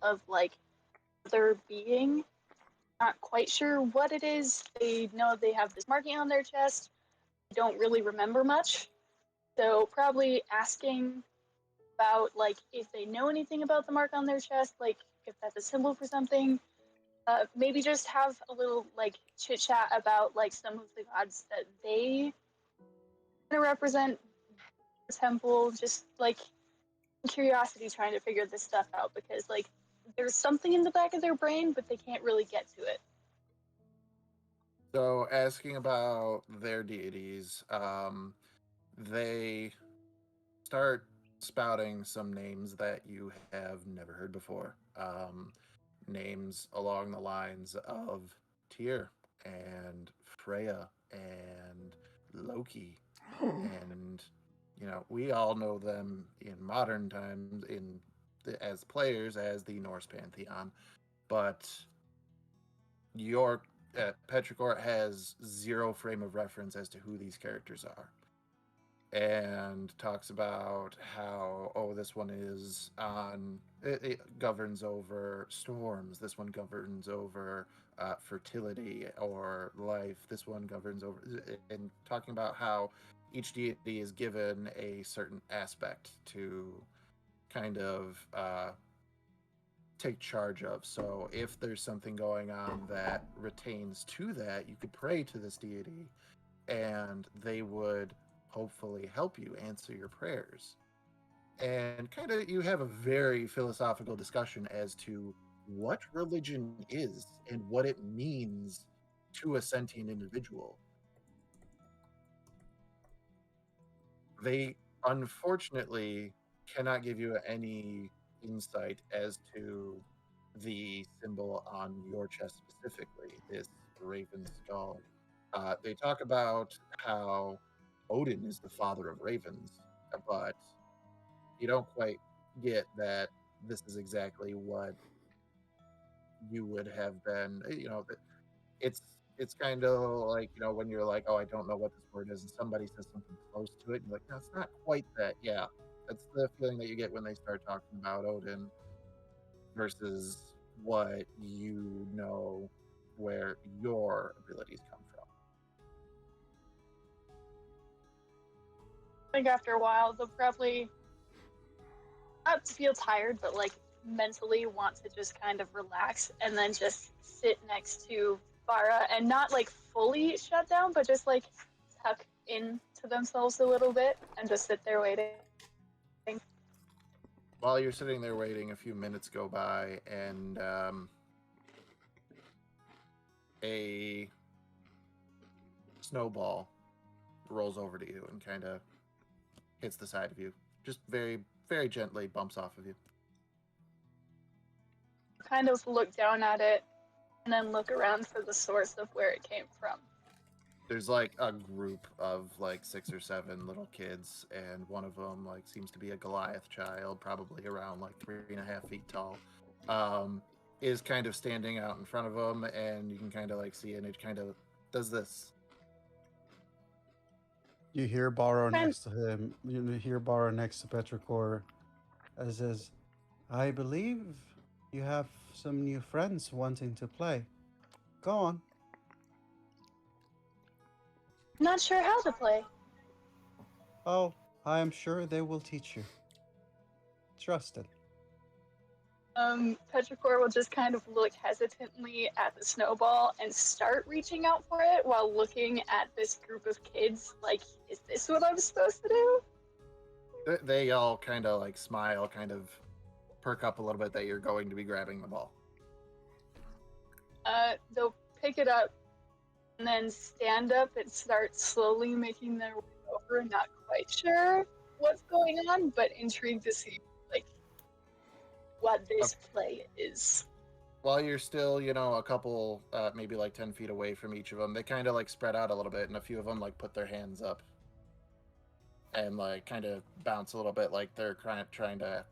of like their being. Not quite sure what it is. They know they have this marking on their chest. Don't really remember much. So probably asking about like if they know anything about the mark on their chest, like if that's a symbol for something. Maybe just have a little like chit chat about like some of the gods that they kind of represent the temple. Just like curiosity, trying to figure this stuff out because like there's something in the back of their brain, but they can't really get to it. So, asking about their deities, they start spouting some names that you have never heard before. Names along the lines of Tyr and Freya and Loki. And, we all know them in modern times as players as the Norse pantheon. But your Petrichor has zero frame of reference as to who these characters are, and talks about how this one is it governs over storms, this one governs over fertility or life, this one governs over, and talking about how each deity is given a certain aspect to kind of take charge of. So if there's something going on that retains to that, you could pray to this deity and they would hopefully help you answer your prayers. And kind of you have a very philosophical discussion as to what religion is and what it means to a sentient individual. They unfortunately cannot give you any insight as to the symbol on your chest specifically, this raven skull. They talk about how Odin is the father of ravens, but you don't quite get that this is exactly what you would have been. It's kind of like, when you're like, oh, I don't know what this word is, and somebody says something close to it, and you're like, no, it's not quite that. Yeah, that's the feeling that you get when they start talking about Odin versus what you know where your abilities come from. I think after a while they'll probably not feel tired, but like mentally want to just kind of relax and then just sit next to Farah and not like fully shut down, but just like tuck into themselves a little bit and just sit there waiting. While you're sitting there waiting, a few minutes go by, and a snowball rolls over to you and kind of hits the side of you. Just very, very gently bumps off of you. Kind of look down at it and then look around for the source of where it came from. There's like a group of like 6 or 7 little kids, and one of them like seems to be a Goliath child, probably around like 3.5 feet tall. Is kind of standing out in front of them, and you can kind of like see, and it kind of does this. You hear Barrow next to him. You hear Barrow next to Petrichor, as says, "I believe you have some new friends wanting to play. Go on." Not sure how to play. Oh, I am sure they will teach you. Trust it. Petrichor will just kind of look hesitantly at the snowball and start reaching out for it while looking at this group of kids. Like, is this what I'm supposed to do? They all kind of like smile, kind of perk up a little bit that you're going to be grabbing the ball. They'll pick it up and then stand up and start slowly making their way over. Not quite sure what's going on, but intrigued to see like what this play is. While you're still, a couple, maybe like 10 feet away from each of them, they kind of like spread out a little bit, and a few of them like put their hands up and like kind of bounce a little bit, like they're trying to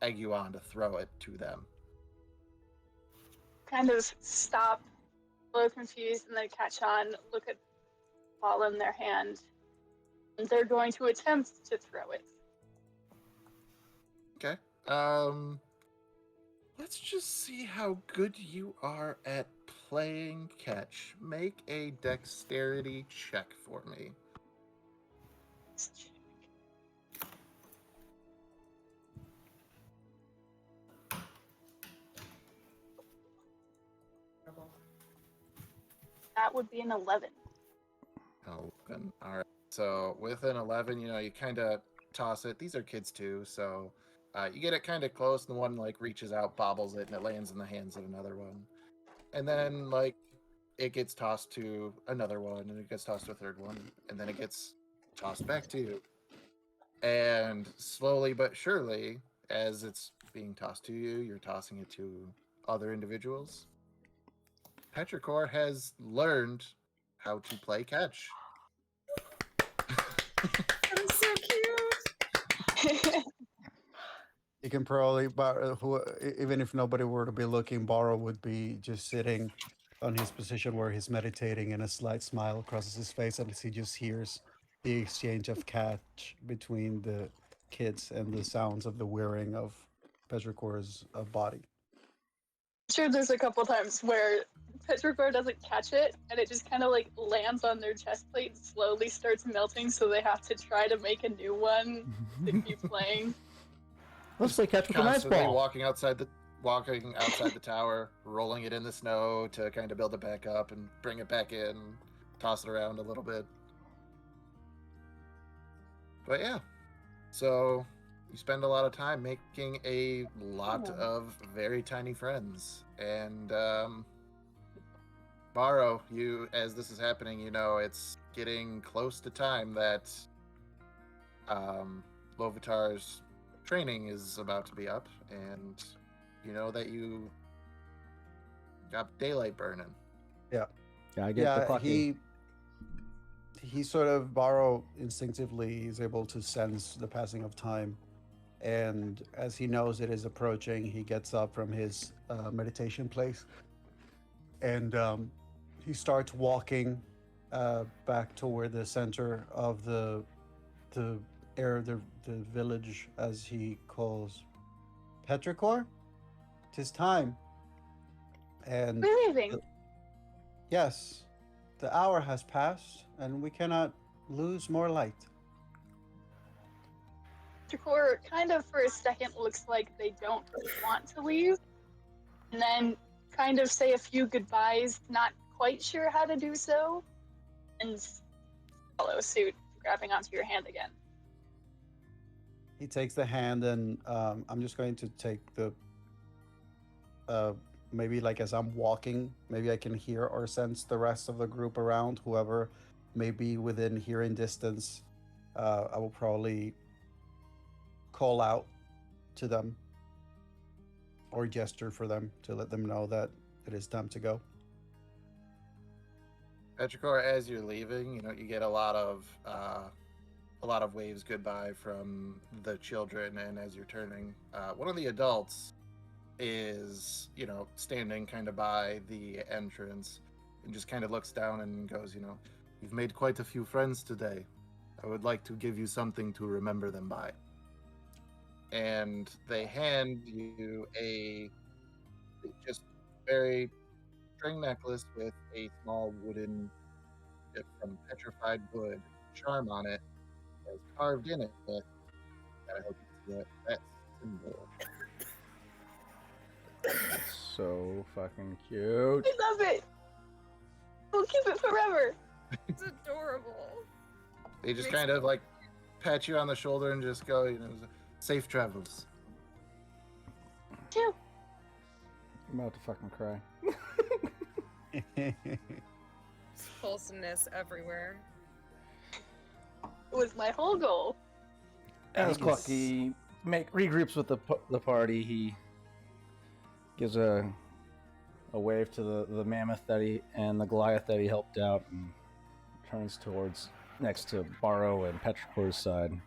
egg you on to throw it to them. Kind of stop, a little confused, and then catch on, look at the ball in their hand, and they're going to attempt to throw it. Okay. let's just see how good you are at playing catch. Make a dexterity check for me. That would be an 11. 11. All right. So with an 11, you kind of toss it. These are kids too, so you get it kind of close, and the one like reaches out, bobbles it, and it lands in the hands of another one. And then like it gets tossed to another one, and it gets tossed to a third one, and then it gets tossed back to you. And slowly but surely, as it's being tossed to you, you're tossing it to other individuals. Petrichor has learned how to play catch. That is so cute. You can probably even if nobody were to be looking, Borrow would be just sitting on his position where he's meditating, and a slight smile crosses his face as he just hears the exchange of catch between the kids and the sounds of the whirring of Petrichor's body. I'm sure there's a couple times where Petrichor doesn't catch it, and it just kind of like lands on their chest plate and slowly starts melting, so they have to try to make a new one to keep playing. Let's play catch with a nice Constantly ball. walking outside the tower, rolling it in the snow to kind of build it back up and bring it back in, toss it around a little bit. But yeah, so you spend a lot of time making a lot of very tiny friends. And Borrow, as this is happening, it's getting close to time that Lovitar's training is about to be up, and you know that you got daylight burning. Yeah, I get the clocking. He sort of, Borrow instinctively is able to sense the passing of time, and as he knows it is approaching, he gets up from his meditation place, and he starts walking back toward the center of the village, as he calls Petrichor. 'Tis time. And We're leaving. yes, the hour has passed, and we cannot lose more light. Petrichor kind of for a second looks like they don't want to leave, and then kind of say a few goodbyes, not quite sure how to do so, and follow suit, grabbing onto your hand again. He takes the hand, and I'm just going to take the maybe like as I'm walking, maybe I can hear or sense the rest of the group around, whoever may be within hearing distance. I will probably call out to them or gesture for them to let them know that it is time to go. Petrichor, as you're leaving, you get a lot of waves goodbye from the children, and as you're turning, one of the adults is, standing kind of by the entrance and just kind of looks down and goes, you've made quite a few friends today. I would like to give you something to remember them by. And they hand you a just very string necklace with a small wooden bit from petrified wood charm on it, as carved in it. I hope you see that symbol. That's so fucking cute. I love it. We'll keep it forever. It's adorable. They just kind of like pat you on the shoulder and just go, safe travels. Too. I'm about to fucking cry. It's wholesomeness everywhere. It was my whole goal. As Clucky regroups with the party, he gives a wave to the mammoth and the Goliath that he helped out, and turns towards next to Borrow and Petrichor's side.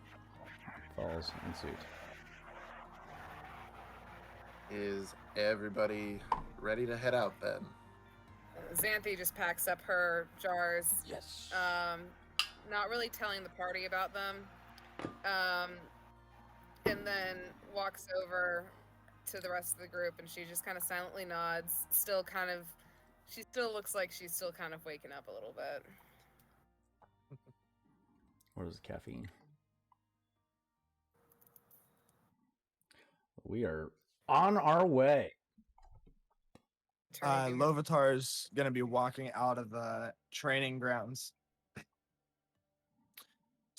Falls in suit. Is everybody ready to head out then? Xanthi just packs up her jars. Yes. Not really telling the party about them. And then walks over to the rest of the group, and she just kind of silently nods. She still looks like she's still kind of waking up a little bit. What is caffeine? We are on our way. Lovitar's gonna be walking out of the training grounds.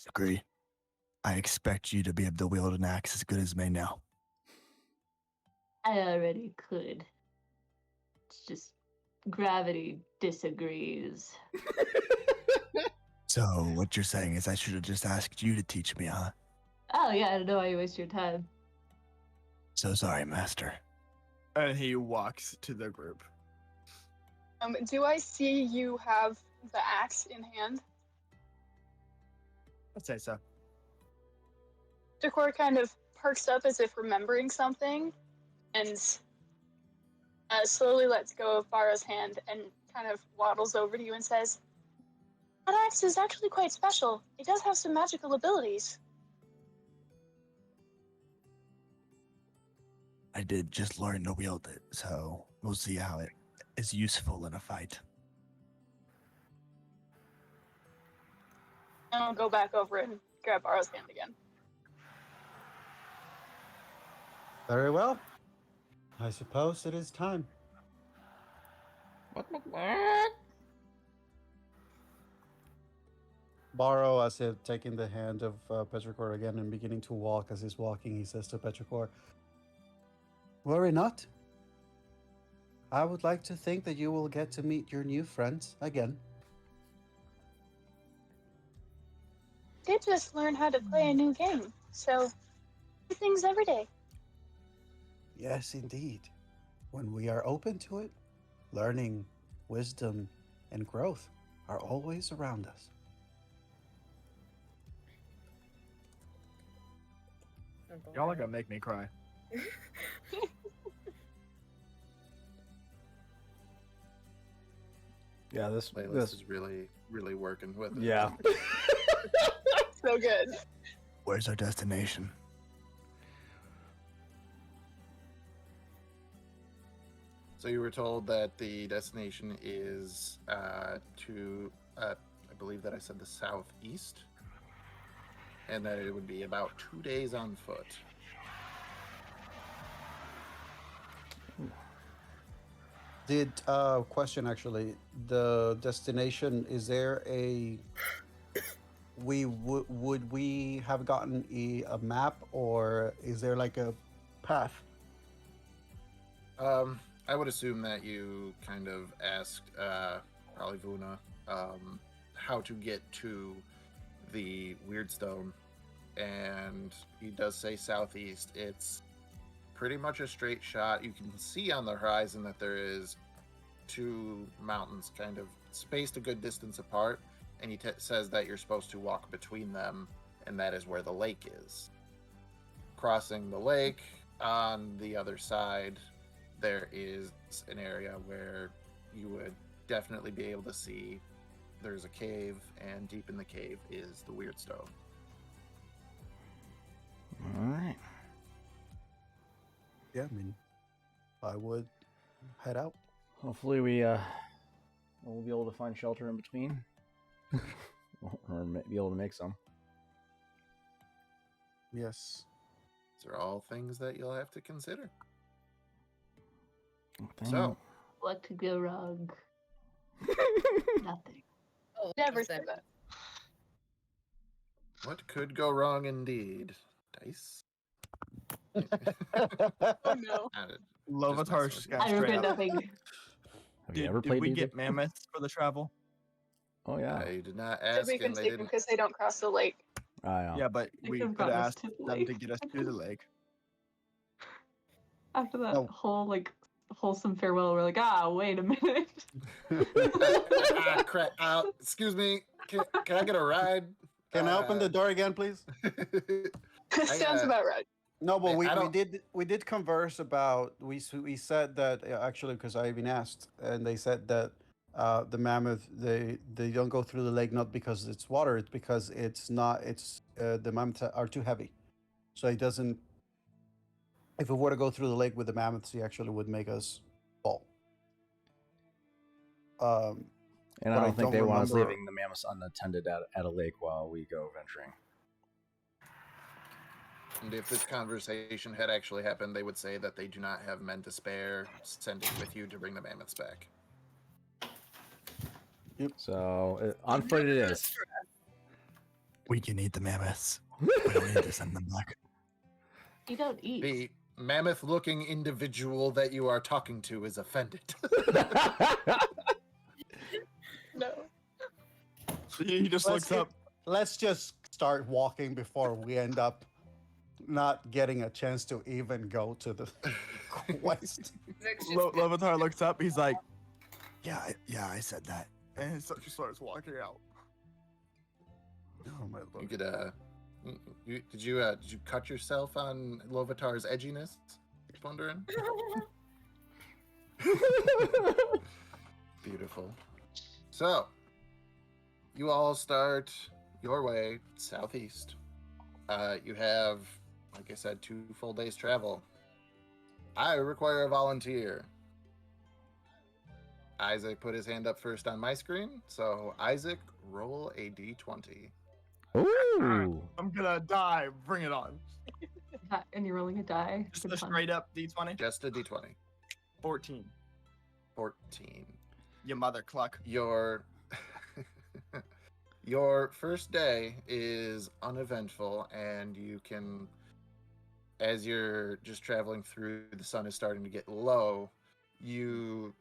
Agree. I expect you to be able to wield an axe as good as me now. I already could. It's just gravity disagrees. So what you're saying is I should have just asked you to teach me, huh? Oh yeah, I don't know why you waste your time. So sorry, master. And he walks to the group. Do I see you have the axe in hand? I'd say so. Decor kind of perks up as if remembering something, and slowly lets go of Bara's hand and kind of waddles over to you and says, "That axe is actually quite special. It does have some magical abilities." I did just learn to wield it, so we'll see how it is useful in a fight. And I'll go back over and grab Bara's hand again. Very well. I suppose it is time. Borrow, as if taking the hand of Petrichor again and beginning to walk. As he's walking, he says to Petrichor, "Worry not. I would like to think that you will get to meet your new friends again." Did just learn how to play a new game, so new things every day. Yes, indeed. When we are open to it, learning, wisdom, and growth are always around us. Y'all are gonna make me cry. Yeah, this Playlist is really, really working with it. Yeah. So good. Where's our destination? So you were told that the destination is to, I believe that I said the southeast, and that it would be about 2 days on foot. Did question actually, the destination, is there a would we have gotten a map, or is there like a path? I would assume that you kind of asked probably Vuna how to get to the Weirdstone, and he does say southeast. It's pretty much a straight shot. You can see on the horizon that there is two mountains kind of spaced a good distance apart, and he says that you're supposed to walk between them, and that is where the lake is. Crossing the lake, on the other side, there is an area where you would definitely be able to see there's a cave, and deep in the cave is the Weirdstone. All right. Yeah, I mean, I would head out. Hopefully we we'll be able to find shelter in between, or be able to make some. Yes. These are all things that you'll have to consider. Okay. So, What could go wrong? Nothing. Oh, Never listen. said that. what could go wrong indeed? Dice? Oh no. Lovitar Just just messing got I straight regret up. nothing. Have you Did, ever did played we D&D? get mammoths for the travel? Oh yeah. I did not Did ask, we and can they take them didn't. because they don't cross the lake? Yeah, but I we could've could have gotten us asked to the them to lake. get us to the lake. After that No. whole like wholesome farewell, we're like, wait a minute. Crap! Excuse me. Can I get a ride? Can I open the door again, please? Sounds about right. No, but I don't- we did converse about, we said that actually, because I even asked, and they said that the mammoth, they don't go through the lake, not because it's water, it's because it's not, it's the mammoths are too heavy, so it doesn't if we were to go through the lake with the mammoths, he actually would make us fall. And But I I don't think don't they want us remember- leaving the mammoths unattended at a lake while we go venturing. And if this conversation had actually happened, they would say that they do not have men to spare. Send it with you to bring the mammoths back. So on foot it is. We can eat the mammoths. We don't need to send them back. You don't eat. The mammoth-looking individual that you are talking to is offended. No. He just looks up. Let's just start walking before we end up not getting a chance to even go to the quest. Lovatar looks up. He's like, Yeah, I said that. and he starts walking out. Oh my You lord. could, did you cut yourself on Lovatar's edginess? Just wondering. Beautiful. So, you all start your way southeast. You have, like I said, 2 full days travel. I require a volunteer. Isaac put his hand up first on my screen, so Isaac, roll a d20. Ooh. I'm gonna die. Bring it on. And you're rolling a die. Just Good a fun. straight up D20. Just a d20. 14. 14. Your mother cluck. Your your first day is uneventful, and you can, as you're just traveling through, the sun is starting to get low. You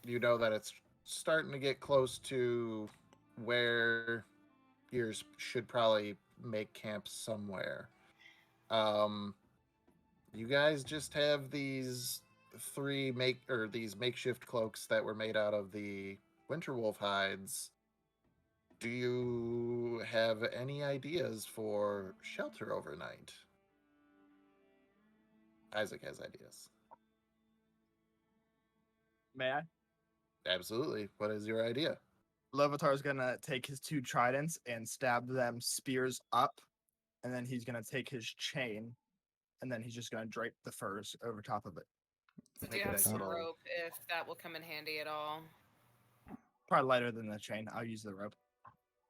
you know that it's starting to get close to where you should probably make camp somewhere. You guys just have these these makeshift cloaks that were made out of the Winterwolf hides. Do you have any ideas for shelter overnight? Isaac has ideas. May I? Absolutely. What is your idea? Lovatar's gonna take his 2 tridents and stab them spears up, and then he's gonna take his chain, and then he's just gonna drape the furs over top of it. So do Make you a have nice some little- rope if that will come in handy at all? Probably lighter than the chain. I'll use the rope.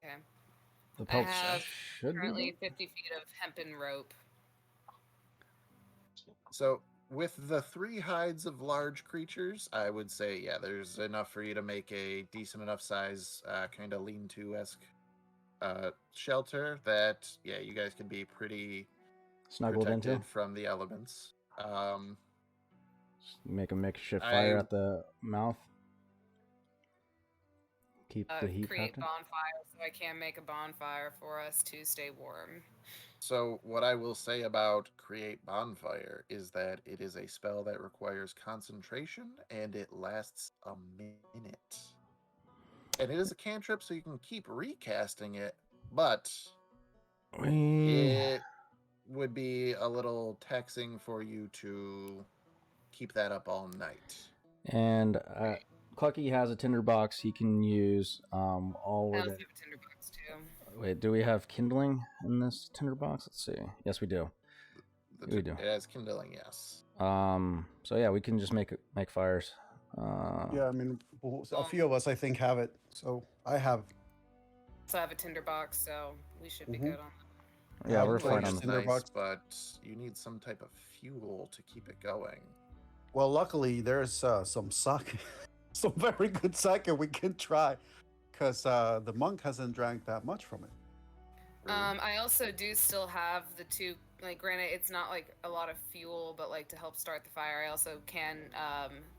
Okay. The I pelt have should be currently good. 50 feet of hempen rope. So, with the 3 hides of large creatures, I would say, yeah, there's enough for you to make a decent enough size, kind of lean-to-esque shelter that, yeah, you guys can be pretty Snuggled protected into. from the elements. Make a makeshift fire I- at the mouth. Keep the heat Create packed in. bonfire so I can make a bonfire for us to stay warm. So, what I will say about Create Bonfire is that it is a spell that requires concentration, and it lasts a minute. And it is a cantrip, so you can keep recasting it, but it would be a little taxing for you to keep that up all night. And Clucky has a tinderbox he can use. All I we're also gonna- have a tinderbox too. Wait, do we have kindling in this tinderbox? Let's see. Yes, we do. We do. It has kindling, yes. So yeah, we can just make fires. Yeah, I mean, a few of us, I think, have it. So I have. So I have a tinderbox, so we should be Mhm. good on that. Yeah, we're Kindling fine is on It's the tinder- nice, tinderbox. but you need some type of fuel to keep it going. Well, luckily, there's some sake, some very good sake we can try, because the monk hasn't drank that much from it. I also do still have the 2, like, granted, it's not like a lot of fuel, but like to help start the fire, I also can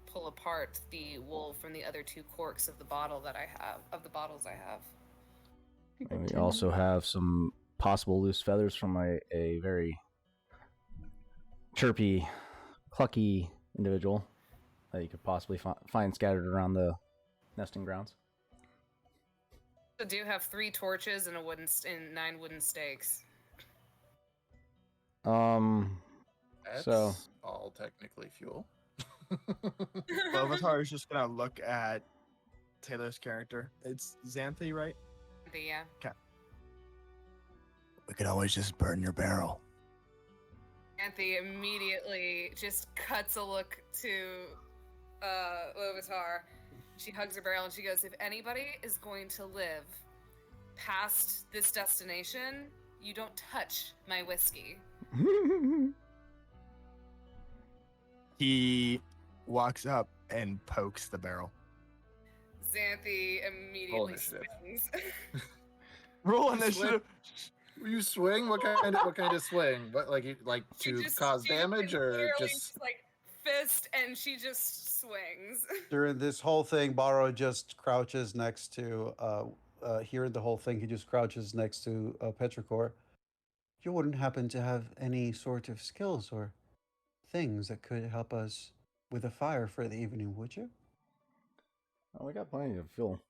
pull apart the wool from the other 2 corks of the bottle that I have, of the bottles I have. And we also have some possible loose feathers from a very chirpy, clucky individual that you could possibly find scattered around the nesting grounds. I do have 3 torches and and 9 wooden stakes. That's So- all technically fuel. Lovatar is just gonna look at Taylor's character. It's Xanthi, right? But yeah. We could always just burn your barrel. Anthe immediately just cuts a look to Lovitar. She hugs her barrel and she goes, if anybody is going to live past this destination, you don't touch my whiskey. He walks up and pokes the barrel. Xanthe immediately initiative. swings. Roll Swing. initiative. You swing? What kind of swing? What She to just- cause she damage or literally just? like fist, and she just swings. During this whole thing, Barrow just crouches next to, hearing the whole thing, he just crouches next to Petrichor. You wouldn't happen to have any sort of skills or things that could help us with a fire for the evening, would you? Oh, we got plenty of fuel.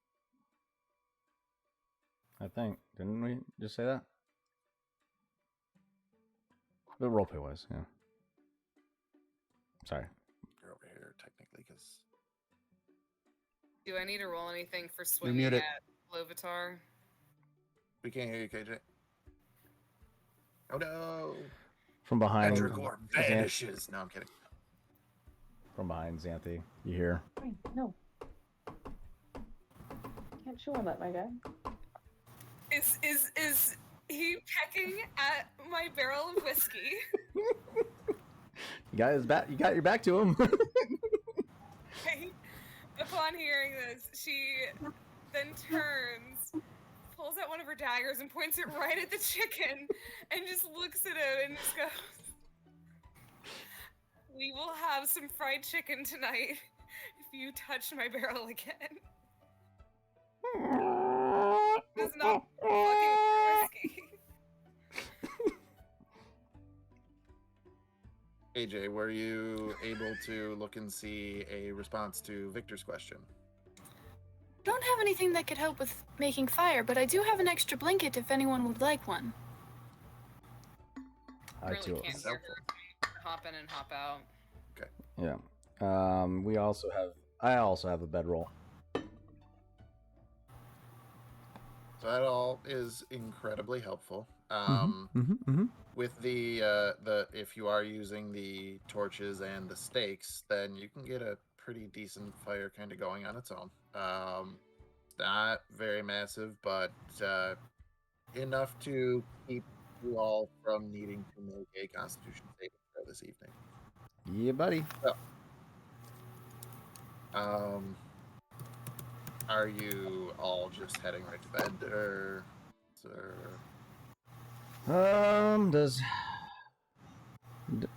I think. Didn't we just say that? The roleplay was, yeah. Sorry. You're over here technically because Do I need to roll anything for swinging muted. at Lovitar? we can't hear you, KJ. Oh no! From behind. Petrichor vanishes. No, I'm kidding. From behind Xanthe, you hear. Fine, no. Can't chew on that, my guy. Is he pecking at my barrel of whiskey? You got his back. You got your back to him. Okay. Upon hearing this, she then turns, pulls out one of her daggers, and points it right at the chicken, and just looks at him and just goes, "We will have some fried chicken tonight if you touch my barrel again." This is not fucking whiskey. AJ, were you able to look and see a response to Victor's question? Don't have anything that could help with making fire, but I do have an extra blanket if anyone would like one. I Really too. can't hear her. Hop in and hop out. Yeah. We also have. I also have a bedroll. So that all is incredibly helpful. With the if you are using the torches and the stakes, then you can get a pretty decent fire kind of going on its own. Not very massive, but enough to keep you all from needing to make a Constitution saving throw this evening. Yeah, buddy. Are you all just heading right to bed, or?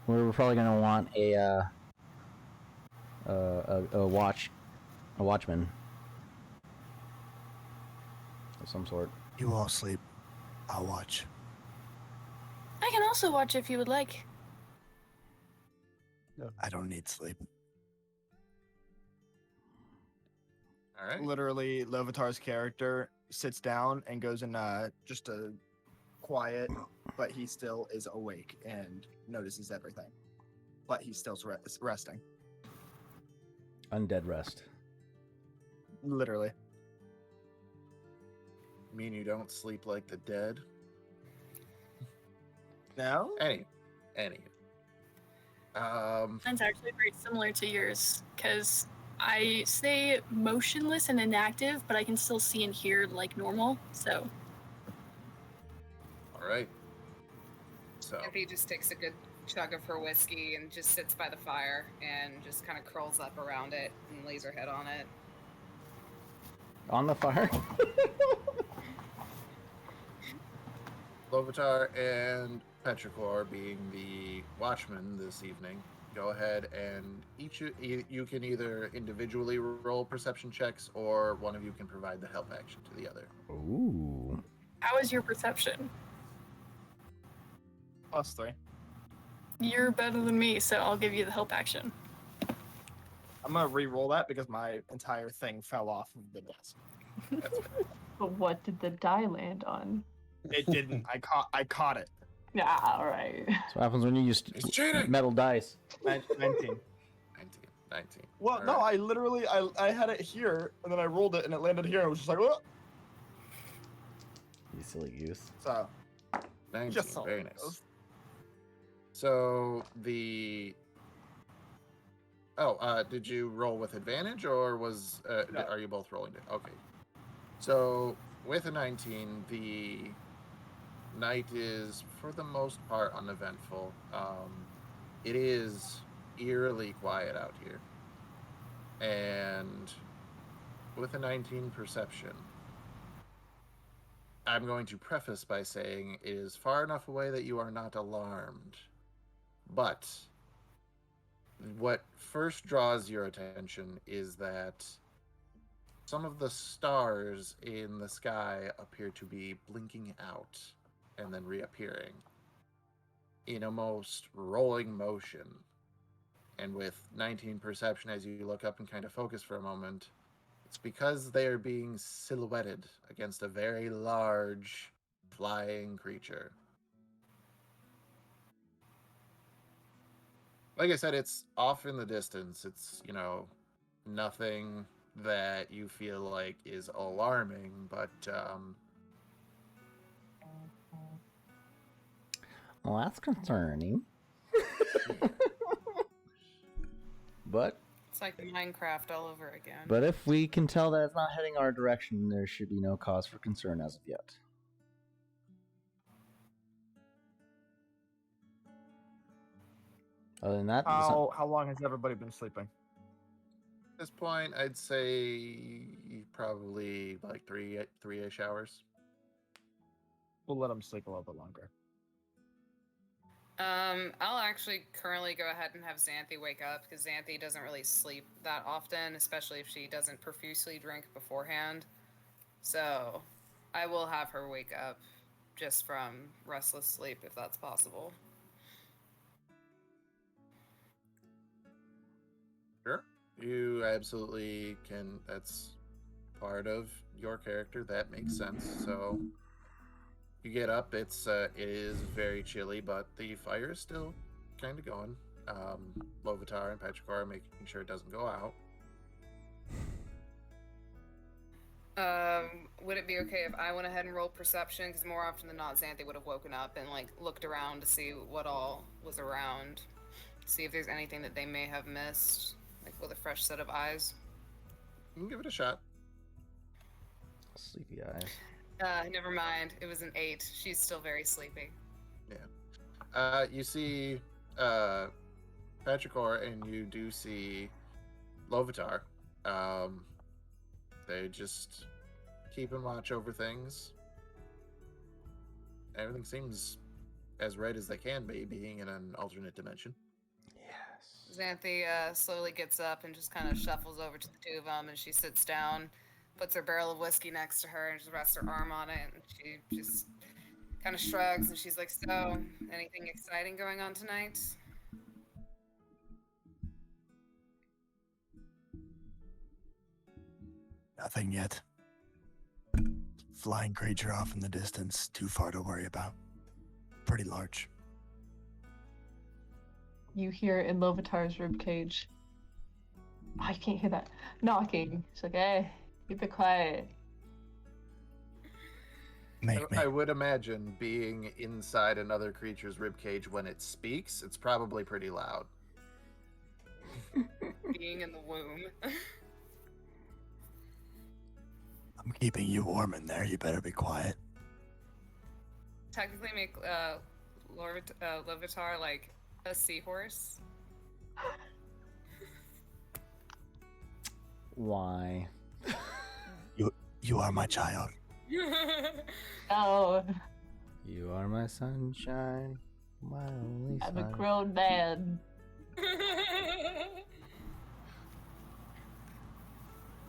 We're probably gonna want a watchman of some sort. You all sleep. I'll watch. I can also watch if you would like. I don't need sleep. All right. Literally, Lovitar's character sits down and goes in just a quiet, but he still is awake and notices everything. But he's still resting. Undead rest. Literally. You mean you don't sleep like the dead? No? Any. Mine's actually very similar to yours, because I stay motionless and inactive, but I can still see and hear like normal, so. All right. So Anthe just takes a good chug of her whiskey and just sits by the fire and just kind of curls up around it and lays her head on it. On the fire. Lovitar and Petrichor, being the watchmen this evening, go ahead and you can either individually roll perception checks, or one of you can provide the help action to the other. Ooh. How is your perception? +3. You're better than me, so I'll give you the help action. I'm gonna re-roll that because my entire thing fell off of the desk. But what did the die land on? It didn't. I caught it. Yeah, alright. That's what happens when you use It's cheating! metal dice. 19. 19. Well, All no, right. I literally I had it here and then I rolled it and it landed here and I was just like, oh. You silly goose. So 19. just so Very it nice. goes. So the did you roll with advantage or was No. are you both rolling? Okay. So with a 19, the night is for the most part uneventful. It is eerily quiet out here, and with a 19 perception, I'm going to preface by saying it is far enough away that you are not alarmed. But what first draws your attention is that some of the stars in the sky appear to be blinking out and then reappearing in a most rolling motion. And with 19 perception, as you look up and kind of focus for a moment, it's because they are being silhouetted against a very large flying creature. Like I said, it's off in the distance. It's, nothing that you feel like is alarming, but Well, that's concerning. But It's like Minecraft all over again. But if we can tell that it's not heading our direction, there should be no cause for concern as of yet. Other than that, How long has everybody been sleeping? at this point, I'd say probably like three-ish hours. We'll let them sleep a little bit longer. I'll actually currently go ahead and have Xanthi wake up because Xanthi doesn't really sleep that often, especially if she doesn't profusely drink beforehand. So I will have her wake up just from restless sleep if that's possible. Sure. You absolutely can. That's part of your character. That makes sense. So you get up. It is very chilly, but the fire is still kind of going. Lovitar and Petrichor are making sure it doesn't go out. Would it be okay if I went ahead and rolled perception? Because more often than not, Xanthi would have woken up and looked around to see what all was around, see if there's anything that they may have missed, with a fresh set of eyes. You can give it a shot. sleepy eyes. Never mind. It was an 8. She's still very sleepy. Yeah. You see Petrichor, and you do see Lovitar. They just keeping watch over things. Everything seems as right as they can be, being in an alternate dimension. Yes. Xanthi slowly gets up and just kind of shuffles over to the two of them, and she sits down, puts her barrel of whiskey next to her, and just rests her arm on it, and she just kind of shrugs, and she's like, "So, anything exciting going on tonight?" Nothing yet. Flying creature off in the distance, too far to worry about. Pretty large. You hear in Lovitar's ribcage. I can't hear that. Knocking. It's like, hey, keep it quiet. I would imagine being inside another creature's ribcage when it speaks, it's probably pretty loud. Being in the womb. I'm keeping you warm in there. You better be quiet. Technically make Lovitar like a seahorse. Why? You are my child. Oh, You are my sunshine, my only I'm a sun. grown man.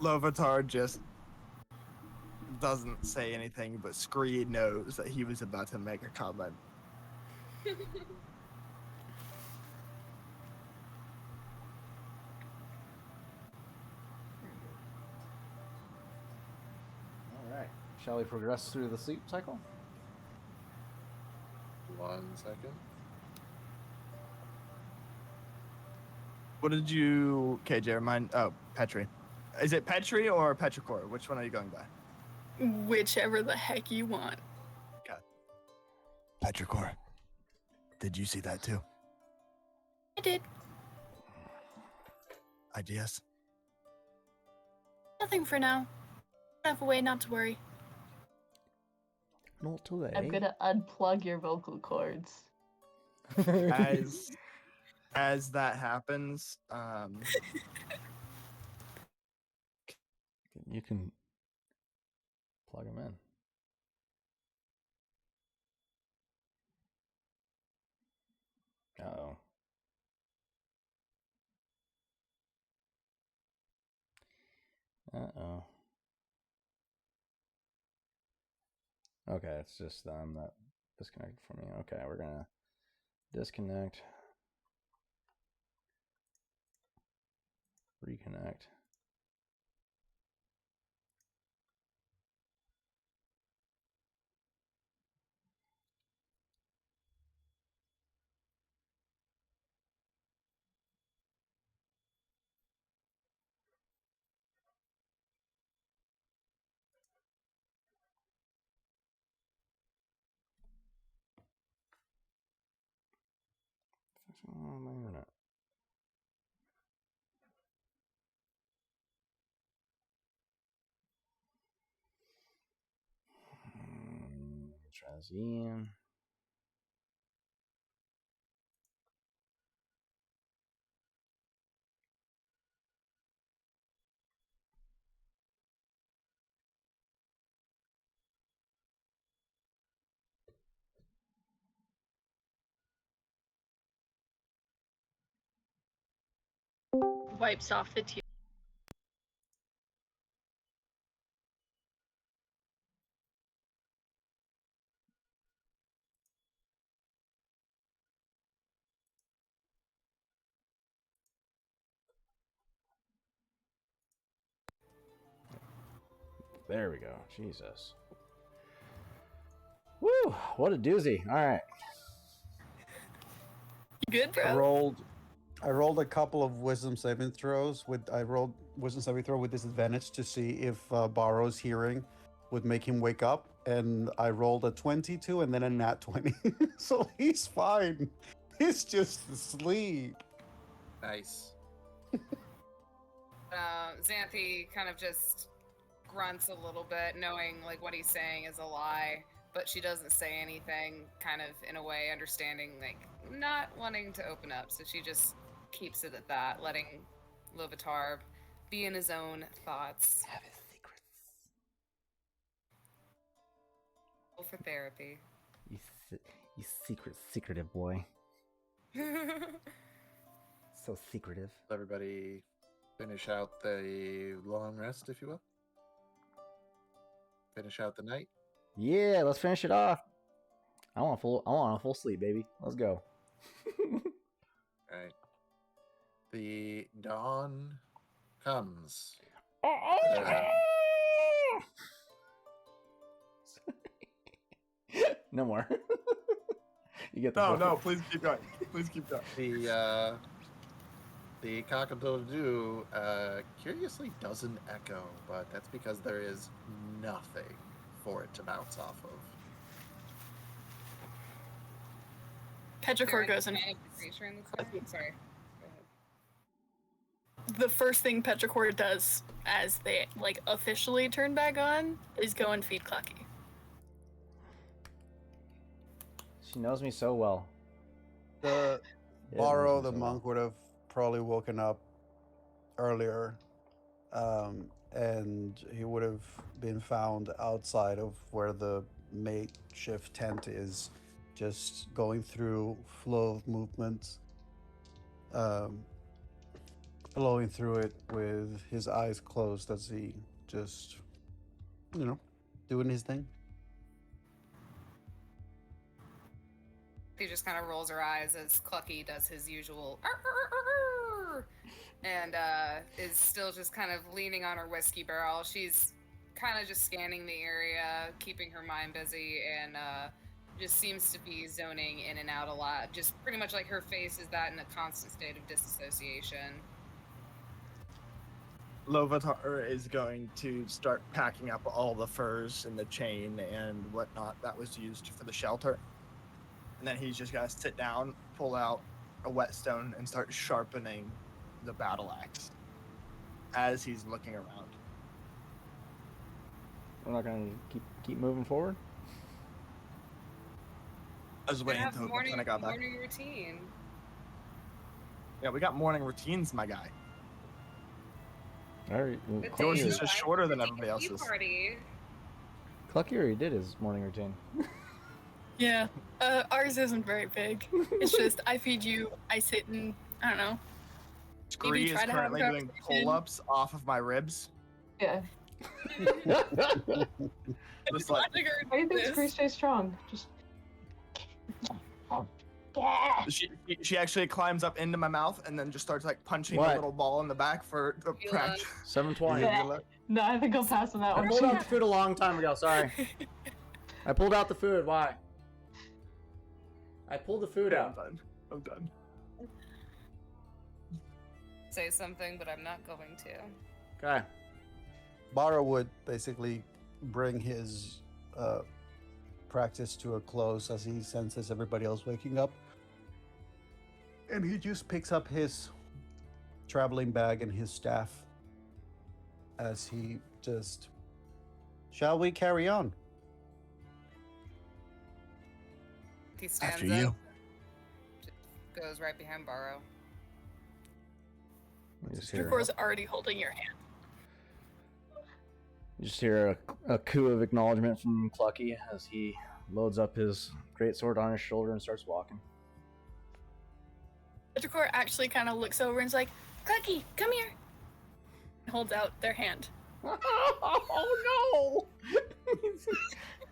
Lovitar just doesn't say anything, but Screed knows that he was about to make a comment. All right. Shall we progress through the sleep cycle? 1 second. What did you... KJ, remind... Oh, Petri. Is it Petri or Petrichor? Which one are you going by? Whichever the heck you want. Petrichor, did you see that too? I did. Ideas? Nothing for now. Enough away not to worry. Not today. I'm gonna unplug your vocal cords. As that happens, You can plug them in. Uh-oh. Uh-oh. Okay, it's just them that disconnected from me. Okay, we're gonna disconnect. Reconnect. Oh, my internet. Try this again. Wipes off the tears. There we go. Jesus. Woo! What a doozy. All right. You good, bro? I rolled a couple of wisdom saving throws. I rolled wisdom saving throw with disadvantage to see if Barrow's hearing would make him wake up, and I rolled a 22 and then a nat 20. So he's fine. He's just asleep. Nice. Xanthi kind of just grunts a little bit, knowing like what he's saying is a lie, but she doesn't say anything, kind of in a way understanding like not wanting to open up, so she just keeps it at that, letting Lovitar be in his own thoughts. Have his secrets. Go for therapy. You secretive boy. So secretive. Everybody finish out the long rest, if you will. Finish out the night. Yeah, let's finish it off. I want a full sleep, baby. Let's go. All right. The dawn comes. No more. You get the no, book. no, please keep going. Please keep going. The cock-a-doodle-doo curiously doesn't echo, but that's because there is nothing for it to bounce off of. Petrichor goes in. Sorry. The first thing Petrichor does as they like officially turn back on is go and feed Clucky. She knows me so well. The Yeah, Barrow, knows me the so well. monk, would have probably woken up earlier, and he would have been found outside of where the makeshift tent is, just going through flow of movement, flowing through it with his eyes closed as he just, doing his thing. She just kind of rolls her eyes as Clucky does his usual and is still just kind of leaning on her whiskey barrel. She's kind of just scanning the area, keeping her mind busy, and just seems to be zoning in and out a lot. Just pretty much like her face is that in a constant state of disassociation. Lovitar is going to start packing up all the furs and the chain and whatnot that was used for the shelter. And then he's just gonna sit down, pull out a whetstone and start sharpening the battle axe as he's looking around. We're not gonna keep moving forward. I was We waiting have until morning, when I got back. morning routine. Yeah, we got morning routines, my guy. All right. Well, It's Yours Clucky, is just shorter than everybody DP else's. Party. Clucky already did his morning routine. Yeah. Ours isn't very big. It's just I feed you, I sit and I don't know. Scree is try to have a currently doing conversation. pull-ups off of my ribs. Yeah. Just like Watching her Why do you do think this. Scree stays strong? Just. Yeah. she actually climbs up into my mouth and then just starts like punching What? the little ball in the back for the Feel practice. 7:20. Yeah. No, I think I'll pass on that I one. pulled out the food a long time ago. Sorry. I pulled out the food. Why? I pulled the food Yeah, I'm out. done. I'm done. Say something, but I'm not going to. Okay. Bara would basically bring his practice to a close as he senses everybody else waking up. And he just picks up his traveling bag and his staff as he just. Shall we carry on? He stands After up. you. Just goes right behind Barrow. You just hear, Dracor's already holding your hand. you just hear a coo of acknowledgement from Clucky as he loads up his greatsword on his shoulder and starts walking. Dracor actually kind of looks over and is like, Clucky, come here. And holds out their hand. Oh no!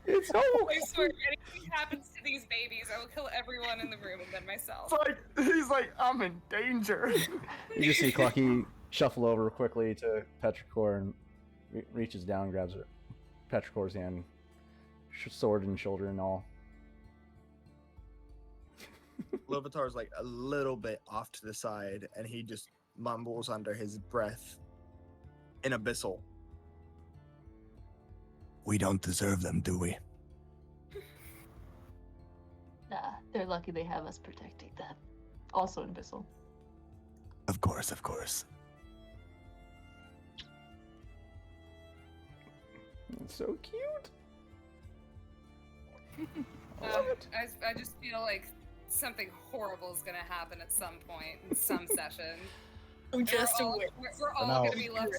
It's so. I swear, if anything happens to these babies, I will kill everyone in the room and then myself. It's like he's like, I'm in danger. You just see Clucky shuffle over quickly to Petrichor and reaches down, and grabs Petrichor's hand, sword and shoulder and all. Lovitar's like a little bit off to the side, and he just mumbles under his breath in Abyssal. We don't deserve them, do we? Nah, they're lucky they have us protecting them. Also in Bissell. Of course, of course. It's so cute. I just feel like something horrible is gonna happen at some point in some session. I'm just we're all, aware. we're all No. gonna be left.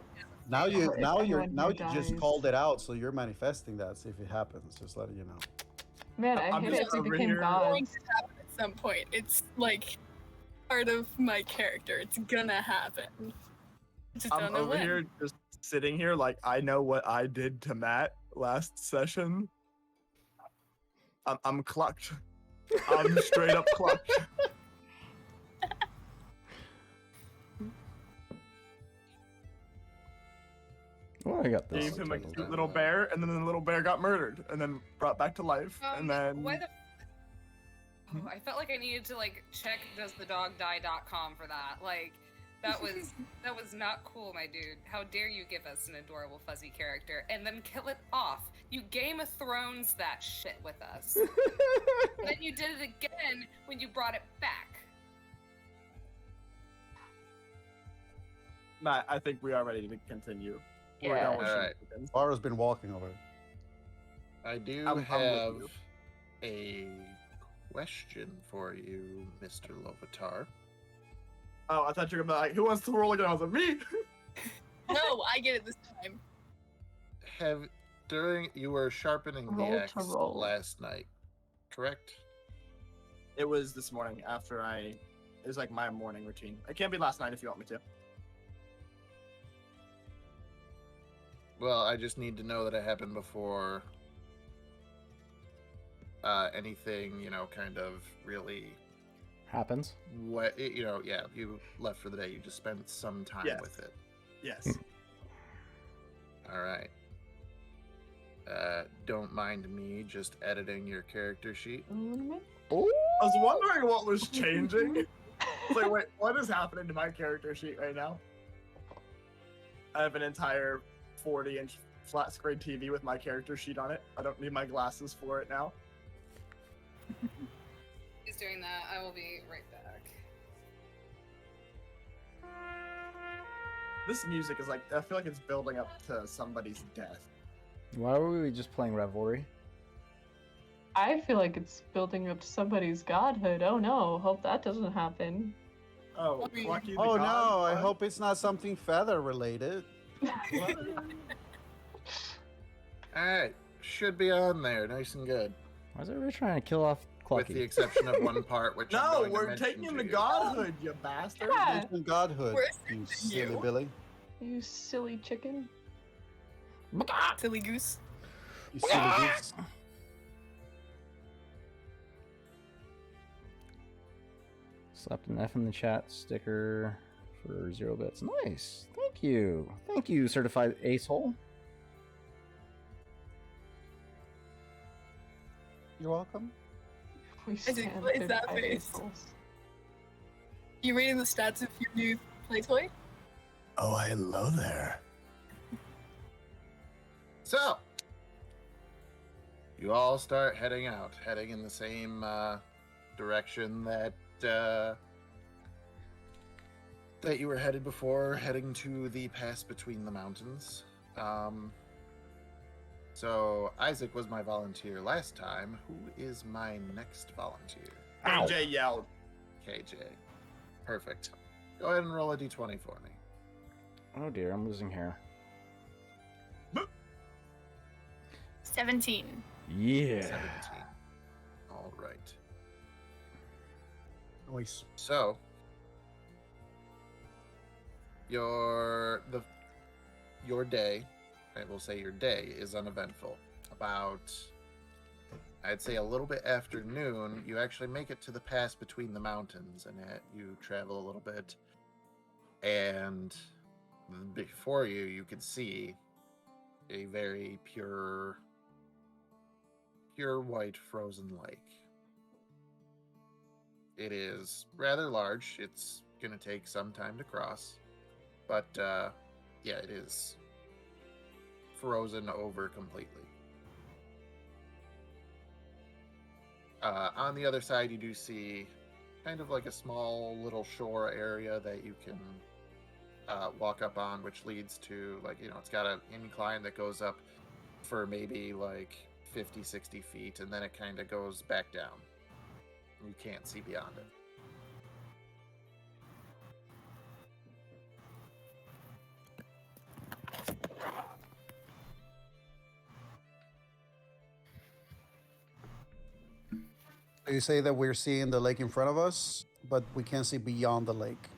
Now you If now you're anyone now who you just dies- called it out, so you're manifesting that. See if it happens. Just letting you know. Man, I I'm hate just it if we over became here- Going gods. to happen at some point. It's like part of my character. It's gonna happen. Just don't I'm know over when. here just sitting here like I know what I did to Matt last session. I'm clucked. I'm straight up clucked. Oh, I got this. Gave him a cute little bear, and then the little bear got murdered, and then brought back to life, and then Why the? Oh, I felt like I needed to like check doesthedogdie.com for that. Like, that was not cool, my dude. How dare you give us an adorable fuzzy character and then kill it off? You Game of Thrones that shit with us. Then you did it again when you brought it back. Matt, I think we are ready to continue. We're Yeah. done with Alright. shenanigans. Bara's been walking over. I do I'm with have you. a question for you, Mr. Lovitar. Oh, I thought you were gonna be like, who wants to roll again? I was like, me. No, I get it this time. You were sharpening Roll the to axe roll. last night, correct? It was this morning after it was like my morning routine. It can be last night if you want me to. Well, I just need to know that it happened before anything, kind of really Happens. you left for the day. You just spent some time Yes. with it. Yes. All right. Don't mind me just editing your character sheet. I was wondering what was changing. It's like, wait, what is happening to my character sheet right now? I have an entire 40-inch flat screen TV with my character sheet on it. I don't need my glasses for it now. He's doing that. I will be right back. This music is like, I feel like it's building up to somebody's death. Why were we just playing Revelry? I feel like it's building up to somebody's godhood. Oh no, hope that doesn't happen. Oh, I mean- Lucky the Oh God? no, I What? hope it's not something feather related. All right, should be on there, nice and good. Why is everybody trying to kill off With the Clucky? exception of one part, which I'm No, going to we're mention taking to the you. godhood, you bastard. Yeah. Mention godhood, We're you sending silly you. Billy. You silly chicken. Silly goose. You silly goose. Slapped an F in the chat sticker for 0 bits. Nice. Thank you. Thank you, certified acehole. You're welcome. We think- stand what is there that by face? equals. You reading the stats of your new play toy? Oh, hello there. So, you all start heading out, heading in the same direction that that you were headed before, heading to the pass between the mountains. So Isaac was my volunteer last time. Who is my next volunteer? Ow. AJ yelled. KJ. Perfect. Go ahead and roll a d20 for me. Oh dear, I'm losing hair. 17. Yeah. 17. All right. Nice. So, your day, I will say your day is uneventful. About, I'd say a little bit after noon, you actually make it to the pass between the mountains, and you travel a little bit, and before you can see a very pure white frozen lake. It is rather large. It's going to take some time to cross. But, yeah, it is frozen over completely. On the other side, you do see kind of like a small little shore area that you can walk up on, which leads to, like, it's got an incline that goes up for maybe like 50, 60 feet, and then it kind of goes back down. You can't see beyond it. You say that we're seeing the lake in front of us, but we can't see beyond the lake.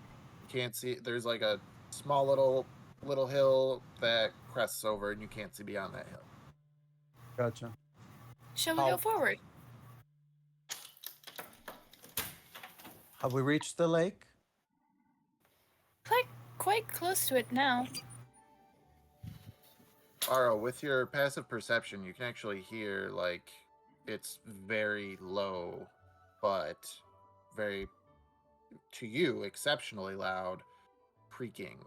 You can't see. There's like a small little hill that crests over, and you can't see beyond that hill. Gotcha. Shall we How- go forward? Have we reached the lake? Quite close to it now. Aro, with your passive perception, you can actually hear, like, it's very low, but very, to you, exceptionally loud creaking,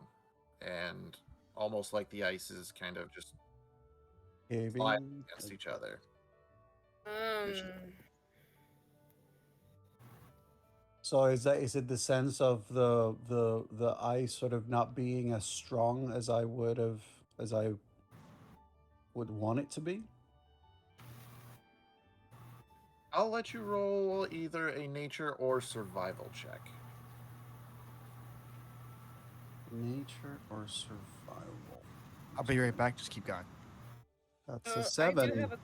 and almost like the ice is kind of just sliding against each other. So is it the sense of the ice sort of not being as strong as I would want it to be? I'll let you roll either a nature or survival check. Nature or survival? I'll be right back. Just keep going. That's I a do 7. have a-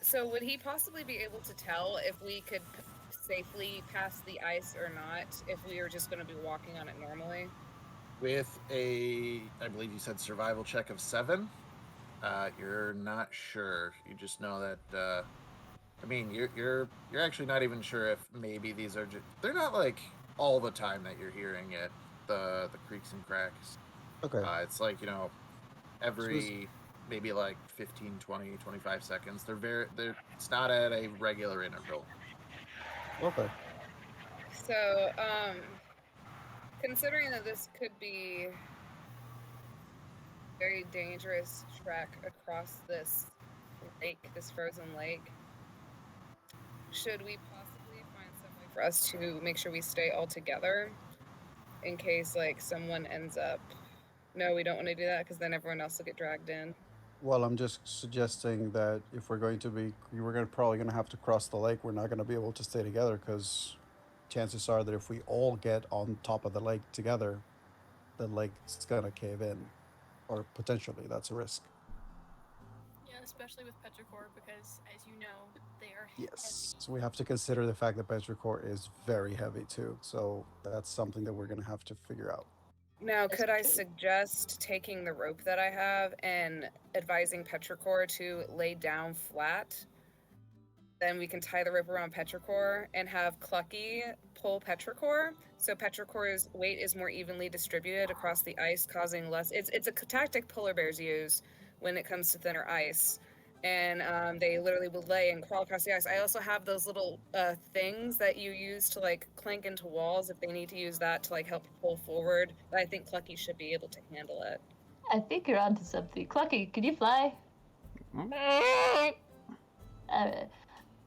So would he possibly be able to tell if we could safely pass the ice or not if we were just going to be walking on it normally? With a, I believe you said survival check of 7, you're not sure. You just know that. I mean, you're actually not even sure if maybe these are just. They're not like all the time that you're hearing it. The creaks and cracks. Okay. It's like, every maybe like 15, 20, 25 seconds. They're it's not at a regular interval. Okay. So, considering that this could be very dangerous trek across this lake, this frozen lake. Should we possibly find some way for us to make sure we stay all together in case like someone ends up? No, we don't want to do that because then everyone else will get dragged in. Well, I'm just suggesting that if we're going to be, probably going to have to cross the lake. We're not going to be able to stay together because chances are that if we all get on top of the lake together, the lake's going to cave in, or potentially that's a risk. Yeah, especially with Petrichor, because as you know, they are Yes. heavy. So we have to consider the fact that Petrichor is very heavy too. So that's something that we're going to have to figure out. Now, could I suggest taking the rope that I have and advising Petrichor to lay down flat? Then we can tie the rope around Petrichor and have Clucky pull Petrichor, so Petrichor's weight is more evenly distributed across the ice, causing less. It's a tactic polar bears use when it comes to thinner ice, and they literally will lay and crawl across the ice. I also have those little things that you use to like clank into walls if they need to use that to like help pull forward. But I think Clucky should be able to handle it. I think you're onto something. Clucky, can you fly?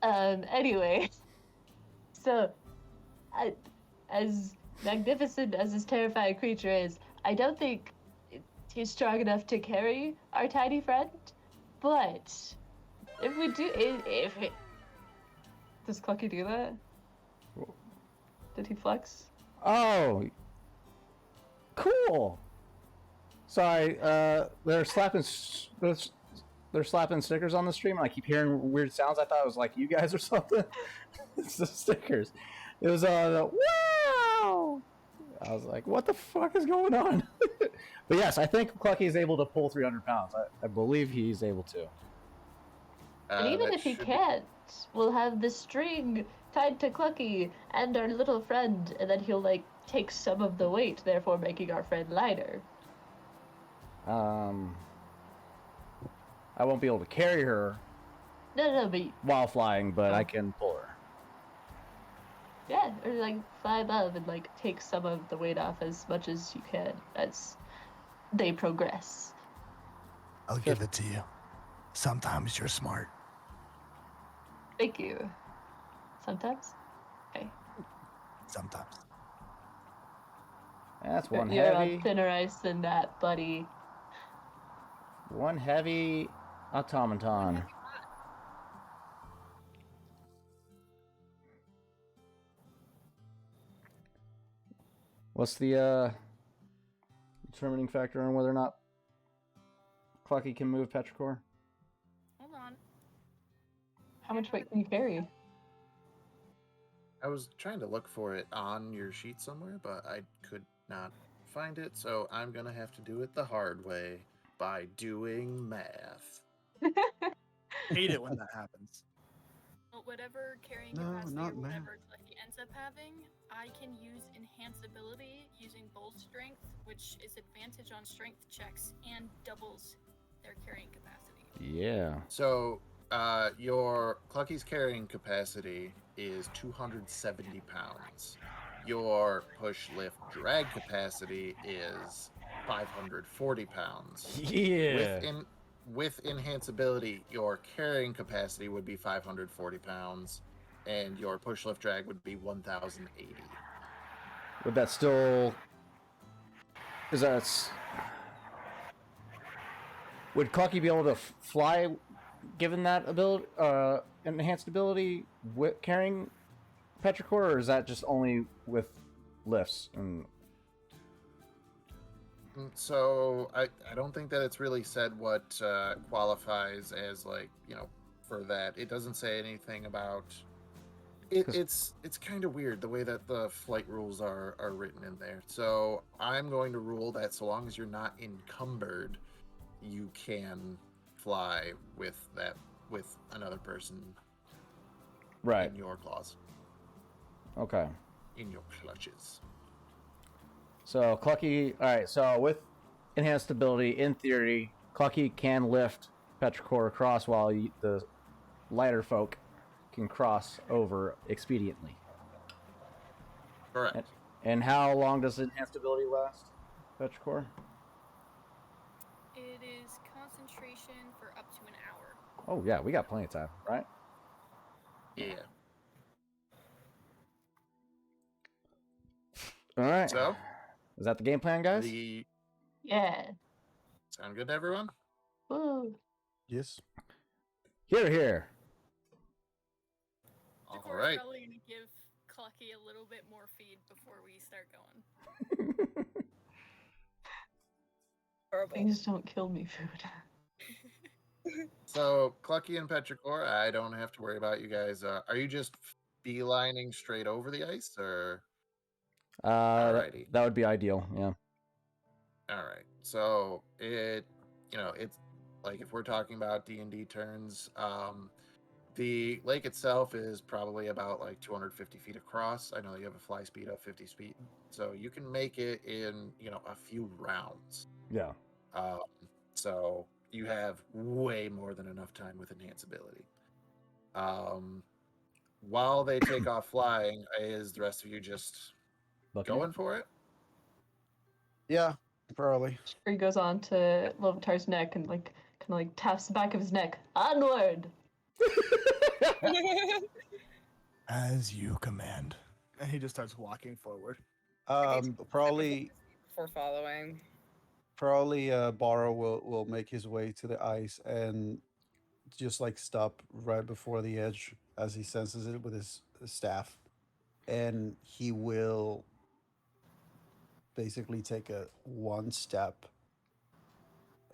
Anyway, so, as magnificent as this terrifying creature is, I don't think he's strong enough to carry our tiny friend. But if we do, does Clucky do that? Did he flex? Oh, cool. Sorry, they're slapping stickers on the stream, and I keep hearing weird sounds. I thought it was like you guys or something. It's the stickers. It was wow. I was like, what the fuck is going on? But yes, I think Clucky is able to pull 300 pounds. I believe he's able to. And even if he can't, we'll have the string tied to Clucky and our little friend, and then he'll like take some of the weight, therefore making our friend lighter. I won't be able to carry her. No, but while flying, but I can pull her. Yeah, or like fly above and like take some of the weight off as much as you can as they progress. I'll give it to you. Sometimes you're smart. Thank you. Sometimes? Okay. Sometimes. That's one You're heavy. on thinner ice than that, buddy. One heavy automaton. What's the determining factor on whether or not Clucky can move Petrichor? Hold on. How much weight can you carry? I was trying to look for it on your sheet somewhere, but I could not find it, so I'm gonna have to do it the hard way by doing math. Hate it when that happens. Well, whatever carrying No, capacity not or math. whatever Clucky ends up having, I can use enhanced ability using bold strength, which is advantage on strength checks and doubles their carrying capacity. Yeah. So, your Clucky's carrying capacity is 270 pounds. Your push, lift, drag capacity is 540 pounds. Yeah. With enhanceability, your carrying capacity would be 540 pounds, and your push, lift, drag would be 1,080. Would that still... Is that... Would Clucky be able to fly, given that ability, enhanced ability, with carrying Petrichor, or is that just only with lifts? And... So I don't think that it's really said what qualifies as, like, you know, for that. It doesn't say anything about it. It's kind of weird the way that the flight rules are written in there. So I'm going to rule that so long as you're not encumbered, you can fly with another person Right. in your claws, Okay. in your clutches. So Clucky, all right. So with enhanced ability, in theory, Clucky can lift Petrichor across while the lighter folk can cross over expediently. Correct. And how long does enhanced ability last, Petrichor? It is concentration for up to an hour. Oh yeah, we got plenty of time, right? Yeah. All right. So, is that the game plan, guys? Yeah. Sound good to everyone? Woo. Yes. Here. All Decora's right. probably gonna give Clucky a little bit more feed before we start going. Horrible. Please don't kill me, food. So, Clucky and Petrichor, I don't have to worry about you guys. Are you just beelining straight over the ice, or? Alrighty. That would be ideal. Yeah. All right. So it's like if we're talking about D&D turns, the lake itself is probably about like 250 feet across. I know you have a fly speed of 50 feet, so you can make it in a few rounds. Yeah. So you have way more than enough time with enhanceability. While they take off flying, is the rest of you just going for it? Yeah, probably. He goes on to Lovitar's neck and kind of taps the back of his neck. Onward. As you command. And he just starts walking forward. Probably For following. Barrow will make his way to the ice and just stop right before the edge as he senses it with his staff, and he will basically take one step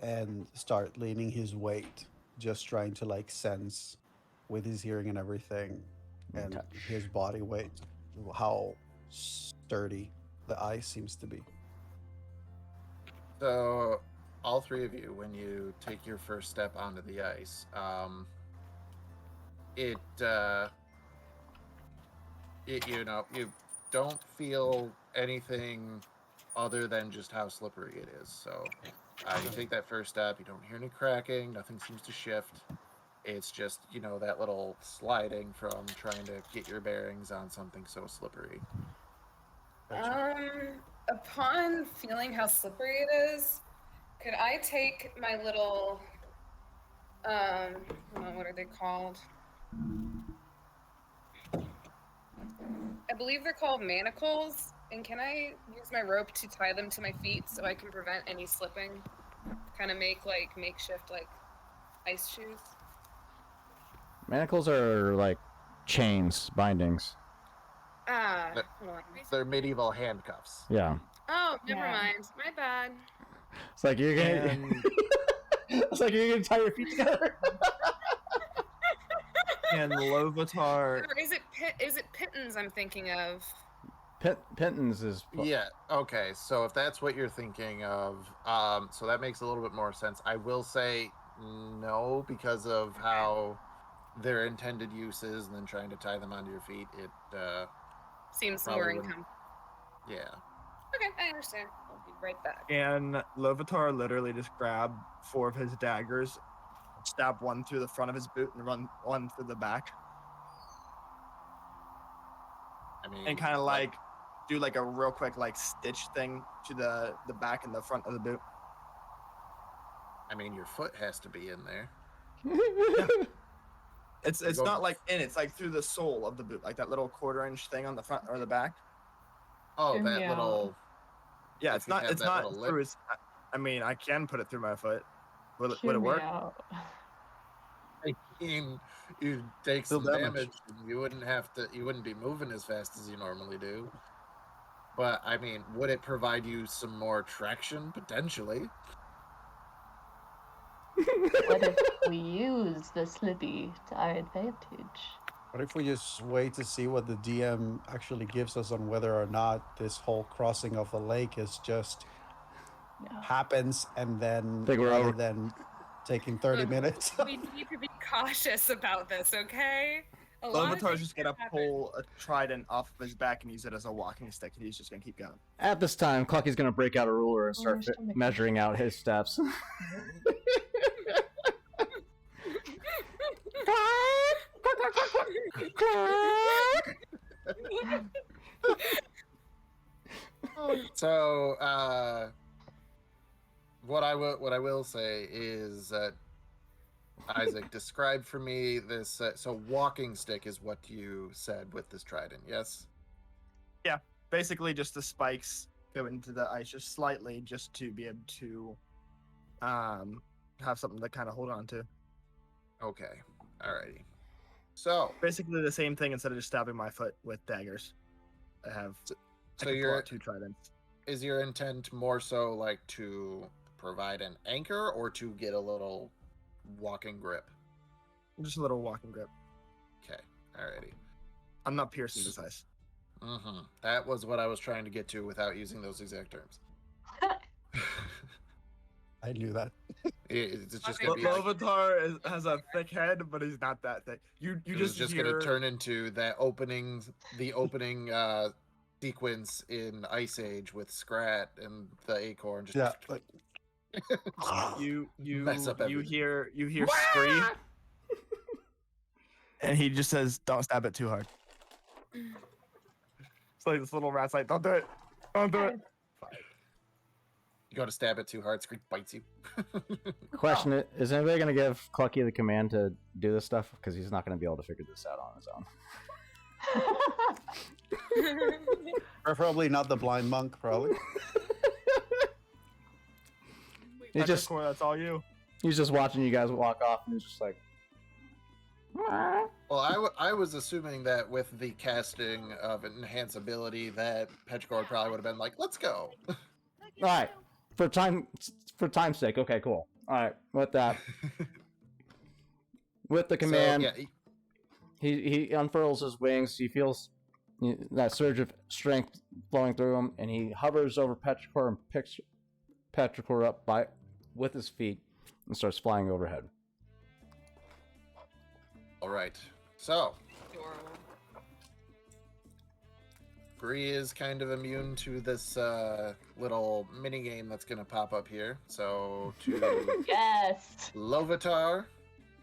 and start leaning his weight, just trying to sense with his hearing and everything and his body weight how sturdy the ice seems to be. So, all three of you, when you take your first step onto the ice, you don't feel anything other than just how slippery it is. So, you take that first step, you don't hear any cracking, nothing seems to shift. It's just, that little sliding from trying to get your bearings on something so slippery. Upon feeling how slippery it is, could I take my little, what are they called? I believe they're called manacles, and can I use my rope to tie them to my feet so I can prevent any slipping? Kind of make makeshift ice shoes. Manacles are chains, bindings. Hold on. They're medieval handcuffs. Yeah. Oh, never mind. My bad. It's like you're gonna. It's like you're gonna tie your feet together. And Lovitar. Or is it Pittons I'm thinking of? Pittons is. Yeah. Okay. So if that's what you're thinking of, so that makes a little bit more sense. I will say no, because of how their intended use is, and then trying to tie them onto your feet, it seems more wouldn't- income. Yeah. Okay, I understand. I'll be right back. And Lovitar literally just grabbed 4 of his daggers, stab one through the front of his boot, and run one through the back. I mean, And kind of do a real quick stitch thing to the back and the front of the boot. I mean, your foot has to be in there. It's go not for- in, it's through the sole of the boot, that little 1/4-inch thing on the front or the back. Oh, Hear that me little. Yeah, If it's you not have it's that not little lip- through his. I mean, I can put it through my foot. Would Hear it me work? out. I mean, you take Still some damage. damage, and you wouldn't be moving as fast as you normally do. But I mean, would it provide you some more traction potentially? What if we use the slippy to our advantage? What if we just wait to see what the DM actually gives us on whether or not this whole crossing of the lake is just No. happens, and then Think we're rather over. than taking 30 minutes? We need to be cautious about this, okay? A lot of Lovitar's things just gonna can happen. pull a trident off of his back and use it as a walking stick, and he's just gonna keep going. At this time, Clucky's gonna break out a ruler and Oh, start my stomach. measuring out his steps. So, what I will say is that Isaac, describe for me this. So, walking stick is what you said with this trident, yes? Basically, just the spikes go into the ice just slightly, just to be able to have something to kind of hold on to. Okay, alrighty. So, Basically, the same thing instead of just stabbing my foot with daggers. I have. So I can pull you're- out 2 tridents. is your intent more so like to provide an anchor or to get a little walking grip? Just a little walking grip. Okay, alrighty. I'm not piercing this ice. Mm-hmm. That was what I was trying to get to without using those exact terms. I knew that. It's just Okay. gonna be like, Lovitar has a thick head, but he's not that thick. You it's just hear... gonna turn into the opening sequence in Ice Age with Scrat and the acorn. Just Yeah, like you Mess up everything. you hear Scree, and he just says, "Don't stab it too hard." It's like this little rat's like, "Don't do it, don't do it." You go to stab it too hard, Screech bites you. Question: Is anybody gonna give Clucky the command to do this stuff? Because he's not gonna be able to figure this out on his own. preferably not the blind monk, probably. He just Petrichor, that's all you. he's just watching you guys walk off, and he's just like, Well, I was assuming that with the casting of enhance ability, that Petrichor probably would have been like, "Let's go." all right, for time's sake. Okay, cool. All right, with that, with the command, So, yeah, he unfurls his wings. He feels that surge of strength flowing through him, and he hovers over Petrichor and picks Petrichor up with his feet and starts flying overhead. all right. So Adorable. Bree is kind of immune to this little mini game that's gonna pop up here. So to Yes. Lovitar,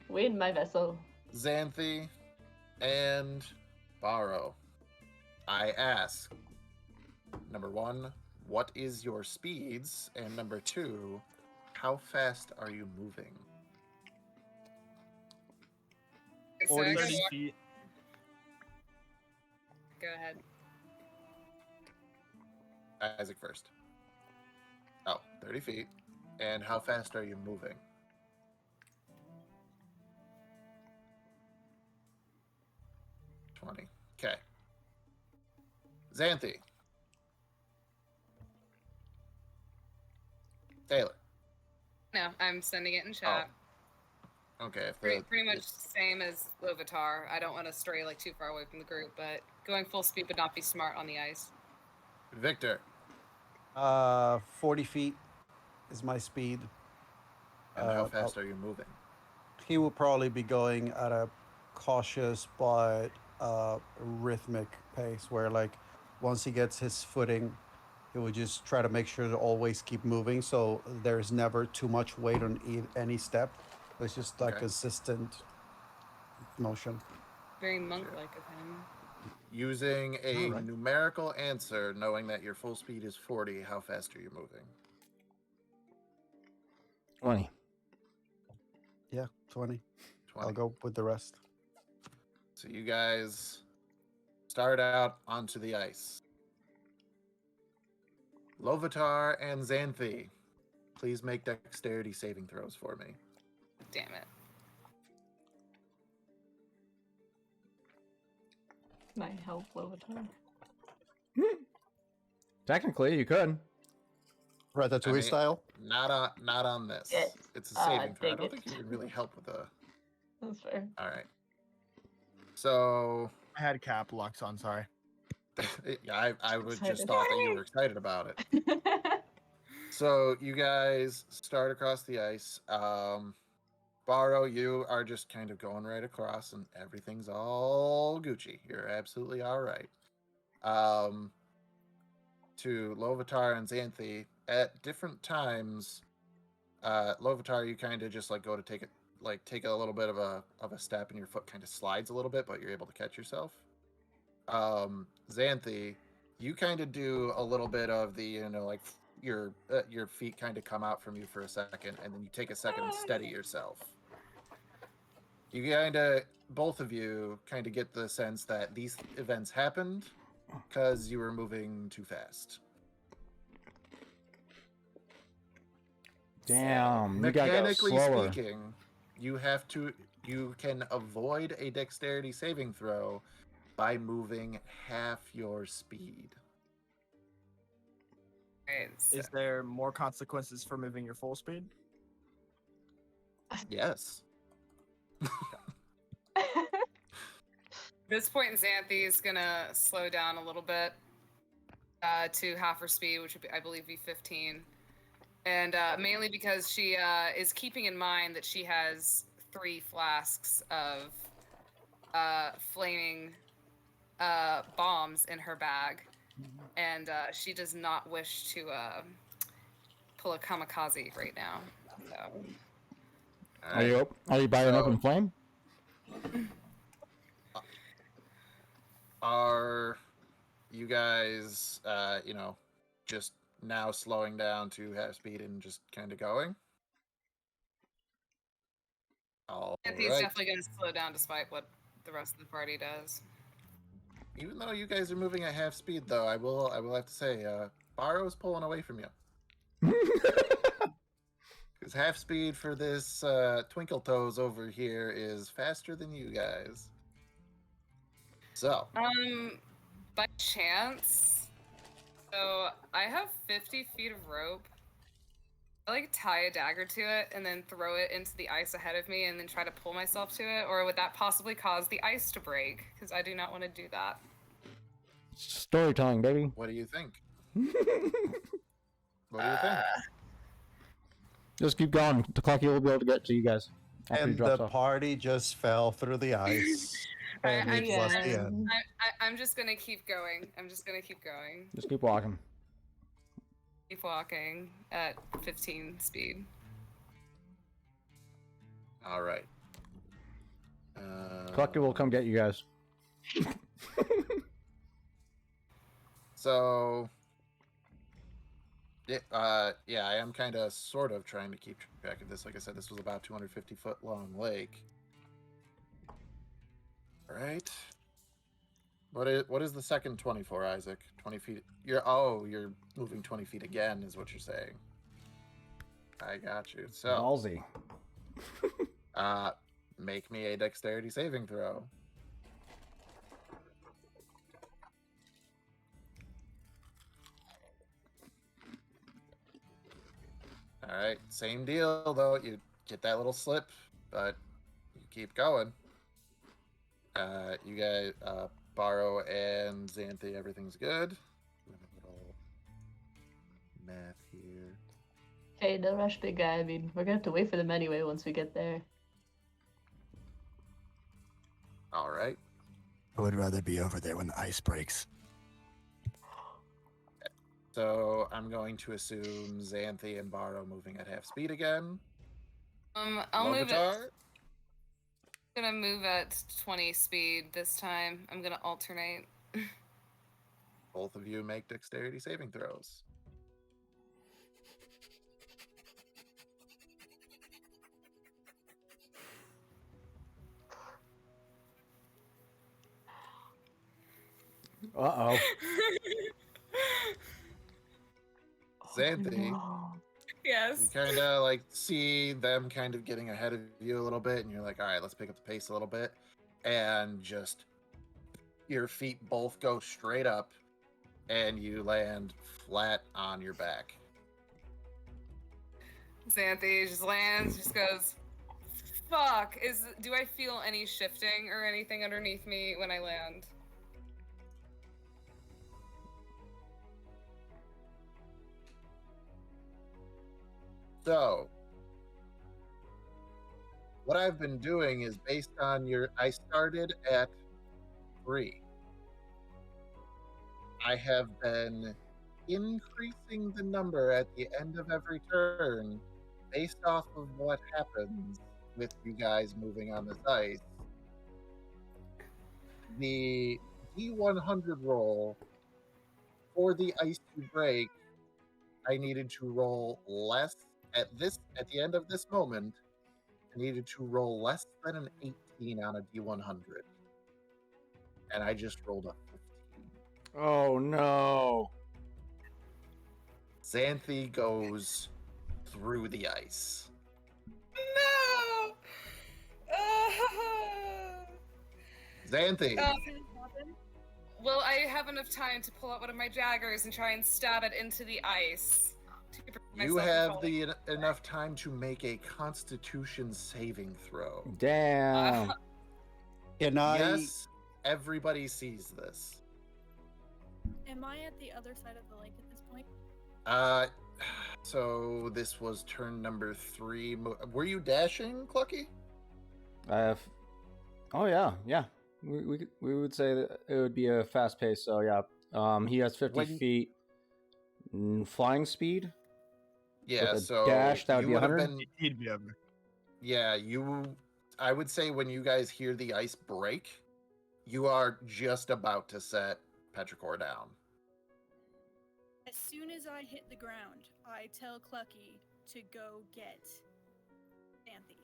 Win my vessel. Xanthi, and Baro, I ask, number 1, what is your speeds? And number 2, how fast are you moving? So 40, I gotta 30 walk- feet. Go ahead. Isaac first. Oh, 30 feet. And how fast are you moving? $20. Okay. Xanthi. Taylor. No, I'm sending it in chat. Okay, if Pretty much same as Lovitar. I don't want to stray like too far away from the group, but going full speed but not be smart on the ice. Victor. 40 feet is my speed. And how fast are you moving? He will probably be going at a cautious but rhythmic pace, where like once he gets his footing, he will just try to make sure to always keep moving, so there's never too much weight on any step. It's just like Okay. consistent motion. Very monk-like of him. Using a Alright. numerical answer, knowing that your full speed is 40, how fast are you moving? 20. Yeah, 20. 20. I'll go with the rest. So you guys start out onto the ice. Lovitar and Xanthi, please make dexterity saving throws for me. Damn it. My help, Lovitar. Technically, you could. Ratatouille I mean- style. Not on this. Shit. It's a Ah, saving throw. I dang don't it. think you can really help with the. That's fair. All right. So I had cap locks on. Sorry. yeah, I would just Excited. thought that you were excited about it. So you guys start across the ice. Baro, you are just kind of going right across, and everything's all Gucci. You're absolutely all right. To Lovitar and Xanthi, at different times, Lovitar, you kind of just like go to take a little bit of a step, and your foot kind of slides a little bit, but you're able to catch yourself. Xanthi, you kind of do a little bit of the, like your feet kind of come out from you for a second, and then you take a second and steady yourself. You both of you kind of get the sense that these events happened because you were moving too fast. Damn, you gotta go Mechanically slower. speaking, you can avoid a dexterity saving throw by moving half your speed. Right, so- Is there more consequences for moving your full speed? Yes. this point, Xanthi is gonna slow down a little bit to half her speed, which would be, I believe, be 15. And mainly because she is keeping in mind that she has 3 flasks of flaming bombs in her bag, and she does not wish to pull a kamikaze right now. So. Are you by an open flame? Are you guys, just now slowing down to half speed and just kind of going? All Xanthi's right. definitely going to slow down despite what the rest of the party does. Even though you guys are moving at half speed, though, I will have to say, Barrow's pulling away from you. Because half speed for this Twinkle Toes over here is faster than you guys. So. By chance, so I have 50 feet of rope. I tie a dagger to it and then throw it into the ice ahead of me and then try to pull myself to it, or would that possibly cause the ice to break? Because I do not want to do that. Storytelling, baby. What do you think? What do you think? Just keep going. The clocky will be able to get to you guys. after he And drops the off. party just fell through the ice. And it was the end. I'm just gonna keep going. I'm just gonna keep going. Just keep walking. Keep walking at 15 speed. All right. Clucky will come get you guys. So, yeah, I am kind of sort of trying to keep track of this. Like I said, this was about 250-foot long lake. All right. What is the second 24, Isaac? 20 feet. You're moving 20 feet again, is what you're saying. I got you. So, Ballsy. make me a dexterity saving throw. All right, same deal though. You get that little slip, but you keep going. You guys, Barrow and Xanthi, everything's good. Doing a little math here. Hey, no rush, big guy. I mean, we're gonna have to wait for them anyway once we get there. All right. I would rather be over there when the ice breaks. So I'm going to assume Xanthi and Barrow moving at half speed again. I'll move Lovitar? it. I'm gonna move at 20 speed this time. I'm gonna alternate. Both of you make dexterity saving throws. Uh-oh. Xanthi, Yes. you kind of see them kind of getting ahead of you a little bit, and you're like, all right, let's pick up the pace a little bit. And just your feet both go straight up, and you land flat on your back. Xanthi just lands, just goes, fuck. Do I feel any shifting or anything underneath me when I land? So, what I've been doing is based on I started at 3. I have been increasing the number at the end of every turn based off of what happens with you guys moving on this ice. The D100 roll for the ice to break, I needed to roll less at the end of this moment I needed to roll less than an 18 on a D100. And I just rolled a 15. Oh no. Xanthi goes through the ice. No. Xanthi, Will I have enough time to pull out one of my daggers and try and stab it into the ice? to prevent you myself have from falling? the enough time to make a Constitution saving throw. Damn. And I Yes, everybody sees this. Am I at the other side of the lake at this point? So this was turn number 3. Were you dashing, Clucky? I have. Oh yeah, yeah. We would say that it would be a fast pace. So yeah, he has 50 When- feet flying speed. Yeah, With a so dash, that would you be would have 100? been. He'd be over. Yeah, I would say when you guys hear the ice break, you are just about to set Petrichor down. As soon as I hit the ground, I tell Clucky to go get Xanthi.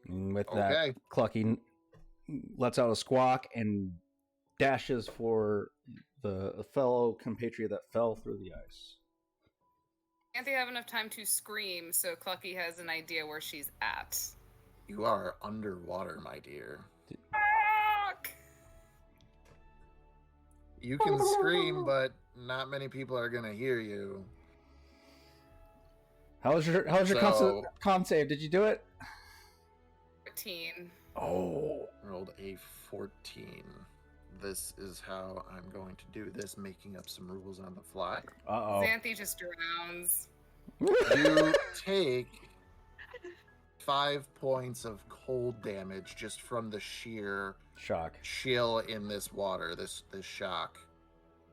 And with Okay. that, Clucky lets out a squawk and dashes for the fellow compatriot that fell through the ice. Can't they have enough time to scream so Clucky has an idea where she's at? You are underwater, my dear. Fuck! You can scream, but not many people are gonna hear you. How's your So- con save? Did you do it? 14. Oh. Rolled a 14. This is how I'm going to do this, making up some rules on the fly. Uh Xanthi just drowns. You take 5 points of cold damage just from the sheer Shock. chill in this water, this shock.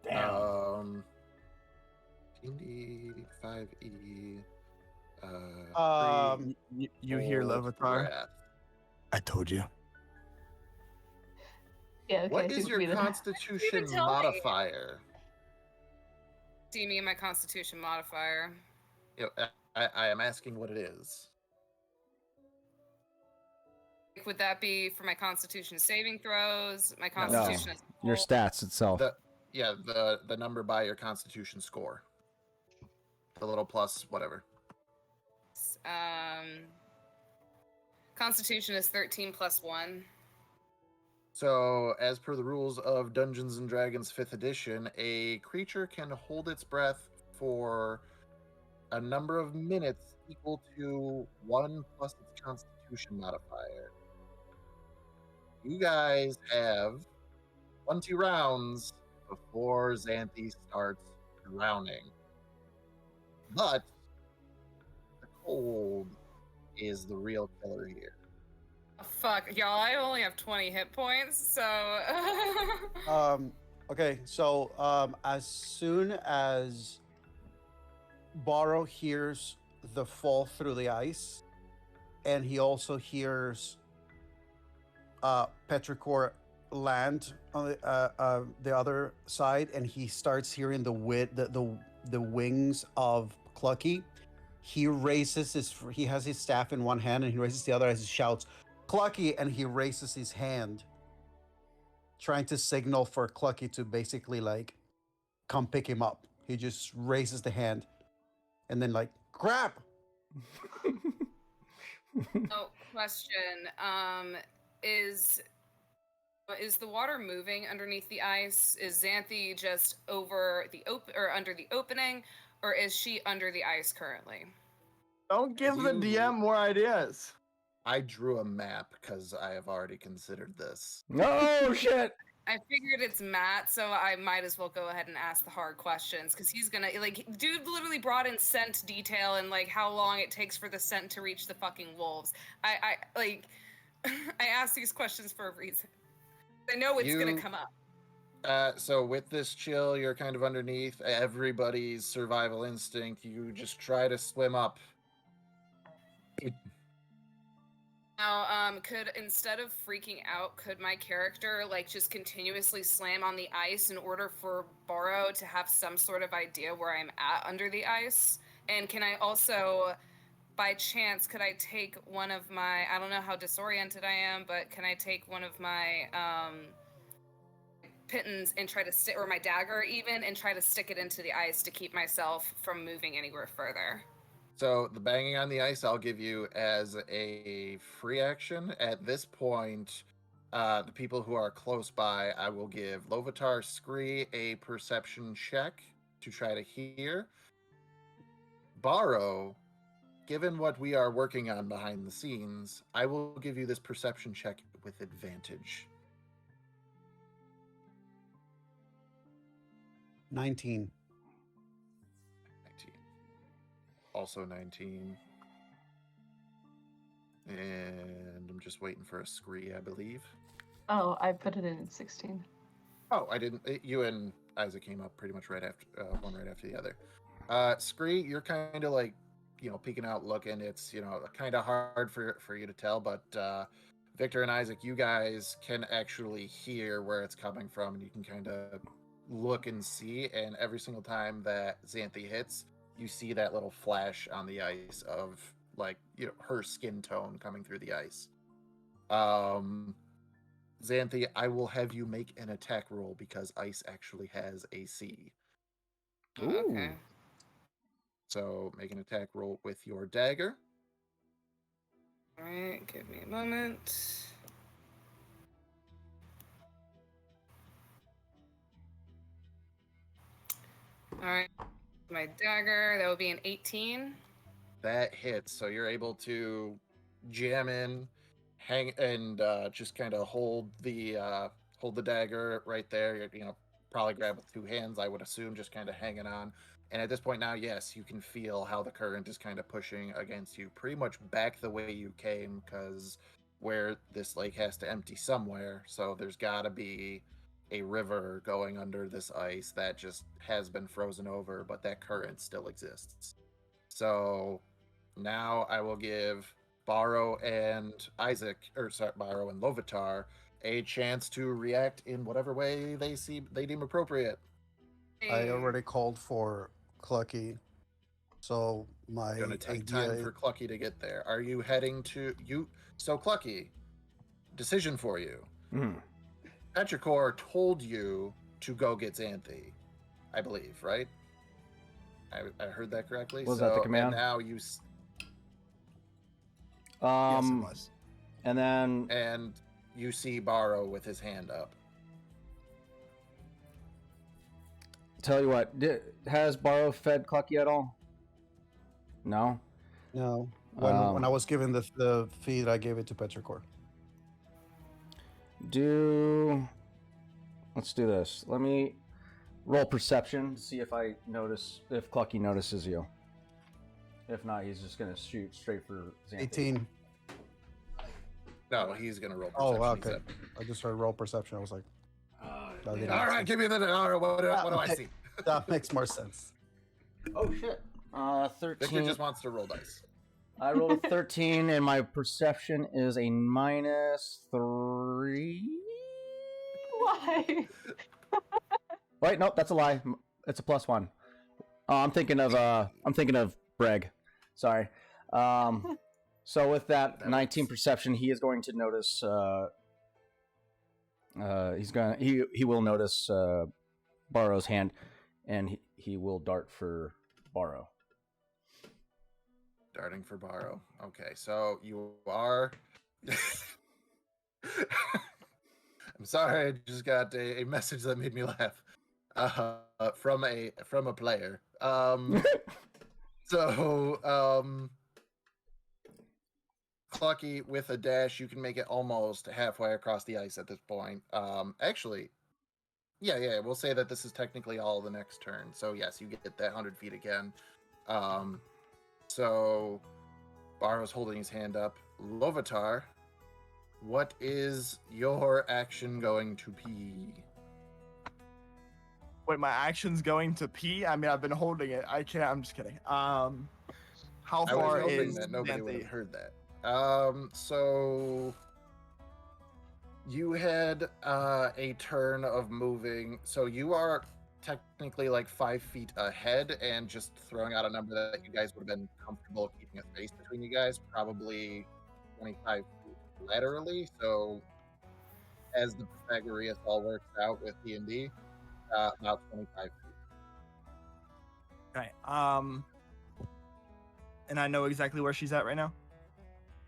Damn. D 5e. You hear Lovatar? I told you. Yeah, okay. What seems is to your be the- Constitution tell me. modifier? See me and my Constitution modifier. You know, I am asking what it is. Would that be for my Constitution saving throws? My No. Constitution is Your stats itself. The number by your Constitution score. The little plus whatever. Constitution is 13 plus 1. So, as per the rules of Dungeons and Dragons 5th edition, a creature can hold its breath for a number of minutes equal to 1 plus its Constitution modifier. You guys have 20 rounds before Xanthi starts drowning. But the cold is the real killer here. Oh, fuck, y'all, I only have 20 hit points, so... Okay, so as soon as Borrow hears the fall through the ice, and he also hears Petrichor land on the other side, and he starts hearing the wings of Clucky, he has his staff in one hand and he raises the other as he shouts, "Clucky!" and he raises his hand, trying to signal for Clucky to basically like come pick him up. He just raises the hand and then like grab. Oh, question. Is the water moving underneath the ice? Is Xanthi just over the under the opening, or is she under the ice currently? Don't give the DM more ideas. I drew a map because I have already considered this. No shit. I figured it's Matt, so I might as well go ahead and ask the hard questions because he's gonna dude literally brought in scent detail and like how long it takes for the scent to reach the fucking wolves. I asked these questions for a reason. I know it's gonna come up. So with this chill, you're kind of underneath everybody's survival instinct. You just try to swim up. Now, could instead of freaking out, could my character just continuously slam on the ice in order for Borrow to have some sort of idea where I'm at under the ice? And can I also by chance, could I take one of my, I don't know how disoriented I am, but can I take one of my pittons and try to stick, or my dagger even, and try to stick it into the ice to keep myself from moving anywhere further? So the banging on the ice, I'll give you as a free action. At this point, the people who are close by, I will give Lovitar Scree a perception check to try to hear. Borrow, given what we are working on behind the scenes, I will give you this perception check with advantage. 19. 19. Also 19. And I'm just waiting for a Scree, I believe. Oh, I put it in at 16. Oh, I didn't. You and Isaac came up pretty much right after one right after the other. Scree, you're kind of like, peeking out, looking. It's kind of hard for you to tell, but Victor and Isaac, you guys can actually hear where it's coming from, and you can kind of look and see. And every single time that Xanthe hits, you see that little flash on the ice of her skin tone coming through the ice. Xanthe, I will have you make an attack roll because ice actually has AC. Okay. So make an attack roll with your dagger. All right, give me a moment. All right, my dagger, that would be an 18. That hits, so you're able to jam in, hang, and just kind of hold the dagger right there. You're, probably grab with two hands, I would assume, just kind of hanging on. And at this point now, yes, you can feel how the current is kind of pushing against you, pretty much back the way you came, because where this lake has to empty somewhere, so there's got to be a river going under this ice that just has been frozen over, but that current still exists. So now I will give Borrow and Borrow and Lovitar a chance to react in whatever way they deem appropriate. I already called for Clucky, so my Gonna take idea time for Clucky to get there. Are you heading to you? So Clucky, decision for you. Petrichor told you to go get Xanthe, I believe, right? I heard that correctly. Was that the command? And now you. Yes, it was. And you see Borrow with his hand up. Tell you what, has Borrow fed Clucky at all? No? No. When I was given the feed, I gave it to Petrichor. Let's do this. Let me roll perception to see if Clucky notices you. If not, he's just gonna shoot straight for Xanthe. 18. No, he's gonna roll Oh, perception. okay. I just heard roll perception. I was like, All right, give me the. All right, what do I see? That makes more sense. Oh shit. 13. Victor just wants to roll dice. I rolled a 13, and my perception is a -3. Why? Wait, nope, that's a lie. It's a +1. I'm thinking of Breg. Sorry. So with that 19 perception, he is going to notice. He will notice Borrow's hand, and he will dart for Borrow. Darting for Borrow. Okay, so you are. I'm sorry, I just got a message that made me laugh from a player. Clucky, with a dash, you can make it almost halfway across the ice at this point. Actually, yeah, we'll say that this is technically all the next turn. So yes, you get that 100 feet again. So Borrow's holding his hand up. Lovitar, what is your action going to be? Wait, my action's going to pee? I mean, I've been holding it. I can't. I'm just kidding. How I far was hoping is that nobody would have Xanthe? heard that. So you had a turn of moving. So you are technically like 5 feet ahead, and just throwing out a number that you guys would have been comfortable keeping a space between you guys, probably 25 feet laterally. So as the Pythagorean all works out with D&D, about 25 feet. Okay. And I know exactly where she's at right now.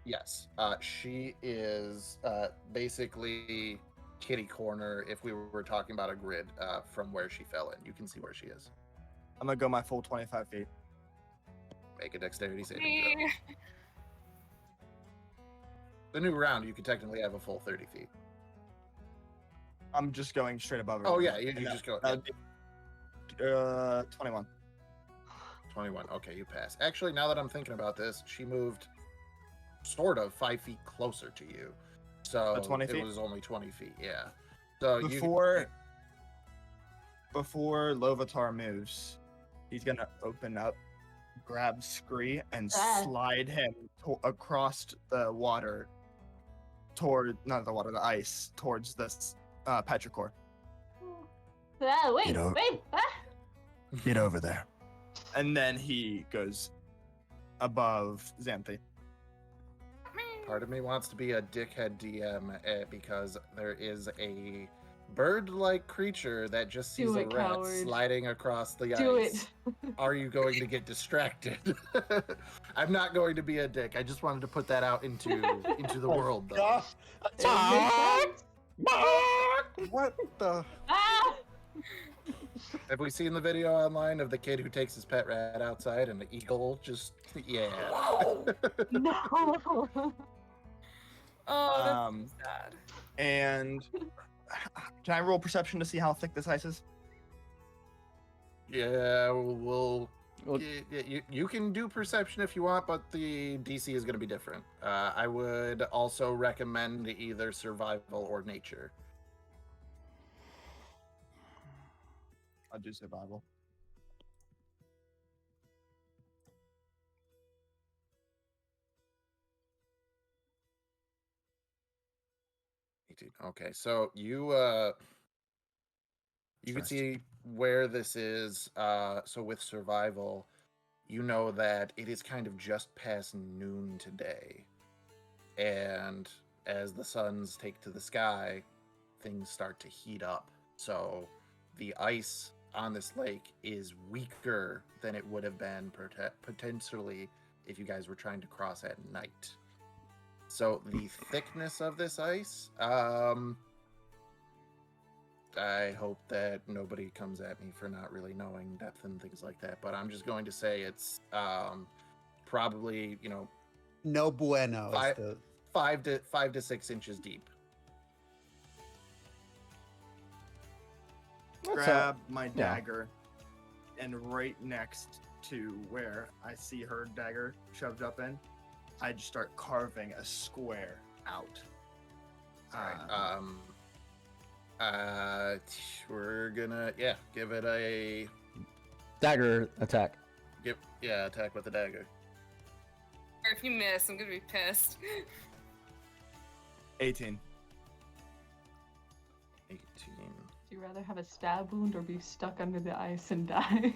Yes, she is basically kitty corner. If we were talking about a grid from where she fell in, you can see where she is. I'm gonna go my full 25 feet. Make a dexterity saving throw. The new round, you could technically have a full 30 feet. I'm just going straight above her. Oh yeah, you And just go. that would be, 21. 21. Okay, you pass. Actually, now that I'm thinking about this, she moved sort of 5 feet closer to you. So 20 feet? it was only 20 feet, yeah. So Before Lovitar moves, he's gonna open up, grab Scree, and slide him across the water toward, not the water, the ice, towards this Petrichor. Wait, You know- wait. Ah! Get over there. And then he goes above Xanthi. Part of me wants to be a dickhead DM because there is a bird-like creature that just sees Do a it, rat coward. sliding across the Do ice. Are you going to get distracted? I'm not going to be a dick. I just wanted to put that out into the world, though. Gosh. It makes sense. What the? Ah! Have we seen the video online of the kid who takes his pet rat outside and the eagle just, yeah. No. Oh, that's so sad. And can I roll perception to see how thick this ice is? Yeah, you can do perception if you want, but the DC is going to be different. I would also recommend either survival or nature. I'll do survival. Okay, so you can see where this is. So with survival, you know that it is kind of just past noon today, and as the suns take to the sky, things start to heat up. So the ice on this lake is weaker than it would have been potentially if you guys were trying to cross at night. So the thickness of this ice, I hope that nobody comes at me for not really knowing depth and things like that, but I'm just going to say it's probably, No bueno. is five to 6 inches deep. Grab my dagger, and right next to where I see her dagger shoved up in, I just start carving a square out. We're gonna give it a Dagger attack. attack with the dagger. Or if you miss, I'm gonna be pissed. 18. 18. Would you rather have a stab wound or be stuck under the ice and die?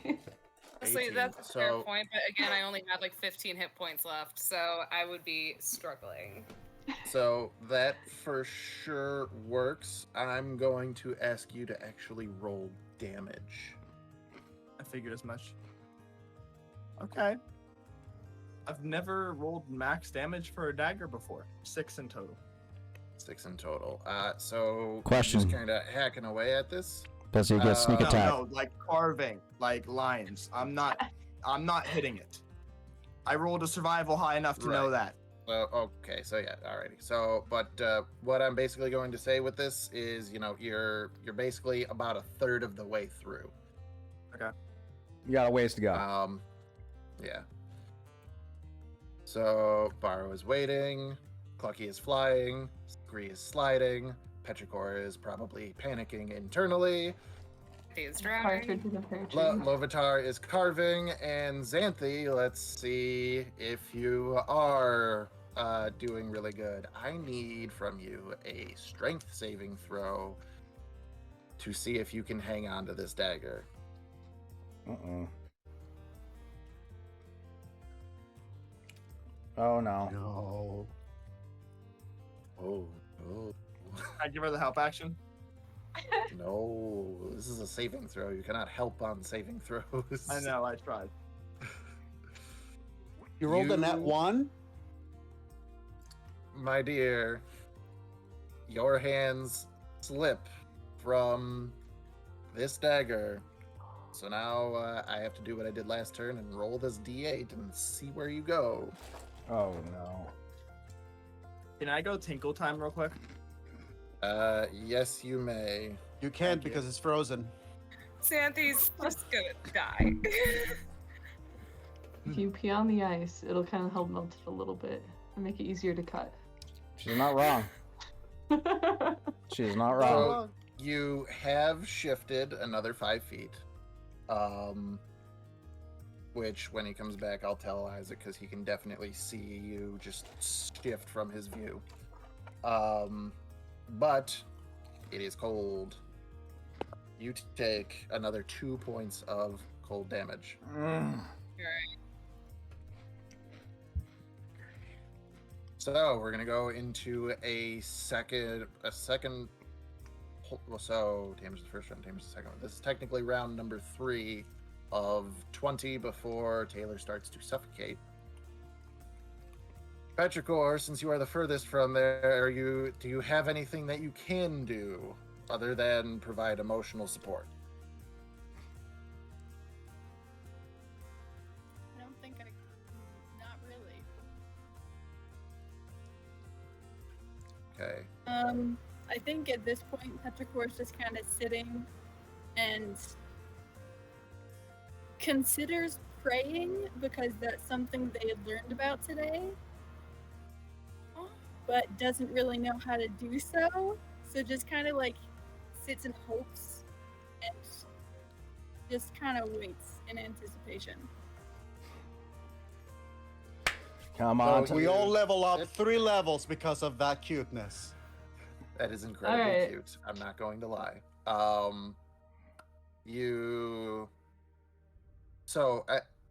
Honestly, 18. that's a fair So- point, but again, I only had like 15 hit points left, so I would be struggling. So that for sure works. I'm going to ask you to actually roll damage. I figured as much. Okay. I've never rolled max damage for a dagger before. 6 in total. 6 in total. So Question. just kind of hacking away at this. Does he get sneak No, attack? No, like carving, like lines. I'm not hitting it. I rolled a survival high enough to know Right. that. Well, okay, so yeah, alrighty. So, but what I'm basically going to say with this is, you're basically about a third of the way through. You got a ways to go. Yeah. So Barrow is waiting, Clucky is flying, Scree is sliding, Petrichor is probably panicking internally, He is Partridge drowning. in a pear tree. Lovitar is carving, and Xanthi, let's see if you are doing really good. I need from you a strength saving throw to see if you can hang on to this dagger. Oh no. No. Oh, no. I give her the help action. No, this is a saving throw. You cannot help on saving throws. I know, I tried. You rolled a net 1? My dear, your hands slip from this dagger. So now I have to do what I did last turn and roll this d8 and see where you go. Oh no. Can I go tinkle time real quick? Yes, you may. You can't Thank you. because it's frozen. Xanthi's just gonna die. If you pee on the ice, it'll kind of help melt it a little bit and make it easier to cut. She's not wrong. She's not wrong. So you have shifted another 5 feet. Which, when he comes back, I'll tell Isaac because he can definitely see you just shift from his view. But it is cold. You take another 2 points of cold damage. Alright. So we're gonna go into a second. Well, so damage the first round, damage the second one. This is technically round number 3 of 20 before Taylor starts to suffocate. Petrichor, since you are the furthest from there, do you have anything that you can do other than provide emotional support? I don't think not really. Okay. I think at this point, Petrichor is just kind of sitting and considers praying because that's something they had learned about today, but doesn't really know how to do so. So just kind of like sits and hopes and just kind of waits in anticipation. Come on. So We all level up It- 3 levels because of that cuteness. That is incredibly Alright. cute. I'm not going to lie.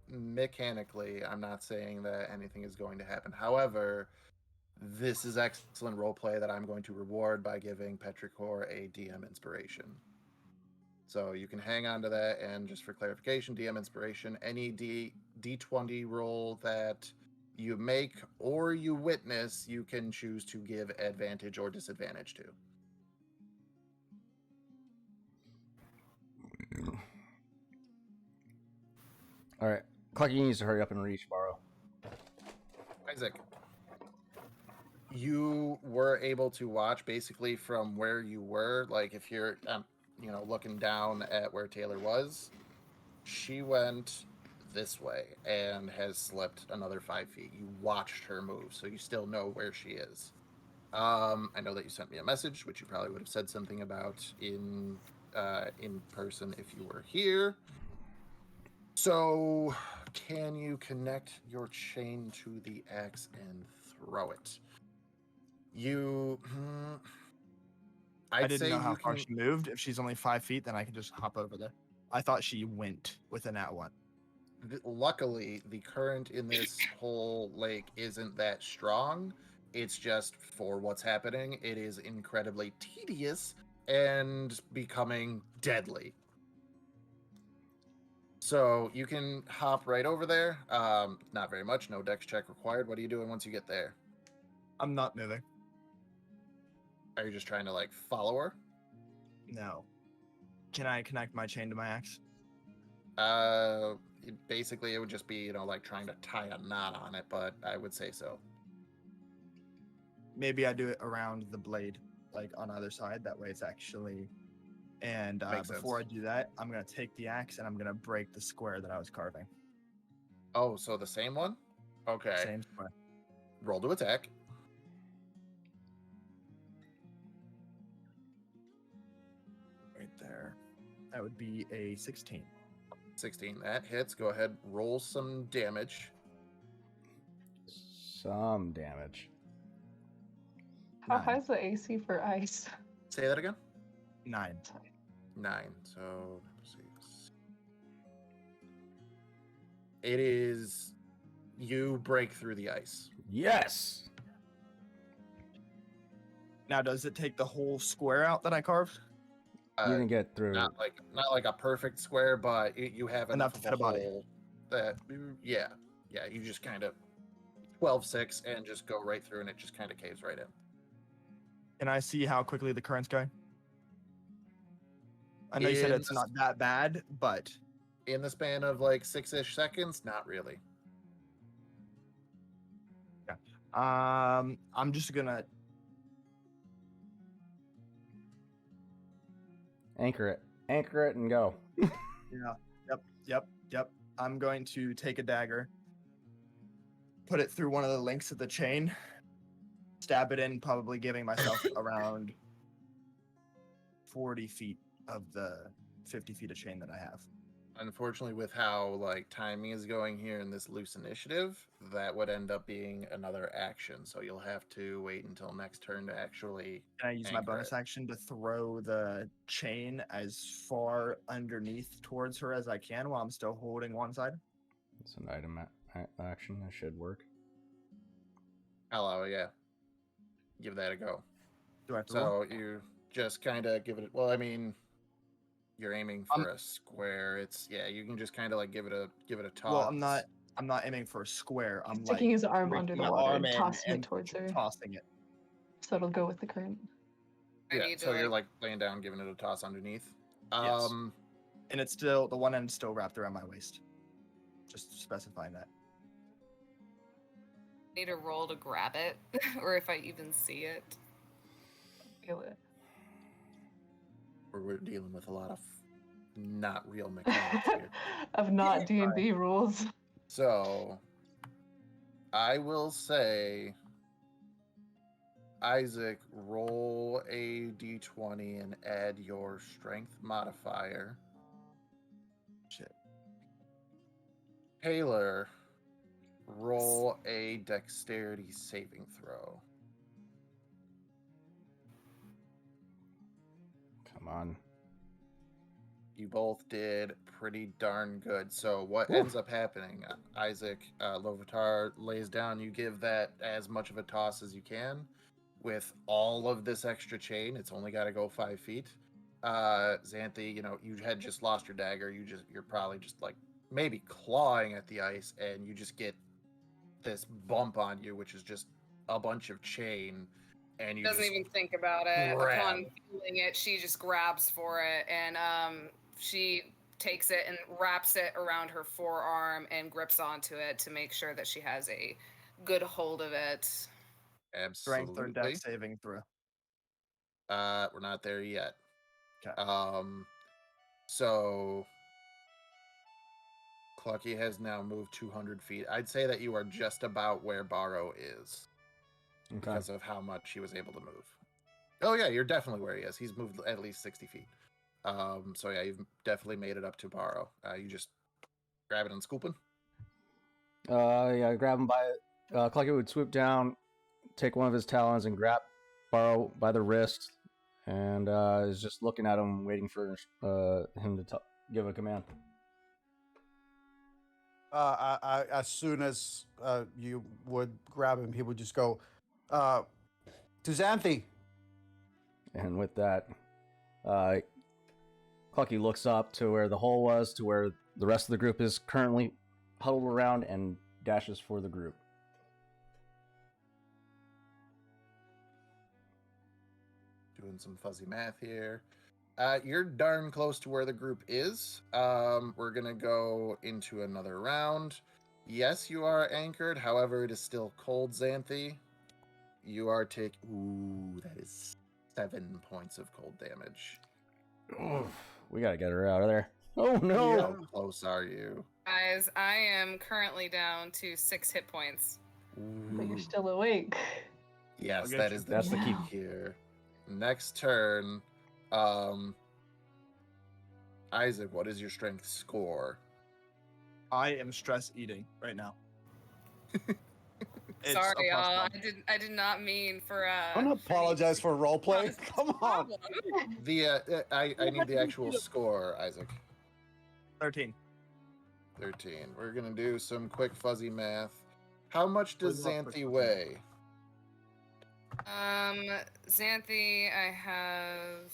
Mechanically, I'm not saying that anything is going to happen. However, this is excellent roleplay that I'm going to reward by giving Petrichor a DM inspiration. So you can hang on to that, and just for clarification, DM inspiration, any D20 roll that you make or you witness, you can choose to give advantage or disadvantage to. All right. Clucky needs to hurry up and reach Borrow. Isaac, you were able to watch basically from where you were. Like if you're, looking down at where Taylor was, she went this way and has slipped another 5 feet. You watched her move, so you still know where she is. I know that you sent me a message, which you probably would have said something about in person if you were here. So, can you connect your chain to the axe and throw it? I didn't know how far she moved. If she's only 5 feet, then I can just hop over there. I thought she went with a nat 1. Luckily, the current in this whole lake isn't that strong. It's just for what's happening. It is incredibly tedious and becoming deadly. So you can hop right over there. Not very much. No dex check required. What are you doing once you get there? I'm not moving. Are you just trying to follow her? No. Can I connect my chain to my axe? Basically, it would just be trying to tie a knot on it, but I would say so. Maybe I do it around the blade, on either side. That way it's actually... And Makes before sense. I do that, I'm going to take the axe and I'm going to break the square that I was carving. Oh, so the same one? Okay. Same square. Roll to attack. Right there. That would be a 16. 16. That hits. Go ahead. Roll some damage. Some damage. How 9. high is the AC for ice? Say that again. 9. 9. So let's see. It is you break through the ice. Yes. Now, does it take the whole square out that I carved? You didn't get through. Not like a perfect square, but you have Enough enough to of fit a body. hole that yeah. You just kind of 12-6 and just go right through, and it just kind of caves right in. Can I see how quickly the current's going? I know you said In it's the not that bad, but In the span of like 6-ish seconds, not really. I'm just gonna Anchor it, and go. Yep. I'm going to take a dagger, put it through one of the links of the chain, stab it in, probably giving myself around 40 feet of the 50 feet of chain that I have. Unfortunately, with how like timing is going here in this loose initiative, that would end up being another action. So you'll have to wait until next turn to actually. Can I use my anchor bonus it. action to throw the chain as far underneath towards her as I can while I'm still holding one side? It's an item action. That should work. Hello, yeah. Give that a go. Do I have to roll? So you just kind of give it. Well, I mean, you're aiming for a square. It's you can just kind of like give it a toss. Well, I'm not aiming for a square. I'm Sticking like his arm putting under the my water arm and in tossing and it towards her. tossing it. So it'll go with the current. I need So to, you're like laying down, giving it a toss underneath. Yes. And it's still, the one end's still wrapped around my waist. Just specifying that. need to roll to grab it, or if I even see it. Feel it. We're dealing with a lot of not real mechanics here. Of not D&D rules. So, I will say, Isaac, roll a d20 and add your strength modifier. Shit. Taylor, roll a dexterity saving throw. Come on. You both did pretty darn good. So what ends up happening, Isaac, Lovitar lays down, you give that as much of a toss as you can. With all of this extra chain, it's only got to go 5 feet. Xanthi, you had just lost your dagger. You're probably just like maybe clawing at the ice, and you just get this bump on you, which is just a bunch of chain. And you Doesn't just even think about it. grab. Upon feeling it, she just grabs for it, and she takes it and wraps it around her forearm and grips onto it to make sure that she has a good hold of it. Absolutely. Strength or dex saving throw. We're not there yet. Okay. So Clucky has now moved 200 feet. I'd say that you are just about where Barrow is. Okay. Because of how much he was able to move. Oh yeah, you're definitely where he is. He's moved at least 60 feet. So yeah, you've definitely made it up to Barrow. You just grab it and scooping. Yeah, grab him by Clucky would swoop down, take one of his talons and grab Barrow by the wrist, and is just looking at him, waiting for him to give a command. As soon as you would grab him, he would just go, to Xanthi. And with that, Clucky looks up to where the hole was, to where the rest of the group is currently huddled around, and dashes for the group. Doing some fuzzy math here. You're darn close to where the group is. We're going to go into another round. Yes, you are anchored. However, it is still cold, Xanthi. You are Ooh, that is 7 points of cold damage. We gotta get her out of there. Oh no! How close are you? Guys, I am currently down to 6 hit points. But you're still awake. Yes, Okay. that's the key here. Next turn, Isaac, what is your strength score? I am stress eating right now. It's Sorry, a plus y'all. one. I did not mean for. Don't apologize for roleplay. It's Come on. problem. I need the actual score, Isaac. 13. 13. We're gonna do some quick fuzzy math. How much does We love quick Xanthi fuzzy weigh? Xanthi, I have.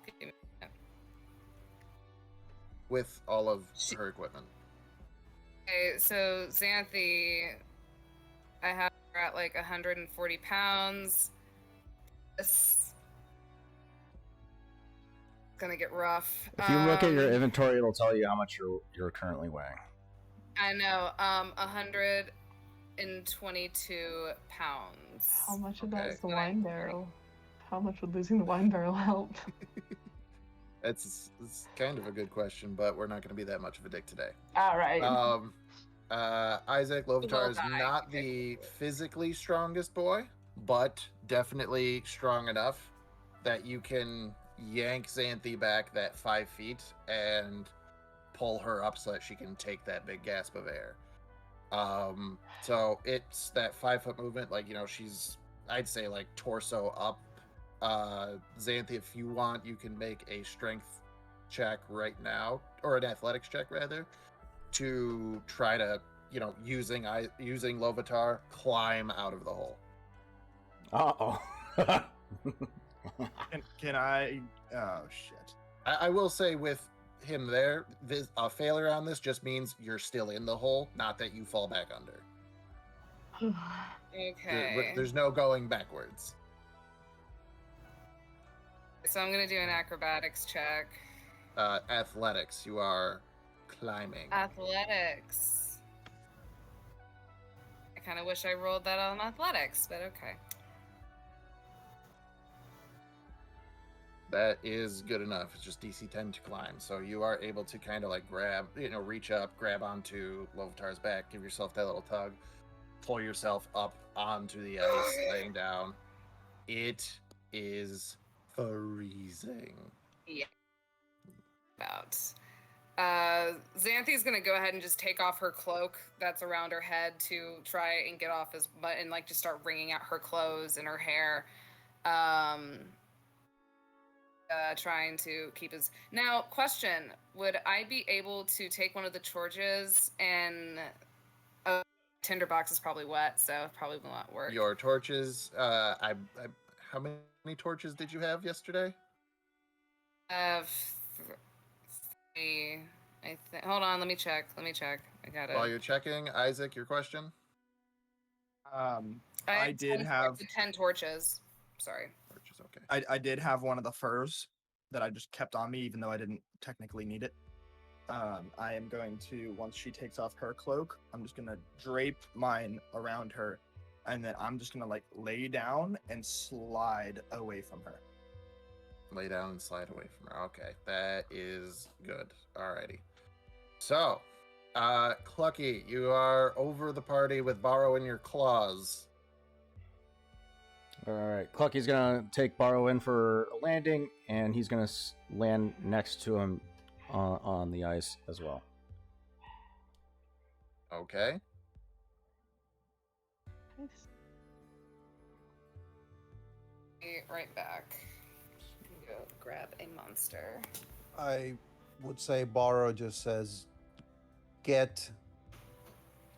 Give me a minute. With all of her equipment. Okay, so Xanthi, I have her at like 140 pounds. This gonna get rough. If you look at your inventory, it'll tell you how much you're currently weighing. I know, 122 pounds. How much of that Okay. is the wine barrel? How much would losing the wine barrel help? It's kind of a good question, but we're not going to be that much of a dick today. All right. Isaac Lovitar is die. not the physically strongest boy, but definitely strong enough that you can yank Xanthi back that 5 feet and pull her up so that she can take that big gasp of air. So it's that 5 foot movement, like, you know, she's, I'd say, like, torso up. Xanthi, if you want, you can make a strength check right now, or an athletics check rather, to try to, you know, using Lovitar, climb out of the hole. Uh-oh. Can I? Oh shit. I will say with him there, a failure on this just means you're still in the hole, not that you fall back under. Okay. There's no going backwards. So I'm gonna do an acrobatics check. Athletics, you are climbing. Athletics. I kind of wish I rolled that on athletics, but okay. That is good enough. It's just DC 10 to climb. So you are able to kind of like grab, you know, reach up, grab onto Lovitar's back, give yourself that little tug, pull yourself up onto the ice, laying down. It is freezing. Yeah. About. Xanthi's gonna go ahead and just take off her cloak that's around her head to try and get off his butt and like just start wringing out her clothes and her hair. Trying to keep his. Now, question: would I be able to take one of the torches and tinderbox is probably wet, so it probably will not work. Your torches. How many torches did you have yesterday? I have 3. Hold on, let me check. I got it. While you're checking, Isaac, your question. I did have 10 torches. Sorry. Torches, okay. I did have one of the furs that I just kept on me, even though I didn't technically need it. I am going to, once she takes off her cloak, I'm just gonna drape mine around her, and then I'm just gonna like lay down and slide away from her. Lay down and slide away from her. Okay, that is good. Alrighty. So, Clucky, you are over the party with Borrow in your claws. All right, Clucky's gonna take Borrow in for a landing, and he's gonna land next to him on the ice as well. Okay. Be right back. Go grab a monster. I would say Borrow just says,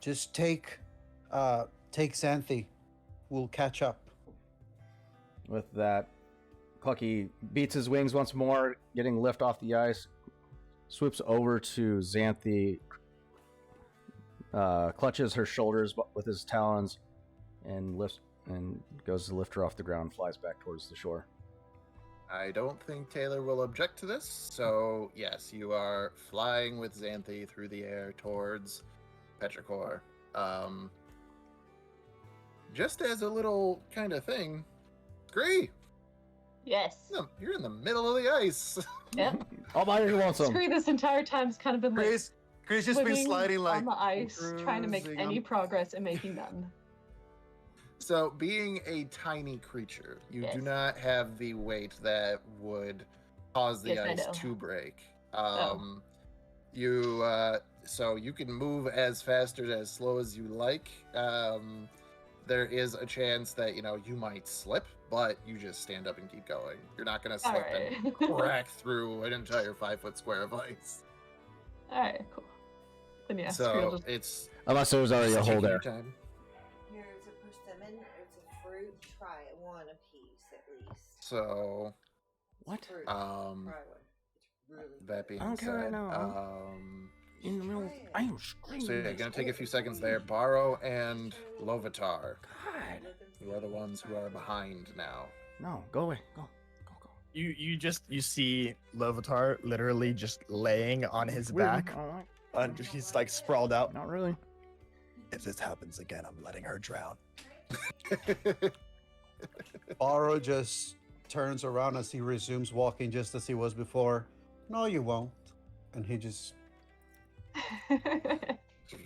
just take Xanthi. We'll catch up. With that, Clucky beats his wings once more, getting lift off the ice, swoops over to Xanthi, clutches her shoulders with his talons, and lifts and goes to lift her off the ground, flies back towards the shore. I don't think Taylor will object to this, so yes, you are flying with Xanthi through the air towards Petrichor. Just as a little kind of thing, Scree, Yes. you're in the middle of the ice. Yep. All by your lonesome. Scree this entire time's kind of been like Grease just been swimming sliding like on the ice, trying to make cruising any on- progress and making none. So, being a tiny creature, you do Yes. not have the weight that would cause the Yes, I ice know. to break. Oh. So you can move as fast or as slow as you like. There is a chance that you might slip, but you just stand up and keep going. You're not gonna slip and crack through an entire 5-foot square of ice. All right, cool. Then yeah, So just... it's Unless there was already a hole taking there. your time. Here, it's a persimmon, it's a fruit. Try it, one apiece at least. So What? Fruit. um, Try one. It's really that good. being I don't care right said, now. In the middle of, I am screaming. so yeah, gonna take a few seconds there. Baro and Lovitar, God. you are the ones who are behind now. No, go away. Go. You see Lovitar literally just laying on his back. He's like sprawled out. Not really. If this happens again, I'm letting her drown. Baro just turns around as he resumes walking just as he was before. No, you won't. And he just...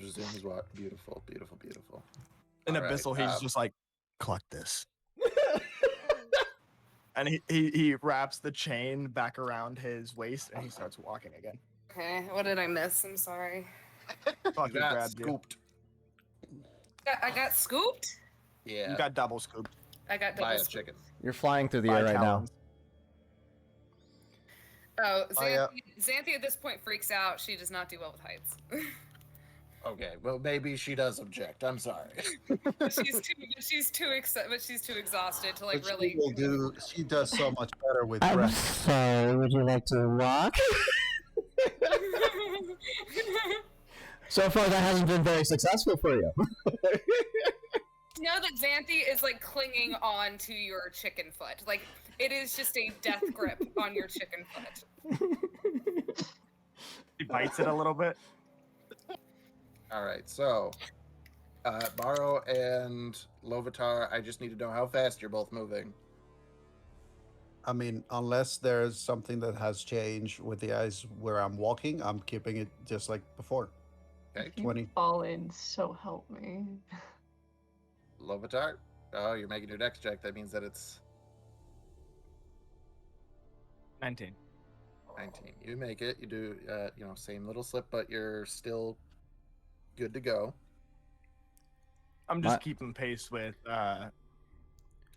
Resumes what? Beautiful. In All right, Abyssal, he's just like, Cluck this. and he wraps the chain back around his waist and he starts walking again. Okay, what did I miss? I'm sorry. Fucking got grabbed you. scooped. I got scooped? Yeah. You got double scooped. I got by double a scooped. chicken. You're flying through the by air right now. talons. Oh, yeah. Xanthi at this point freaks out. She does not do well with heights. Okay, well maybe she does object. I'm sorry. she's too exhausted to like But really. She does so much better with I'm breath. sorry, would you like to walk? So far, that hasn't been very successful for you. Know that Xanthi is like clinging on to your chicken foot. Like it is just a death grip on your chicken foot. He bites it a little bit. All right, so Baro and Lovitar, I just need to know how fast you're both moving. I mean, unless there's something that has changed with the ice where I'm walking, I'm keeping it just like before. Okay, 20. Fallen, so help me. Lovitar. Oh, you're making your dex check. That means that it's 19. 19. You make it. You do, same little slip, but you're still good to go. I'm just My- keeping pace with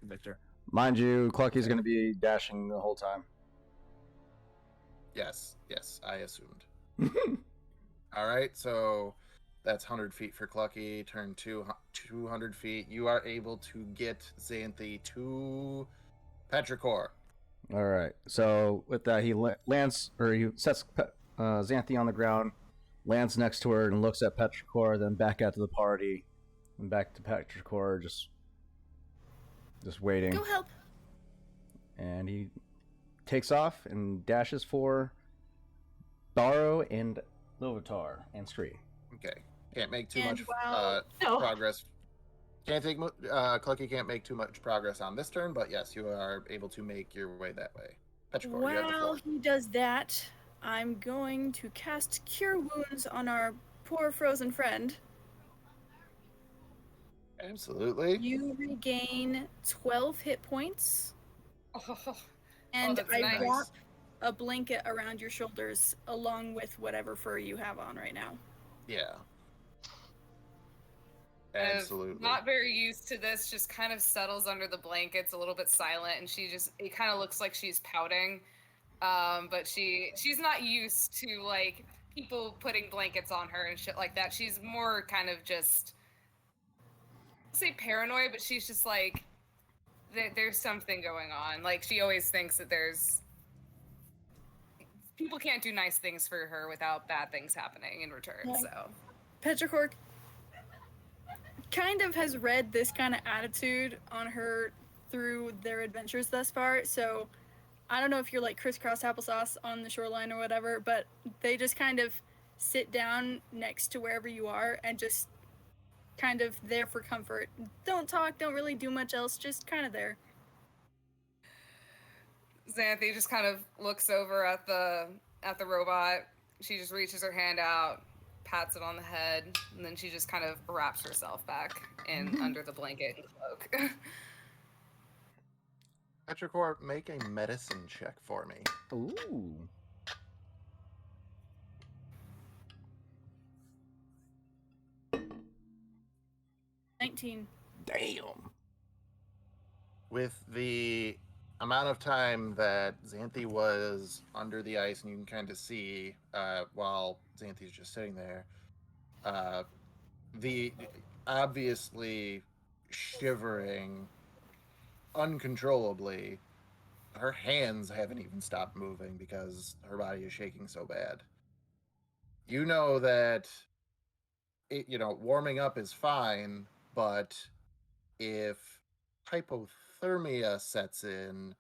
Victor. Mind you, Clucky's going to be dashing the whole time. Yes, I assumed. All right, so that's 100 feet for Clucky. Turn 200 feet. You are able to get Xanthi to Petrichor. All right. So with that, he he sets Xanthi on the ground, lands next to her, and looks at Petrichor. Then back out to the party, and back to Petrichor, just waiting. Go help. And he takes off and dashes for Baro and Lovitar and Scree. Okay. Can't make too And much wow. No. progress. Clucky can't make too much progress on this turn, but yes, you are able to make your way that way. Petrichor, you have the While floor. he does that, I'm going to cast Cure Wounds on our poor frozen friend. Absolutely. You regain 12 hit points, Oh, and that's I nice. wrap a blanket around your shoulders along with whatever fur you have on right now. Yeah. As Absolutely. Not very used to this, just kind of settles under the blankets, a little bit silent, and it kind of looks like she's pouting. But she's not used to like people putting blankets on her and shit like that. She's more kind of just, I'll say paranoid, but she's just like, there's something going on. Like she always thinks that people can't do nice things for her without bad things happening in return. Right. So Petrichor kind of has read this kind of attitude on her through their adventures thus far, so I don't know if you're like crisscross applesauce on the shoreline or whatever, but they just kind of sit down next to wherever you are and just kind of there for comfort. Don't talk, don't really do much else, just kind of there. Xanthi just kind of looks over at the robot. She just reaches her hand out, pats it on the head, and then she just kind of wraps herself back in under the blanket and cloak. Petrichor, make a medicine check for me. Ooh. 17. Damn. With the amount of time that Xanthi was under the ice, and you can kind of see while Xanthi's just sitting there, the obviously shivering uncontrollably. Her hands haven't even stopped moving because her body is shaking so bad. You know that warming up is fine, but if hypothermia sets in,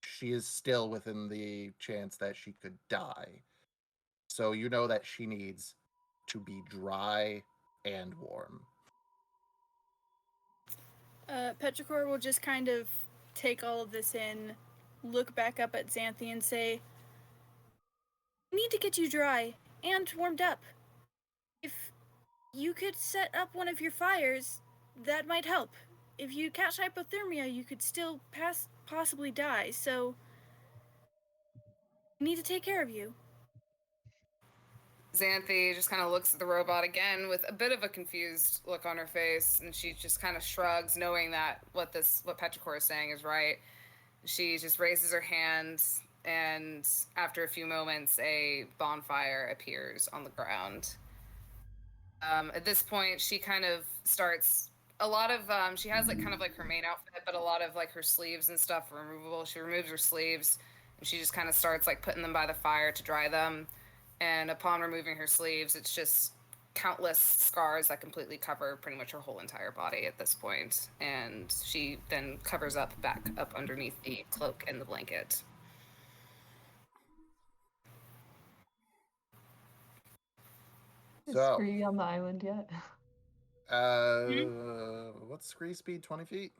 she is still within the chance that she could die. So you know that she needs to be dry and warm. Petrichor will just kind of take all of this in, look back up at Xanthi and say, "I need to get you dry and warmed up. If you could set up one of your fires, that might help. If you catch hypothermia, you could still possibly die, so I need to take care of you." Xanthi just kind of looks at the robot again with a bit of a confused look on her face, and she just kind of shrugs, knowing that what Petrichor is saying is right. She just raises her hands, and after a few moments, a bonfire appears on the ground. At this point, she kind of starts a lot of she has kind of her main outfit, but a lot of her sleeves and stuff are removable. She removes her sleeves, and she just kind of starts putting them by the fire to dry them. And upon removing her sleeves, it's just countless scars that completely cover pretty much her whole entire body at this point. And she then covers back up underneath the cloak and the blanket. Is So, Scree on the island yet? What's Scree speed? 20 feet?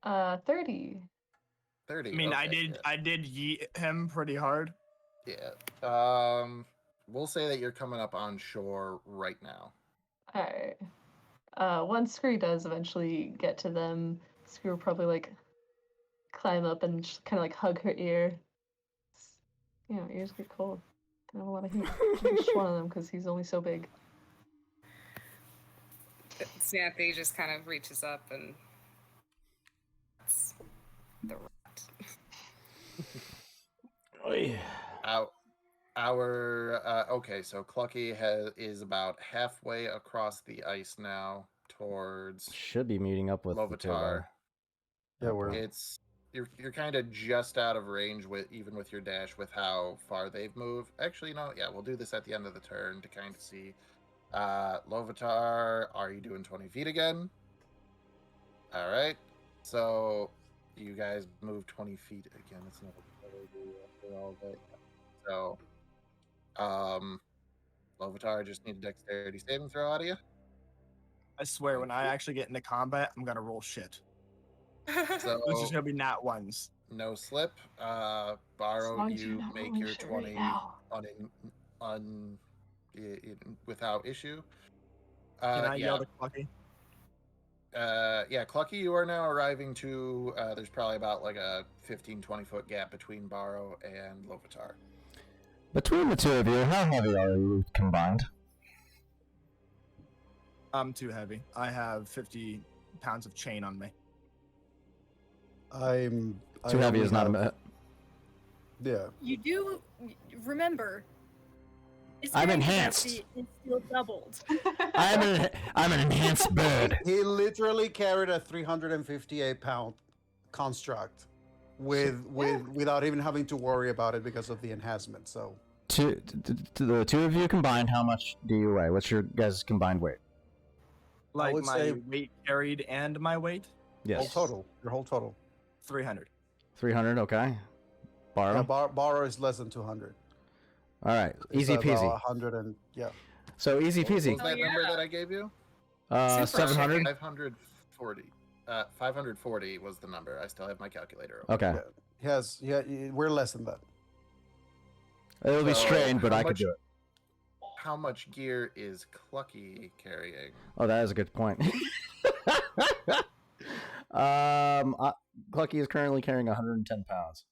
30. 30. I mean, okay, I did yeet him pretty hard. Yeah. We'll say that you're coming up on shore right now. Alright. Once Scree does eventually get to them, Scree will probably climb up and just kind of hug her ear. Ears get cold. Can have a lot of heat. Just one of them because he's only so big. Xanthi just kind of reaches up and that's the rat. Oh yeah. Okay, so Clucky is about halfway across the ice now towards Should be meeting up with Lovitar. Yeah, you're kind of just out of range even with your dash with how far they've moved. Actually, no, yeah, we'll do this at the end of the turn to kind of see. Lovitar, are you doing 20 feet again? All right, so you guys move 20 feet again. It's not all of it. So, Lovitar, just need a dexterity saving throw out of you. I swear, when I actually get into combat, I'm gonna roll shit. So It's just gonna be nat ones. no slip. Borrow, you make your 20 without issue. Can I yell to Clucky? Yeah, Clucky, you are now arriving to, there's probably about a 15-20 foot gap between Borrow and Lovitar. Between the two of you, how heavy are you combined? I'm too heavy. I have 50 pounds of chain on me. Too heavy is not a... Yeah. You do remember. I'm enhanced. It's still doubled. I'm an enhanced bird. He literally carried a 358-pound construct without even having to worry about it because of the enhancement. So, to the two of you combined, how much do you weigh? What's your guys' combined weight? Like would my say- weight carried and my weight? Yes. your whole total. 300. 300. Okay. Borrow. Yeah, borrow is less than 200. All right. It's Easy about peasy. 100 and yeah. So easy What was peasy. that number that I gave you? 700. 540. 540 was the number. I still have my calculator Okay. open. We're less than that. It'll be So, strained, but how I could much- do it. How much gear is Clucky carrying? Oh, that is a good point. Clucky is currently carrying 110 pounds.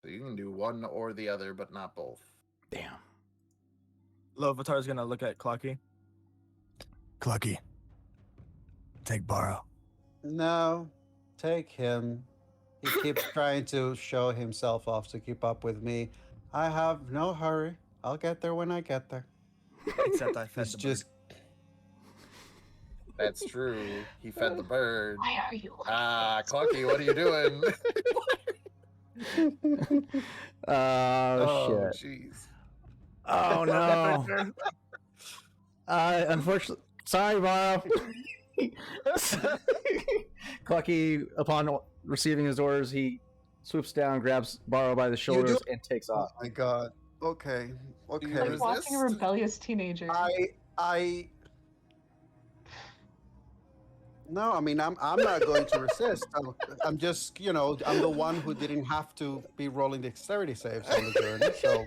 So you can do one or the other, but not both. Damn. Lovitar's gonna look at Clucky. Clucky, take Borrow. No, take him. He keeps trying to show himself off to keep up with me. I have no hurry. I'll get there when I get there. Except I fed It's the just That's true. He fed the bird. Why are you? Clucky, what are you doing? Oh, shit. Jeez. Oh no. Unfortunately, sorry, Borrow. Clucky, upon receiving his orders, he swoops down, grabs Borrow by the shoulders, and takes off. Oh my god. Okay. Okay. You Like resist? watching a rebellious teenager. No, I mean, I'm not going to resist. I'm just, I'm the one who didn't have to be rolling dexterity saves on the journey, so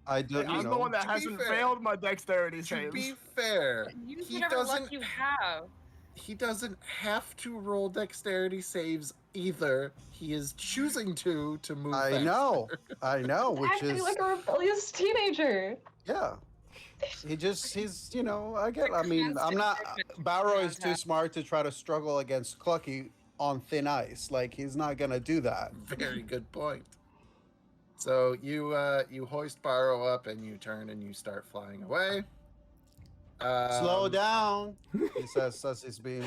I do. I'm the one that to be hasn't fair- failed my dexterity To saves. be fair, Use he whatever luck doesn't. you have. He doesn't have to roll dexterity saves either. He is choosing to move. I know, which Acting is like a rebellious teenager. yeah. I mean, I'm not. Barrow is too smart to try to struggle against Clucky on thin ice. Like, he's not gonna do that. Very good point. So you hoist Barrow up and you turn and you start flying away. Slow down, he says as he's being.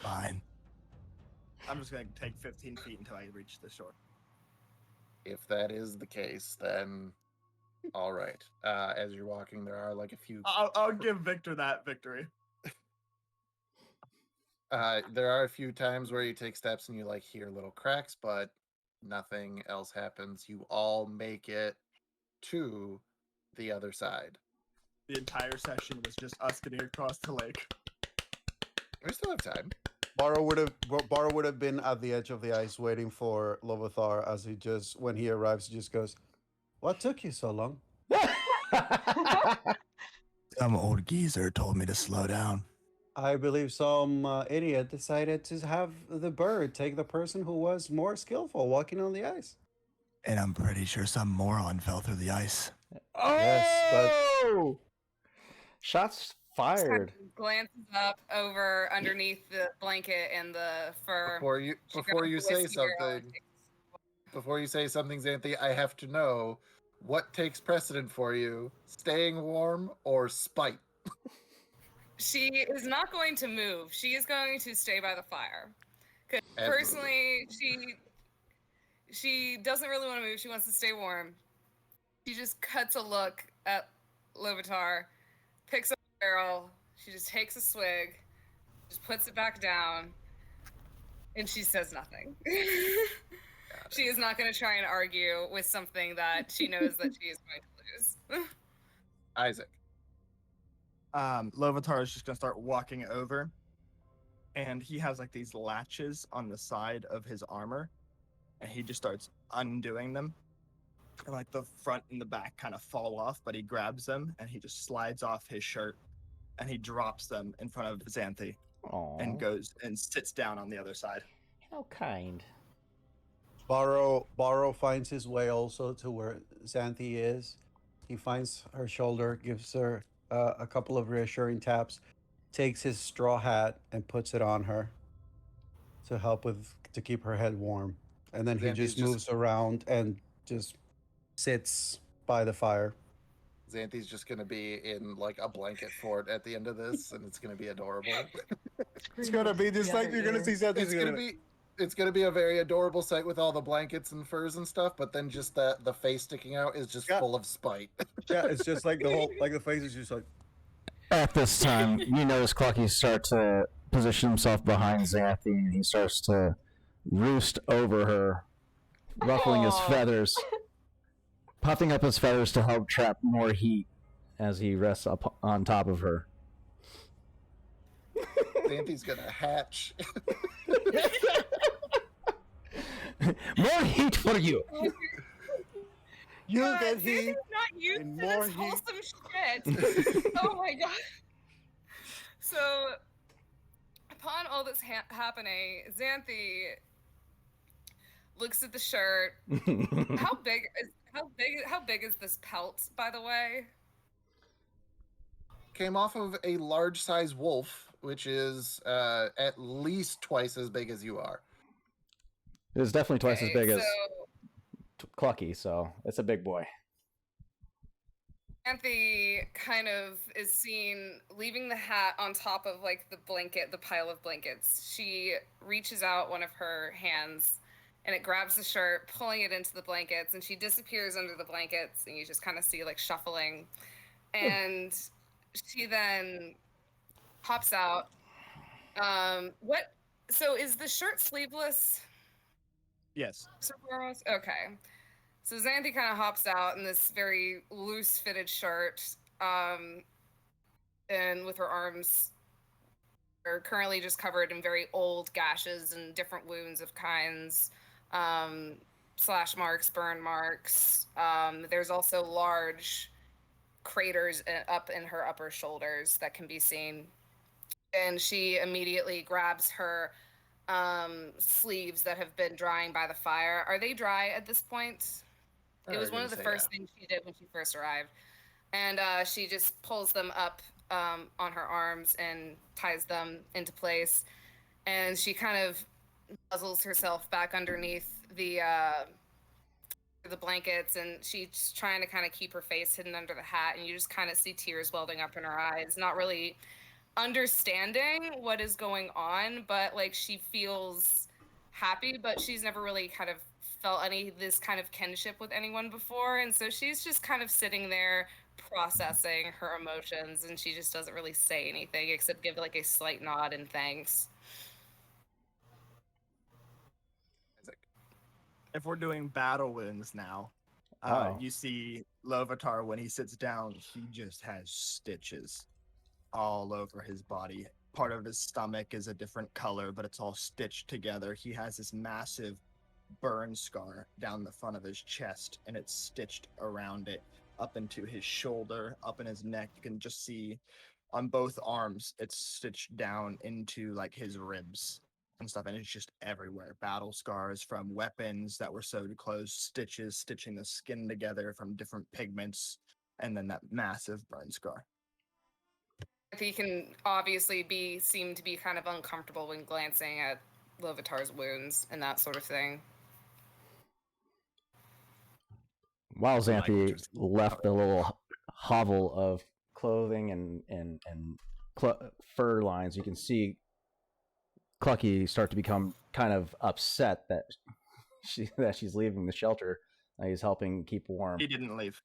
Fine. I'm just gonna take 15 feet until I reach the shore. If that is the case, then all right. As you're walking, there are like a few. I'll give Victor that victory. There are a few times where you take steps and you like hear little cracks, but nothing else happens. You all make it to the other side. The entire session was just us getting across the lake. We still have time. Barrow would have been at the edge of the ice waiting for Lovathar as when he arrives, he just goes, "What took you so long?" Some old geezer told me to slow down. I believe some idiot decided to have the bird take the person who was more skillful walking on the ice. And I'm pretty sure some moron fell through the ice. Oh! Yes, Shots fired. Glances up over underneath the blanket and the fur. Before you grabs the say whiskey barrel something, and takes- Xanthi, I have to know what takes precedent for you: staying warm or spite. She is not going to move. She is going to stay by the fire. Because Absolutely. personally, she doesn't really want to move. She wants to stay warm. She just cuts a look at Lovatar, picks up the barrel. She just takes a swig, just puts it back down, and she says nothing. She is not going to try and argue with something that she knows that she is going to lose. Isaac. Lovatar is just gonna start walking over, and he has like these latches on the side of his armor, and he just starts undoing them, and like the front and the back kind of fall off, but he grabs them and he just slides off his shirt, and he drops them in front of Xanthi, and goes and sits down on the other side. How kind. Barrow finds his way also to where Xanthi is. He finds her shoulder, gives her a couple of reassuring taps, takes his straw hat and puts it on her to keep her head warm, and then he Xanthi's just moves around and just sits by the fire. Xanthi's just gonna be in like a blanket fort at the end of this, and it's gonna be adorable. It's gonna be just like you're gonna see Xanthi's It's gonna be a very adorable sight with all the blankets and furs and stuff, but then just the face sticking out is just full of spite. Yeah, it's just like the face is just like. At this time, you notice Clucky start to position himself behind Xanthi, and he starts to roost over her, ruffling his feathers, puffing up his feathers to help trap more heat as he rests up on top of her. Xanthi's gonna hatch. More heat for you! You God, get this heat. is not used and to more this heat. wholesome shit. Oh my god. So, upon all this happening, Xanthi looks at the shirt. How big is this pelt, by the way? came off of a large size wolf, which is at least twice as big as you are. It's definitely twice as big as so Clucky, so it's a big boy. Anthe kind of is seen leaving the hat on top of like the blanket, the pile of blankets. She reaches out one of her hands and it grabs the shirt, pulling it into the blankets, and she disappears under the blankets, and you just kind of see like shuffling. And she then hops out. So is the shirt sleeveless? Yes. Okay. So Xanthe kind of hops out in this very loose-fitted shirt, and with her arms are currently just covered in very old gashes and different wounds of kinds, slash marks, burn marks. There's also large craters up in her upper shoulders that can be seen. And she immediately grabs her sleeves that have been drying by the fire. Are they dry at this point? It was one of the first things she did when she first arrived. And she just pulls them up on her arms and ties them into place. And she kind of nuzzles herself back underneath the blankets, and she's trying to kind of keep her face hidden under the hat, and you just kind of see tears welling up in her eyes, not really understanding what is going on, but like she feels happy, but she's never really kind of felt this kind of kinship with anyone before, and so she's just kind of sitting there processing her emotions, and she just doesn't really say anything except give like a slight nod and thanks. If we're doing battle wounds now, you see Lovitar when he sits down, he just has stitches all over his body. Part of his stomach is a different color, but it's all stitched together. He has this massive burn scar down the front of his chest, and it's stitched around it, up into his shoulder, up in his neck. You can just see on both arms, it's stitched down into like his ribs and stuff, and it's just everywhere. Battle scars from weapons that were sewed closed, stitches stitching the skin together from different pigments, and then that massive burn scar. He can obviously seem to be kind of uncomfortable when glancing at Lovitar's wounds and that sort of thing. While Xanthe left a little hovel of clothing and fur lines, you can see Clucky start to become kind of upset that she's leaving the shelter. He's helping keep warm. He didn't leave.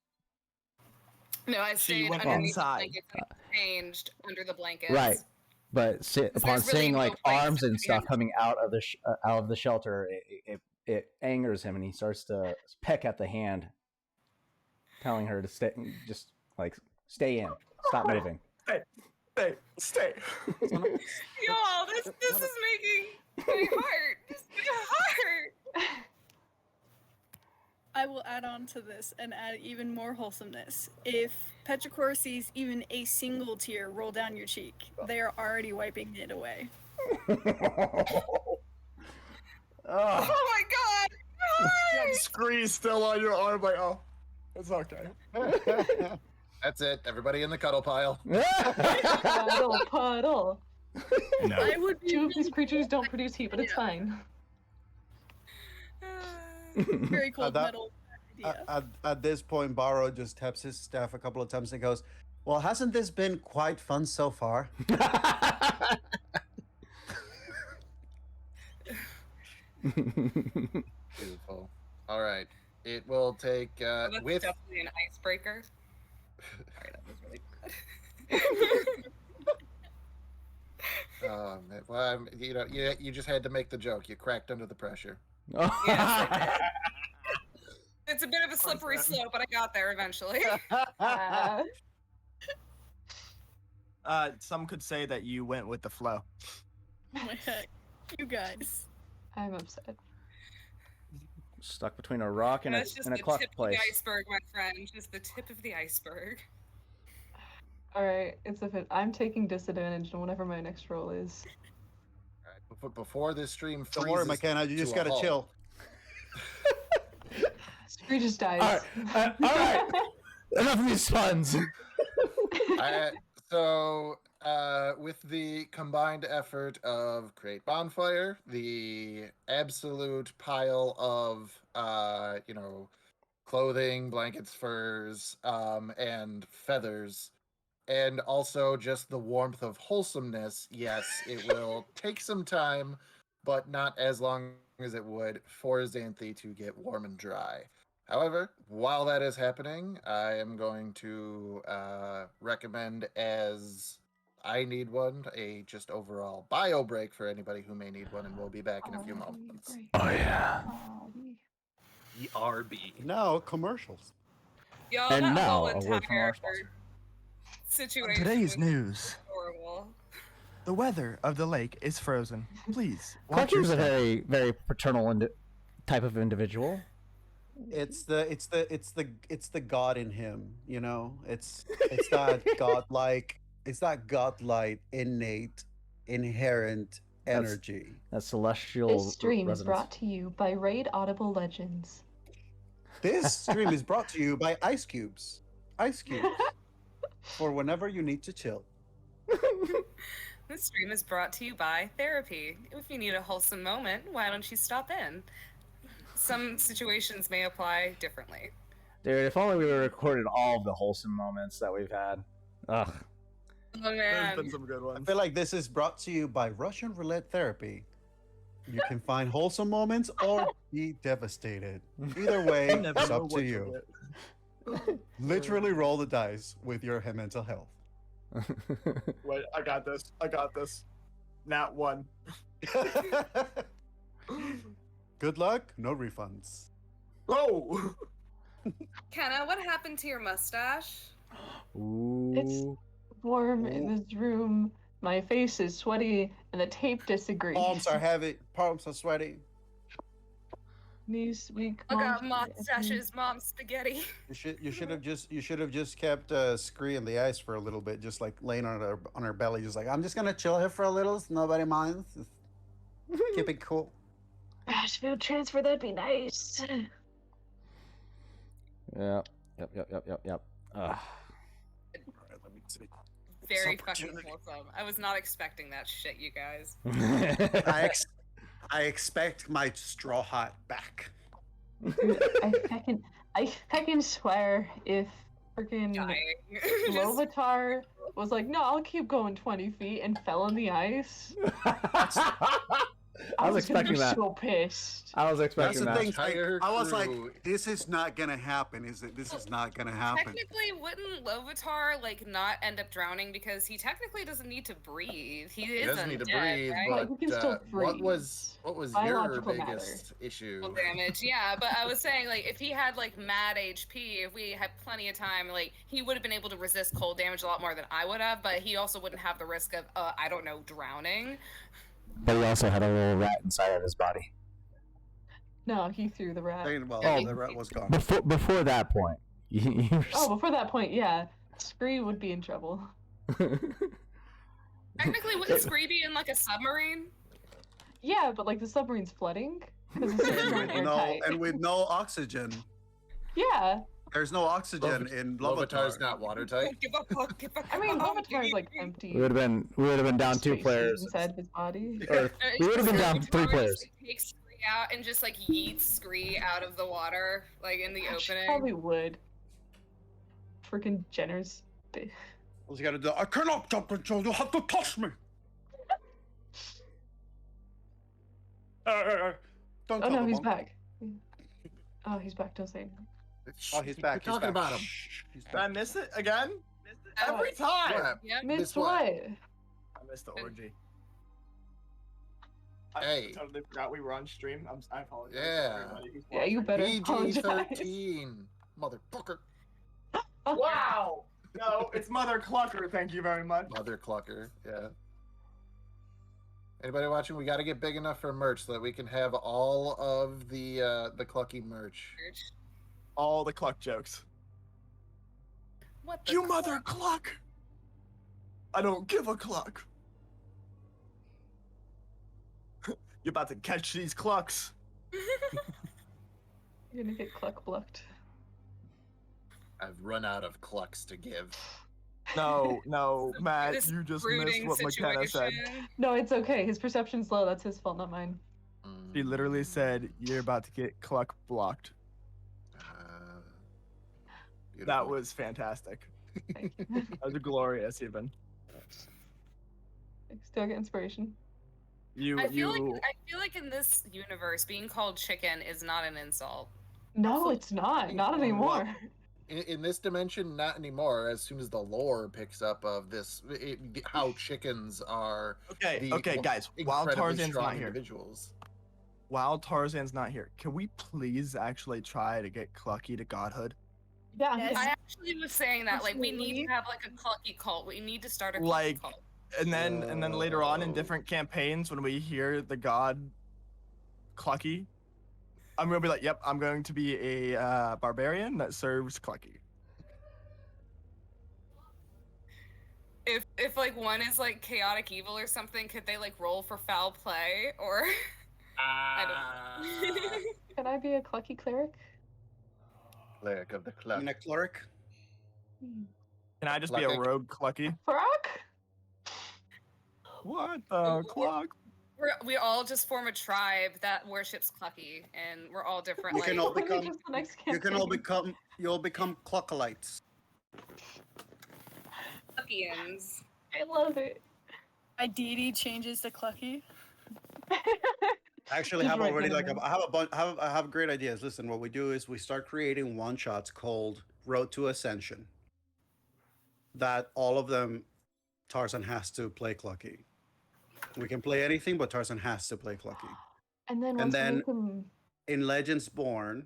No, I stayed underneath the blankets and changed under the blankets. Right, but upon seeing really like arms and stuff coming out of the shelter, it angers him, and he starts to peck at the hand, telling her to stay, just like stay in, stop moving. Stay. Y'all, this is making my heart just hurt. I will add on to this and add even more wholesomeness. If Petrichor sees even a single tear roll down your cheek, they are already wiping it away. Oh my god! That scree's still on your arm, like, oh, it's okay. That's it. Everybody in the cuddle pile. Puddle. No. I would be. Two of these creatures don't produce heat, but it's fine. Very cold metal idea. At this point, Barrow just taps his staff a couple of times and goes, "Well, hasn't this been quite fun so far?" Beautiful. All right. It will take That's with definitely an icebreaker. Sorry, that was really bad. well, you just had to make the joke. You cracked under the pressure. Yes, it's a bit of a slippery slope, but I got there eventually. Some could say that you went with the flow. Oh my heck. You guys. I'm upset. Stuck between a rock and That's just a the clock tip place. of the iceberg, my friend. Just the tip of the iceberg. Alright, I'm taking disadvantage on whatever my next roll is. All right. Before this stream freezes. Don't worry, McKenna. You just gotta chill. Scree just dies. All right. Enough of these puns. So, with the combined effort of Create Bonfire, the absolute pile of, clothing, blankets, furs, and feathers, and also just the warmth of wholesomeness, yes, it will take some time, but not as long as it would for Xanthi to get warm and dry. However, while that is happening, I am going to recommend, as I need one, a just overall bio break for anybody who may need one, and we'll be back in a few moments. Oh yeah. ERB. Now commercials. Yo, And that now, whole a word from entire our sponsor. situation Today's was news. horrible. The weather of the lake is frozen. Please watch Clutchy's a your step. very, very paternal type of individual. It's the God in him, you know. It's that godlike, innate, inherent energy. That celestial. This stream is resonance. brought to you by Raid Audible Legends. This stream is brought to you by Ice Cubes. Ice Cubes. For whenever you need to chill. This stream is brought to you by therapy. If you need a wholesome moment, why don't you stop in? Some situations may apply differently. Dude, if only we recorded all of the wholesome moments that we've had. Ugh. Oh There's man. been some good I ones. feel like this is brought to you by Russian Roulette Therapy. You can find wholesome moments or be devastated. Either way, You never it's know up to what you. you'll get. Literally roll the dice with your mental health. Wait, I got this. I got this. Nat 1. Good luck, no refunds. Oh! Kenna, what happened to your mustache? Ooh. Warm in this room. My face is sweaty, and the tape disagrees. Palms are heavy, palms are sweaty. Knees weak. I got mom's mustaches, mom spaghetti. You should have just kept Scree in the ice for a little bit, just like laying on her belly, just like I'm just gonna chill here for a little, so nobody minds. Just keep it cool. Ashfield transfer, that'd be nice. Yep. Ugh. Alright, let me see. Very This fucking opportunity. wholesome. I was not expecting that shit, you guys. I expect my straw hat back. I fucking swear if freaking Dying. Just- Lovatar was like, no, I'll keep going 20 feet and fell in the ice. I was gonna expecting be that. so pissed. I was That's expecting the that. thing. Entire I was like, crew. this is not gonna happen. This is not gonna happen. Technically, wouldn't Lovatar like not end up drowning because he technically doesn't need to breathe? He He is doesn't need to undead, breathe, right? But he can still what was your Biological biggest issue? Full damage, yeah. But I was saying, like, if he had like mad HP, if we had plenty of time, like, he would have been able to resist cold damage a lot more than I would have. But he also wouldn't have the risk of, I don't know, drowning. But he also had a little rat inside of his body. No, he threw the rat. Well, Oh. the rat was gone. Before that point. Oh, before that point, yeah. Scree would be in trouble. Technically, wouldn't Scree be in like a submarine? Yeah, but like the submarine's flooding because the submarines aren't airtight. And with no oxygen. Yeah, There's no oxygen in Lovatar's Lovatar. not watertight. Give a fuck, give a I mean fuck. Lovatar's like empty. we would have been down two spaces players. inside his body. Or we would have been down Lovatar three just, players. like, takes Scree out and just like yeets Scree out of the water, like in the She opening. probably would. Freaking Jenner's. All you gotta do, I cannot jump until you have to touch me. Don't Oh tell no, the he's monk. back. Oh, he's back. Don't say anything. Oh, he's back. We're talking about him. Shh, he's Did I back. miss it again? Every time! What? Yep. Missed what? what? I missed the orgy. Hey. I totally forgot we were on stream. I apologize. to Yeah. everybody who's Yeah, you watching. better PG apologize. 13, motherfucker, Wow! No, it's Mother Clucker, thank you very much. mother clucker. Yeah. Anybody watching? We got to get big enough for merch so that we can have all of the Clucky merch. All the Cluck jokes. What the You Mother Cluck! I don't give a cluck. You're about to catch these clucks. You're gonna get cluck plucked. I've run out of clucks to give. No, Matt, This you just missed brooding what McKenna said. situation. No, it's okay. His perception's low. That's his fault, not mine. She literally said, "You're about to get Cluck blocked." That Beautiful. was fantastic. Thank you. That was glorious, even. Still get inspiration. I feel like in this universe, being called chicken is not an insult. No, it's not. Not anymore. In this dimension, not anymore. As soon as the lore picks up of this, how chickens are. Okay, the guys. While incredibly Tarzan's strong not here, individuals. can we please actually try to get Clucky to godhood? Yeah. Yes. I actually was saying that, like, we need Absolutely. to have like a Clucky cult. We need to start a Clucky Like, cult. and then later on in different campaigns, when we hear the god Clucky, I'm gonna be like, "Yep, I'm going to be a barbarian that serves Clucky." If like one is like chaotic evil or something, could they like roll for foul play or? I don't know. Can I be a clucky cleric? Cleric of the I club. mean, a cleric. Can I just be a Clucky. rogue Clucky? Frog? What the Cluck? We all just form a tribe that worships Clucky, and we're all different. You like, can all Maybe become. just the next You can all campaign. You'll become Cluckalites. Cluckians. I love it. My deity changes to Clucky. I actually Just have write already them like down. I have a bunch. I have great ideas. Listen, what we do is we start creating one shots called Road to Ascension. That all of them, Tarzan has to play Clucky. We can play anything, but Tarzan has to play Clucky. And then And once then- we make him... In Legends Born,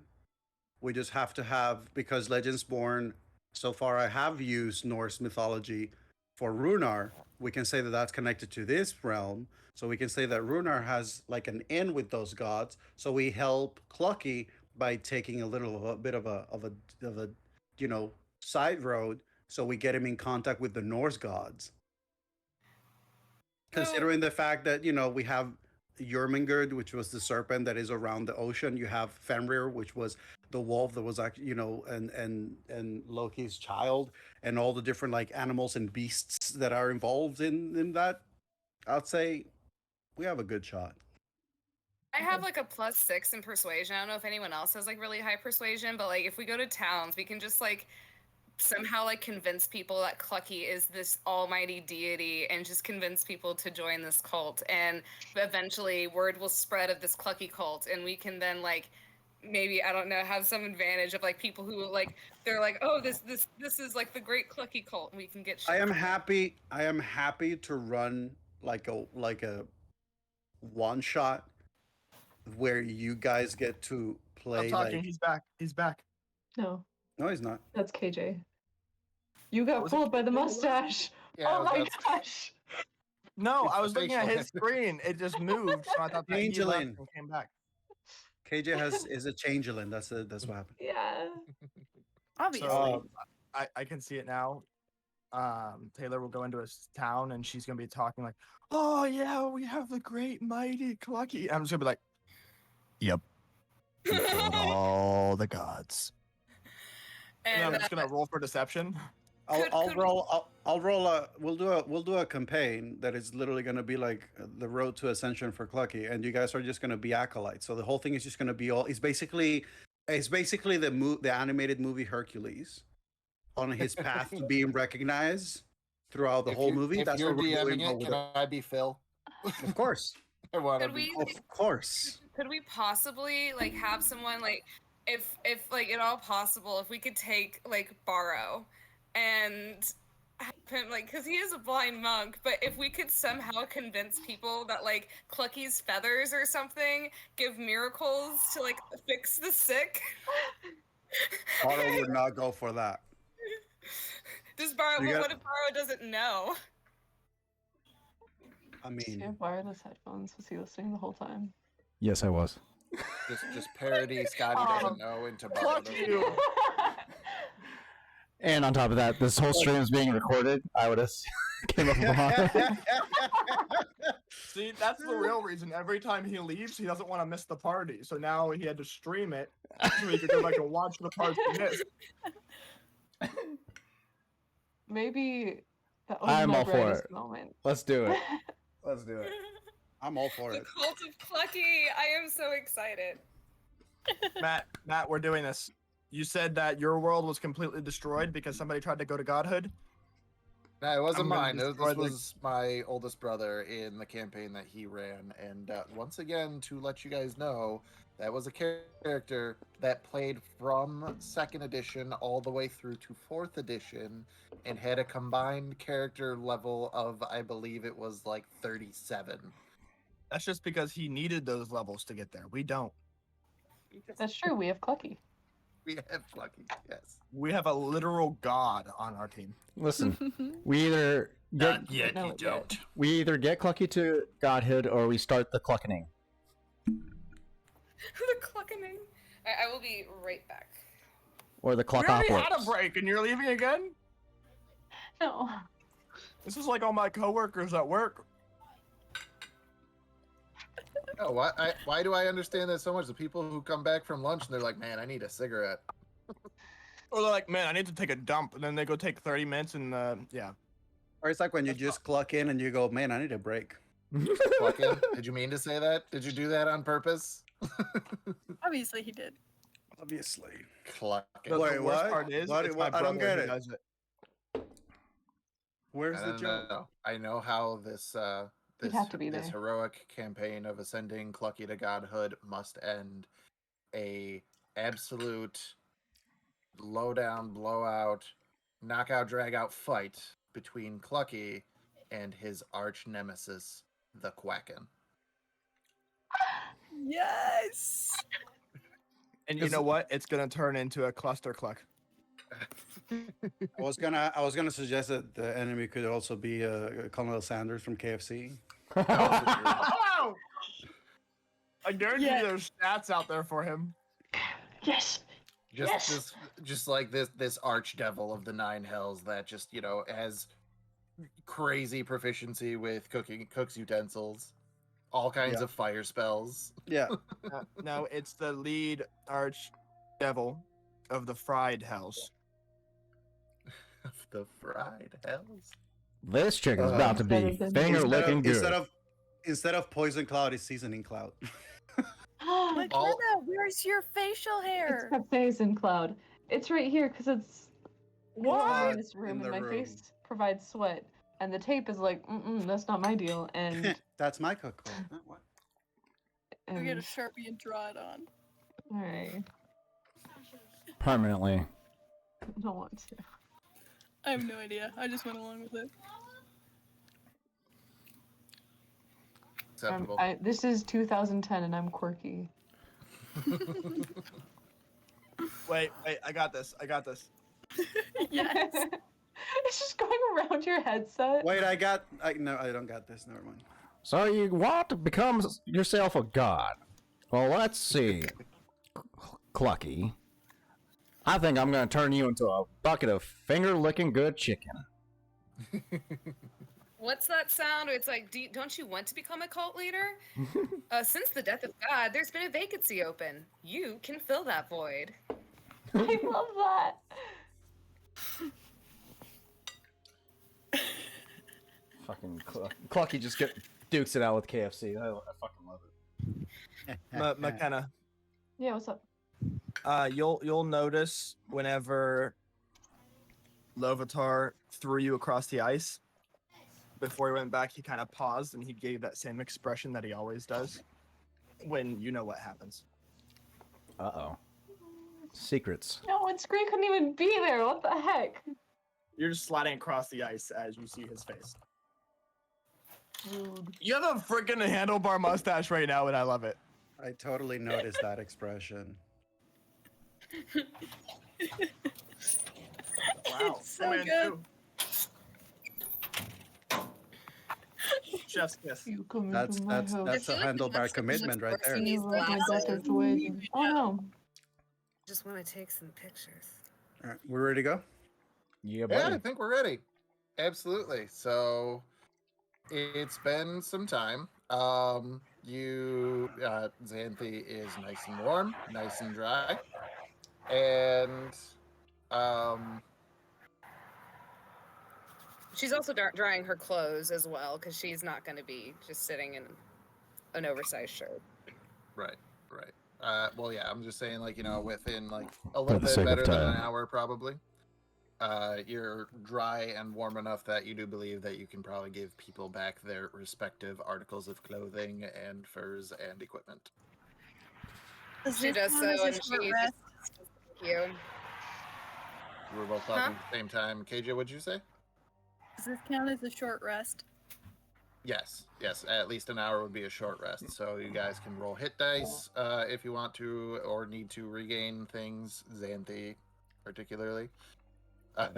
we just have to have, because Legends Born, so far I have used Norse mythology for Runar. We can say that that's connected to this realm. So we can say that Runar has like an in with those gods. So we help Clucky by taking a bit of a side road. So we get him in contact with the Norse gods. Considering the fact that, we have Jormungand, which was the serpent that is around the ocean. You have Fenrir, which was the wolf that was actually, and Loki's child, and all the different like animals and beasts that are involved in that. I'd say we have a good shot. I have like a +6 in persuasion. I don't know if anyone else has like really high persuasion, but like if we go to towns, we can just like somehow like convince people that Clucky is this almighty deity and just convince people to join this cult, and eventually word will spread of this Clucky cult, and we can then like maybe, I don't know, have some advantage of like people who like they're like, oh, this is like the great Clucky cult, and we can get shit I am from them. happy to run like a one shot where you guys get to play I'm talking. like He's back. He's back. No, no, he's not. that's KJ. You got Was it pulled by the KJ? mustache. Yeah, Oh my that's- gosh. No, It's I the was looking at facial his screen. It just moved, so I thought that he left Angeline. and came back. KJ is a changeling. That's what happened. Yeah. Obviously. So I can see it now. Taylor will go into a town and she's gonna be talking like, "Oh yeah, we have the great mighty Clucky." I'm just gonna be like, Yep. You killed all the gods. and I'm And just gonna roll for deception. I'll roll. We'll do a campaign that is literally going to be like the road to ascension for Clucky, and you guys are just going to be acolytes. So the whole thing is just going to be all. It's basically the animated movie Hercules, on his path to being recognized throughout the whole movie. If That's you're what we're doing. DMing it, can I be Phil? Of course, I want to Could be. we of course. could we possibly like have someone like if like at all possible, if we could take like Borrow and have him like, because he is a blind monk, but if we could somehow convince people that like Clucky's feathers or something give miracles to like fix the sick. Otto would not go for that. Does Borrow, You got- what if Borrow doesn't know? I Does he mean, have wireless headphones? Was he listening the whole time? Yes, I was. Just parody Scotty doesn't know into Borrow doesn't you. know. And on top of that, this whole stream is being recorded. I would have came up with a See, that's the real reason. Every time he leaves, he doesn't want to miss the party. So now he had to stream it so he could go back and watch the parts he missed. maybe that was I'm my all for brightest it. moment. Let's do it. Let's do it. I'm all for The it. cult of Clucky. I am so excited. Matt, we're doing this. You said that your world was completely destroyed because somebody tried to go to godhood. No, it wasn't I'm gonna mine. This destroy the- was my oldest brother in the campaign that he ran. And once again, to let you guys know, that was a character that played from 2nd edition all the way through to 4th edition and had a combined character level of, I believe it was like 37. That's just because he needed those levels to get there. We don't. That's true. We have Clucky. We have Clucky, yes. We have a literal god on our team. Listen, we either get yet, No, yet. we either get Clucky to godhood or we start the cluckening. The cluckening. I will be right back. Or the We already cluckopolis. had a break, and you're leaving again. No. This is like all my coworkers at work. Oh, why do I understand that so much? The people who come back from lunch and they're like, man, I need a cigarette. Or they're like, man, I need to take a dump, and then they go take 30 minutes, and yeah. Or it's like when you just clock in and you go, man, I need a break. Clucking? Did you mean to say that? Did you do that on purpose? Obviously, he did. Obviously. Clucking. The Wait, worst what? part is, What- it's my what? I don't brother get who it. does it. Where's the joke? No. I know how this You'd have to be this there. heroic campaign of ascending Clucky to godhood must end a absolute low-down, blowout, knockout, drag-out fight between Clucky and his arch nemesis, the Quacken. Yes. And you know what? It's gonna turn into a cluster cluck. I was gonna suggest that the enemy could also be Colonel Sanders from KFC. Oh! I guarantee Yeah. there's stats out there for him. Yes. Just like this archdevil of the nine hells that just, has crazy proficiency with cook's utensils, all kinds Yeah. of fire spells. Yeah. No, it's the lead arch devil of the fried hells. The fried hells. This chicken's about to be Instead of- finger licking good. Instead of poison cloud, it's seasoning cloud. McKenna, where's your facial It's hair? a phasing cloud. It's right here because it's What? in this room, In and the my room. face provides sweat, and the tape is like, that's not my deal, and That's my cookbook. What? We get a and Sharpie and draw it on. all right, Permanently. I don't want to. I have no idea. I just went along with it. Acceptable. This is 2010, and I'm quirky. Wait, I got this. Yes. It's just going around your headset. Wait, no, I don't got this. Never mind. So you want to become yourself a god? Well, let's see. Clucky. I think I'm going to turn you into a bucket of finger-licking good chicken. What's that sound? It's like, don't you want to become a cult leader? Since the death of God, there's been a vacancy open. You can fill that void. I love that. Fucking Clucky just dukes it out with KFC. I fucking love it. McKenna, Yeah, what's up? you'll notice whenever Lovitar threw you across the ice, before he went back, he kind of paused and he gave that same expression that he always does when you know what happens. Uh-oh. Secrets. No, and Scree couldn't even be there. What the heck? You're just sliding across the ice as you see his face. Rude. You have a freaking handlebar mustache right now, and I love it. I totally noticed that expression. Wow. It's so Man, good. too. Chef's kiss. You come That's into my house. that's a feel like handlebar that's the commitment right there. person You These love my glasses. daughter's ways. Oh no. Just want to take some pictures. All right, we're ready to go. Yeah, Yeah, I buddy. think we're ready. Absolutely. So it's been some time. Xanthi is nice and warm, nice and dry, She's also drying her clothes as well, because she's not going to be just sitting in an oversized shirt. Right. Well, yeah, I'm just saying, like, within like a little the bit sake of better than an time. hour, probably. You're dry and warm enough that you do believe that you can probably give people back their respective articles of clothing and furs and equipment. She does so, and she just, thank you. We're both talking at the same time. KJ, what'd you say? Does this count as a short rest? Yes. At least an hour would be a short rest. So you guys can roll hit dice if you want to, or need to regain things. Xanthi, particularly. But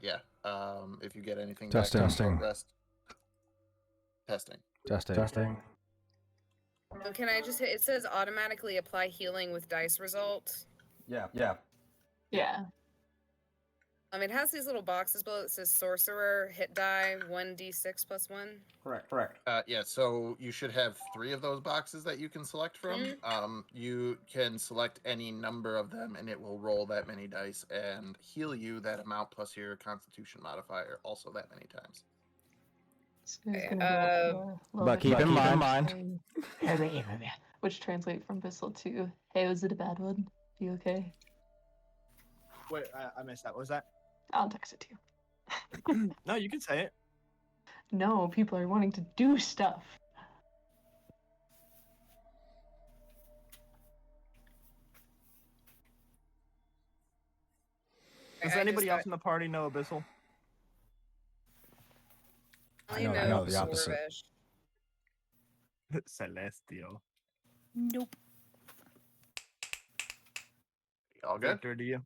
yeah, if you get anything back from short rest. Testing. Can I just hit? It says automatically apply healing with dice result. Yeah. Yeah. It has these little boxes below that says sorcerer hit die 1d6 plus 1. Correct. Yeah, so you should have 3 of those boxes that you can select from. You can select any number of them, and it will roll that many dice and heal you that amount plus your Constitution modifier also that many times. So it's gonna go But keep in mind, which translate from Bissell to, hey, was it a bad one? You okay? Wait, I missed that. What was that? I'll text it to you. No, you can say it. No, people are wanting to do stuff. Does anybody else in the party know Abyssal? I know the opposite. Celestial. Nope. All good? Victor, do you?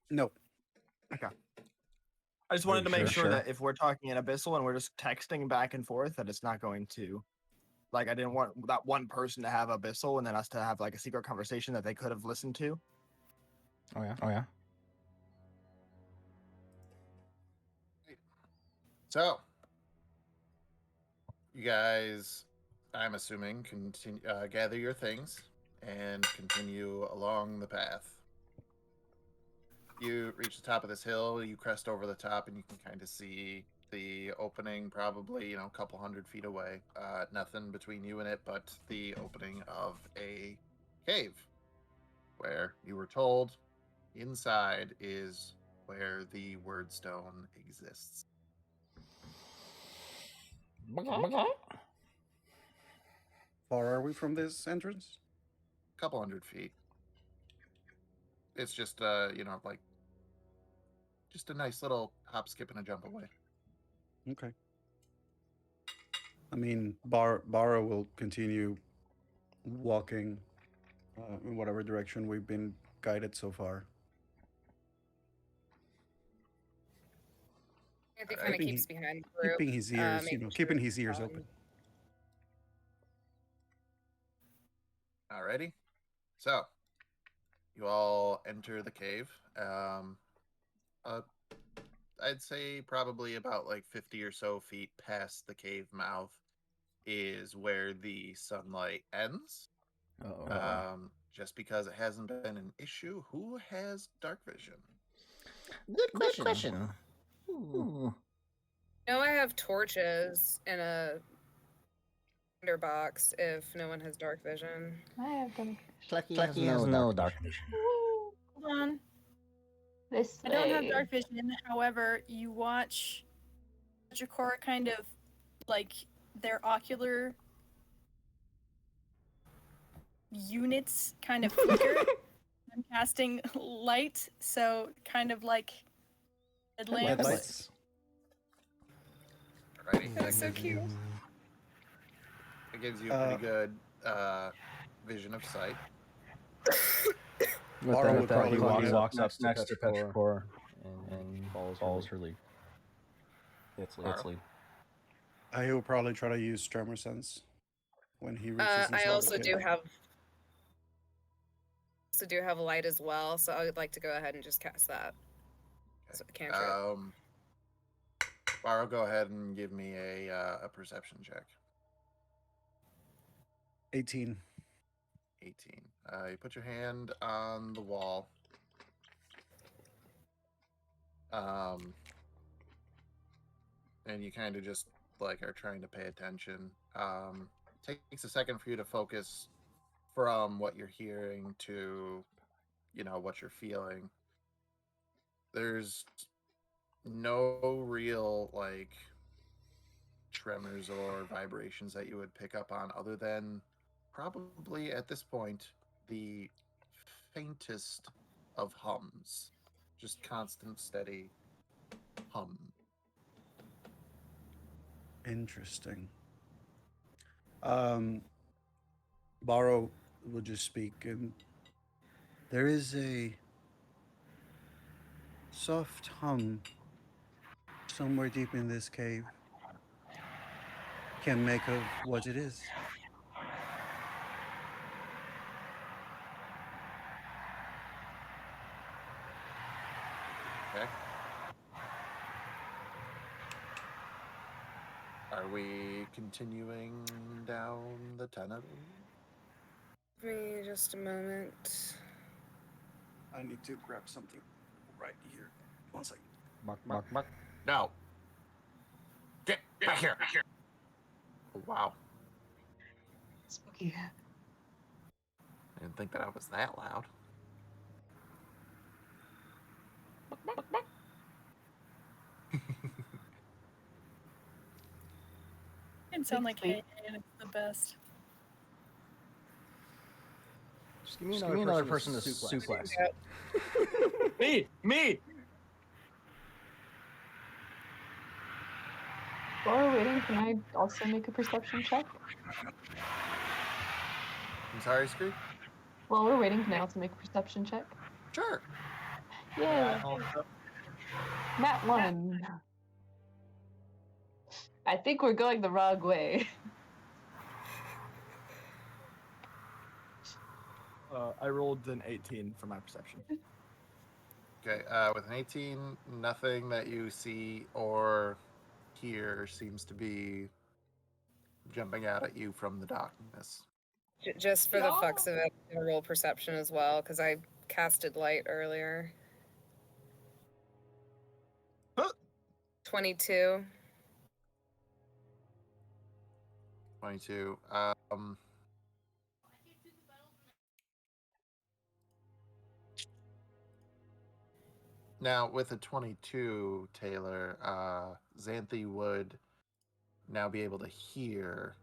Nope. Okay. I just wanted to make sure sure. that if we're talking in Abyssal and we're just texting back and forth, that it's not going to, like, I didn't want that one person to have Abyssal and then us to have like a secret conversation that they could have listened to. Oh yeah. So, you guys, I'm assuming, continue gather your things and continue along the path. You reach the top of this hill, you crest over the top, and you can kind of see the opening probably, a couple 100 feet away. Nothing between you and it but the opening of a cave where you were told inside is where the word stone exists. Far are we from this entrance? Couple 100 feet. It's just, like, just a nice little hop, skip, and a jump away. Okay. I mean, Barra will continue walking in whatever direction we've been guided so far. He kind of keeps behind the group. Keeping his ears, keeping his ears open. Alrighty. So, you all enter the cave. I'd say probably about like 50 or so feet past the cave mouth is where the sunlight ends. Just because it hasn't been an issue, who has dark vision? Good question. Ooh. I have torches in a box if no one has dark vision. I have dark vision. Clucky has no dark vision. Hold on. This I don't have way. dark vision. However, you watch Jakora kind of like their ocular units kind of flicker. I'm casting light, so kind of like headlamps. Headlights. Alrighty. That's so cute. It gives you a pretty good vision of sight. Barra would probably walks up next to Petrichor and follows her lead. It's lead. I will probably try to use Tremor Sense when he reaches inside I also the do cave. have light as well, so I would like to go ahead and just cast that. So cantrip. Barrow, go ahead and give me a perception check. 18. 18. You put your hand on the wall. and you kind of just like are trying to pay attention. Takes a second for you to focus from what you're hearing to, what you're feeling. There's no real like tremors or vibrations that you would pick up on, other than probably at this point the faintest of hums, just constant, steady hum. Interesting. Borrow will just speak, and there is a soft hum somewhere deep in this cave. Can't make of what it is. Okay. Are we continuing down the tunnel? Give me just a moment. I need to grab something right here. 1 second. Mark. No. Get back here. Oh, wow. Spooky. I didn't think that I was that loud. It sound like hey, and it's the best. Just give me another person to suplex. Me! While we're waiting, can I also make a perception check? I'm sorry, Screw? While we're waiting, can I also make a perception check? Sure. Yeah. Nat 1. I think we're going the wrong way. I rolled an 18 for my perception. Okay, with an 18, nothing that you see or hear seems to be jumping out at you from the darkness. Just for the fucks of it, I'm gonna roll perception as well, because I casted light earlier. 22. 22. Now, with a 22, Taylor, Xanthi would now be able to hear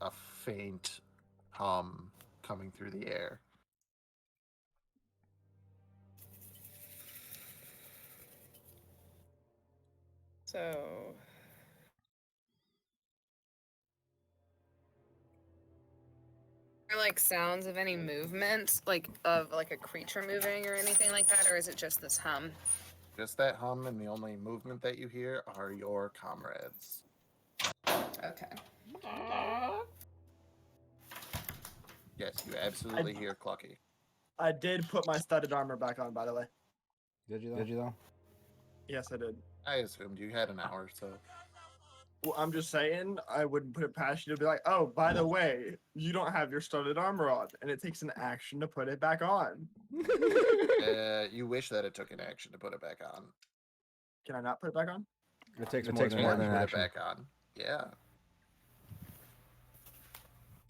a faint hum coming through the air. So... Are like sounds of any movement, like of like a creature moving or anything like that, or is it just this hum? Just that hum, and the only movement that you hear are your comrades. Okay. Yes, you absolutely hear Clucky. I did put my studded armor back on, by the way. Did you though? Yes, I did. I assumed you had an hour, so... Well, I'm just saying, I wouldn't put it past you to be like, oh, by the way, you don't have your studded armor on, and it takes an action to put it back on. You wish that it took an action to put it back on. Can I not put it back on? It takes It more takes than more an to put it action. back on. Yeah.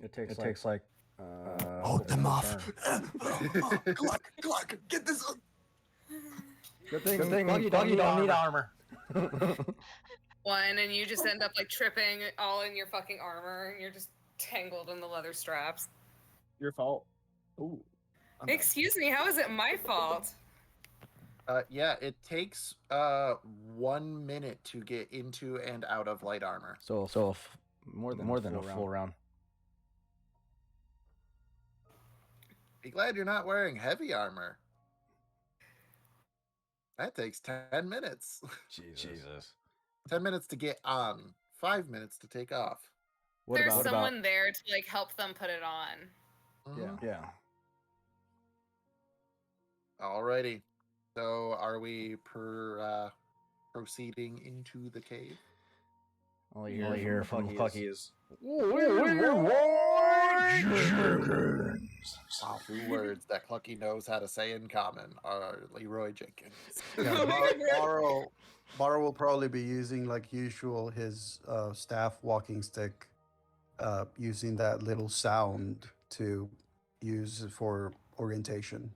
It takes like Hold them off. Gluck, get this up. Good thing Buggy don't need armor. One, and you just end up like tripping all in your fucking armor, and you're just tangled in the leather straps. Your fault. Ooh. Excuse me, how is it my fault? Yeah, it takes 1 minute to get into and out of light armor. So more than a full round. Be glad you're not wearing heavy armor. That takes 10 minutes. Jesus. 10 minutes to get on, 5 minutes to take off. There's someone there to like help them put it on. Yeah. Alrighty. So are we proceeding into the cave? All you hear from Clucky is... We're Wow. 2 words that Clucky knows how to say in common are Leroy Jenkins. Yeah, Bar will probably be using, like usual, his staff walking stick, using that little sound to use for orientation.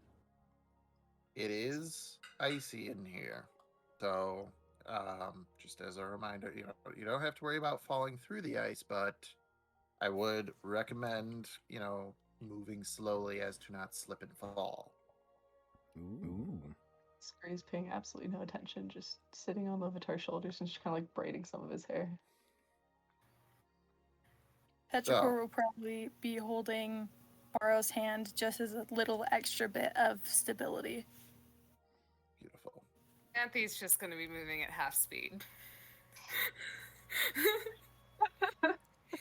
It is icy in here, so just as a reminder, you don't have to worry about falling through the ice, but I would recommend moving slowly as to not slip and fall. Ooh. Scree's paying absolutely no attention, just sitting on Lovitar's shoulders and just kind of like braiding some of his hair. Petrichor will probably be holding Baro's hand just as a little extra bit of stability. Beautiful. Xanthi's just going to be moving at half speed.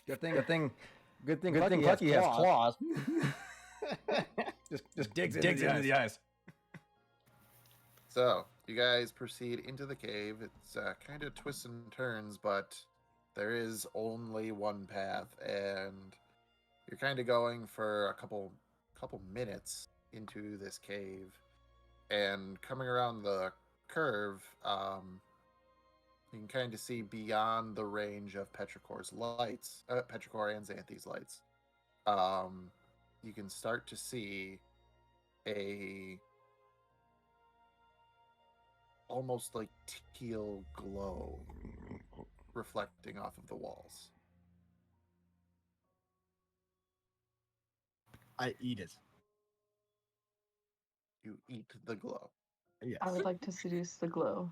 Good thing Clucky has claws. just digs into the ice. So you guys proceed into the cave. It's kind of twists and turns, but there is only one path, and you're kind of going for a couple minutes into this cave, and coming around the curve, you can kind of see beyond the range of Petrichor's lights, Petrichor and Xanthi's lights. You can start to see a almost like teal glow reflecting off of the walls. I eat it. You eat the glow. Yes. I would like to seduce the glow.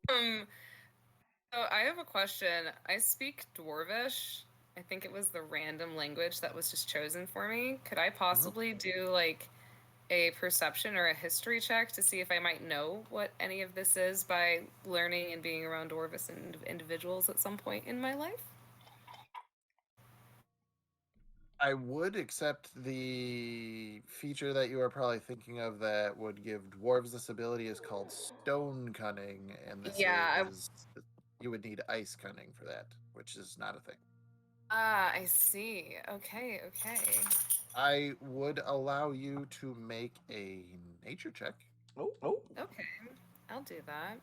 So I have a question. I speak Dwarvish. I think it was the random language that was just chosen for me. Could I possibly do like a perception or a history check to see if I might know what any of this is by learning and being around Dwarvish and individuals at some point in my life? I would accept the feature that you are probably thinking of that would give dwarves this ability is called stone cunning, and this is you would need ice cunning for that, which is not a thing. Ah, I see. Okay. I would allow you to make a nature check. Oh. Okay, I'll do that.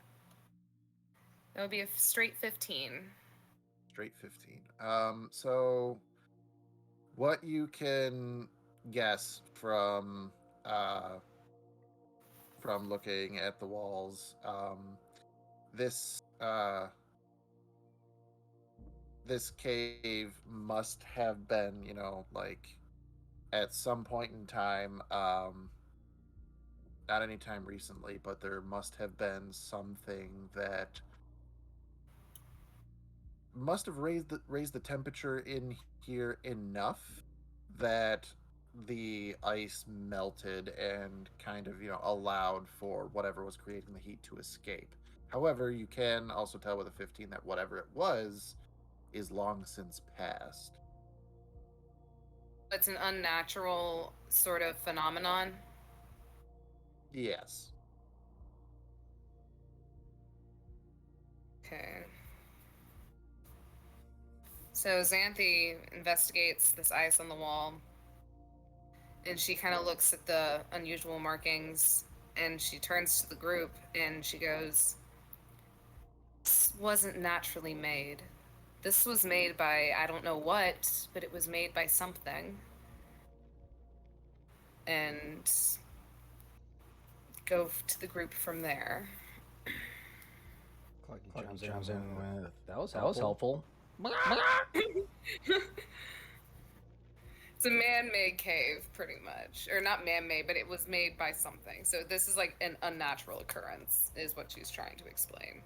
That would be a straight 15. Straight 15. So what you can guess from looking at the walls, this cave must have been, like at some point in time, not any time recently, but there must have been something that must have raised the temperature in here enough that the ice melted and kind of allowed for whatever was creating the heat to escape. However, you can also tell with a 15 that whatever it was is long since passed. It's an unnatural sort of phenomenon. Yes. Okay. So Xanthi investigates this ice on the wall, and she kind of looks at the unusual markings, and she turns to the group and she goes, "This wasn't naturally made. This was made by I don't know what, but it was made by something." And go to the group from there. Clucky chimes in with, that was helpful. It's a man-made cave, pretty much. Or not man-made, but it was made by something. So this is like an unnatural occurrence, is what she's trying to explain.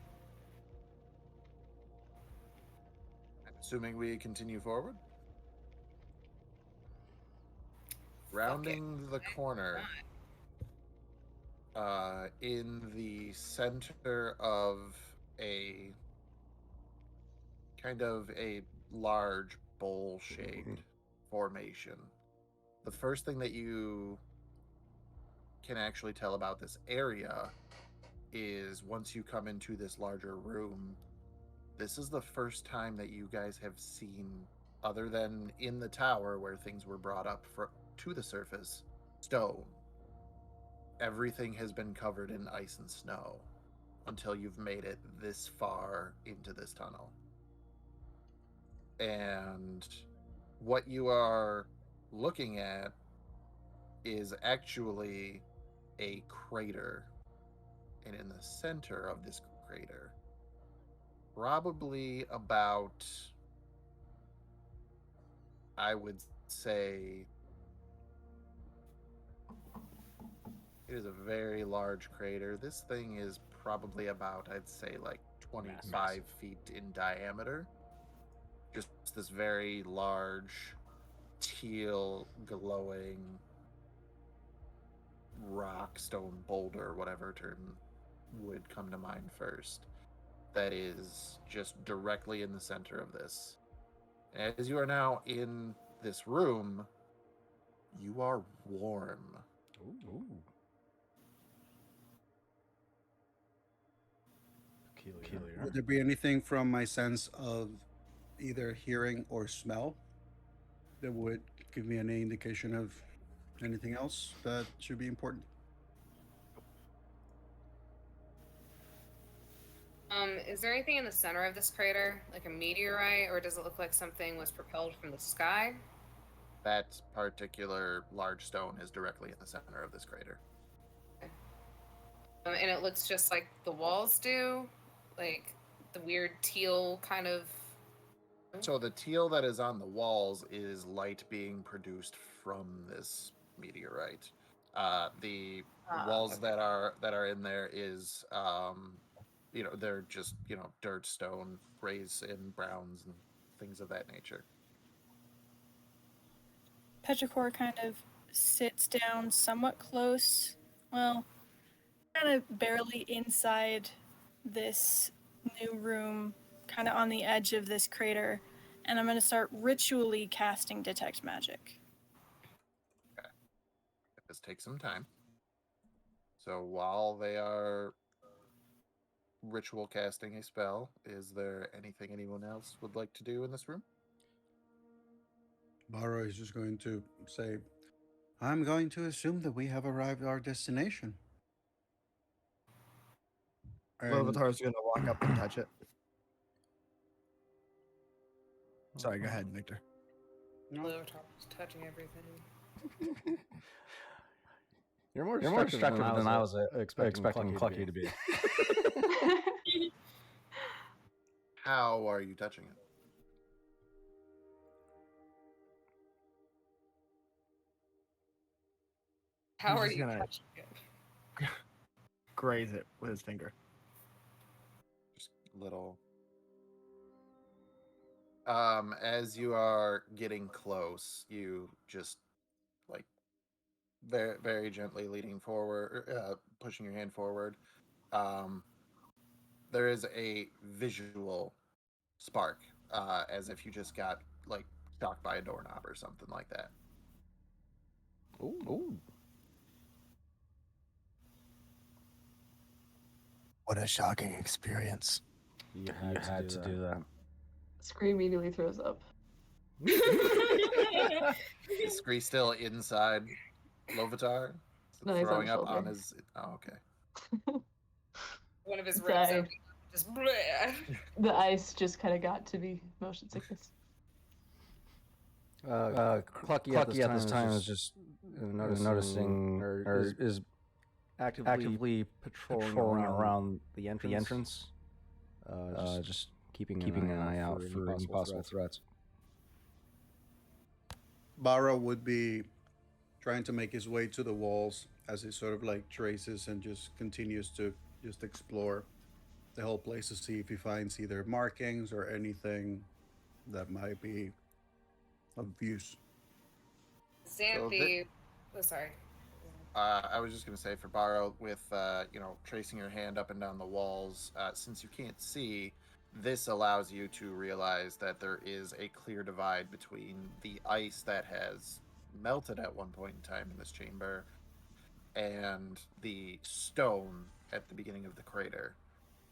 Assuming we continue forward. Rounding the corner, in the center of a kind of a large bowl-shaped formation. The first thing that you can actually tell about this area is once you come into this larger room, this is the first time that you guys have seen other than in the tower where things were brought up to the surface, stone. Everything has been covered in ice and snow until you've made it this far into this tunnel. And what you are looking at is actually a crater. And in the center of this crater, probably about, I would say, it is a very large crater. This thing is probably about, I'd say, like 25 feet in diameter. Just this very large, teal, glowing rock, stone, boulder, whatever term would come to mind first. That is just directly in the center of this. As you are now in this room, you are warm. Ooh. Peculiar. Would there be anything from my sense of either hearing or smell that would give me any indication of anything else that should be important? Is there anything in the center of this crater, like a meteorite, or does it look like something was propelled from the sky? That particular large stone is directly in the center of this crater. And it looks just like the walls do, like the weird teal kind of. So the teal that is on the walls is light being produced from this meteorite. The walls okay. that are in there is they're just dirt, stone, grays and browns and things of that nature. Petrichor kind of sits down somewhat close, well, kind of barely inside this new room, kind of on the edge of this crater, and I'm going to start ritually casting Detect Magic. Okay. This takes some time. So while they are ritual casting a spell, is there anything anyone else would like to do in this room? Baro is just going to say, I'm going to assume that we have arrived at our destination. Lovatar's gonna walk up and touch it. Sorry, go ahead, Victor. Lovatar's touching everything. You're more destructive than I was expecting Clucky to be. How are you touching it? How are just you gonna- touching it? Graze it with his finger. Just a little. As you are getting close, you just like very, very gently leaning forward, pushing your hand forward. There is a visual spark, as if you just got like shocked by a doorknob or something like that. Ooh. What a shocking experience. You had to do that. Scree immediately throws up. Is Scree still inside Lovatar? No, he's on Throwing the up on shoulder. his. Oh, okay. One of his ribs Sorry. open, just bleh. The ice just kind of got to me. Motion sickness. Clucky at this time is just noticing or is actively patrolling around the entrance. Just keeping an eye out for any possible threats. Baro would be trying to make his way to the walls as he sort of like traces and just continues to just explore the whole place to see if he finds either markings or anything that might be of use. Xanthi. Oh, sorry. I was just going to say for Baro, with tracing your hand up and down the walls, since you can't see, this allows you to realize that there is a clear divide between the ice that has melted at one point in time in this chamber and the stone at the beginning of the crater.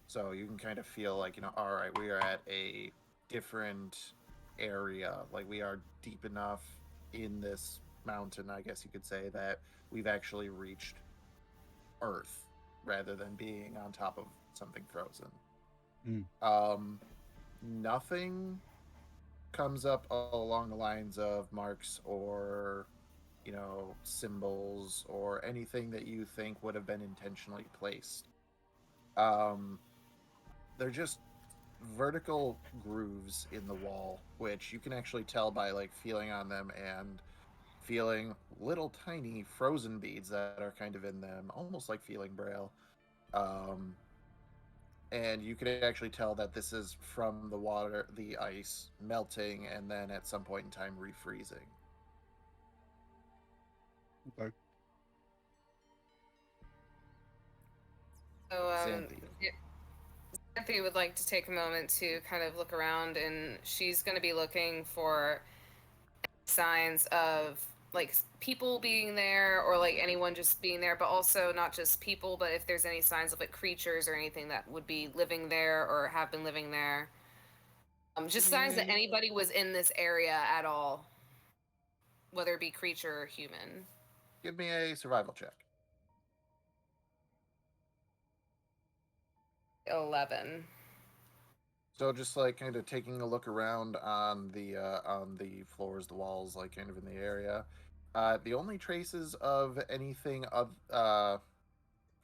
So you can kind of feel like, all right, we are at a different area. Like, we are deep enough in this mountain, I guess you could say, that we've actually reached Earth rather than being on top of something frozen. Nothing comes up along the lines of marks or, you know, symbols or anything that you think would have been intentionally placed. They're just vertical grooves in the wall, which you can actually tell by like feeling on them and feeling little tiny frozen beads that are kind of in them, almost like feeling braille. And you can actually tell that this is from the water, the ice melting, and then at some point in time refreezing. Okay. So, Xanthi would like to take a moment to kind of look around, and she's going to be looking for signs of like people being there or like anyone just being there, but also not just people, but if there's any signs of like creatures or anything that would be living there or have been living there. Just signs that anybody was in this area at all, whether it be creature or human. Give me a survival check. 11. So just like kind of taking a look around on the floors, the walls, like kind of in the area. The only traces of anything other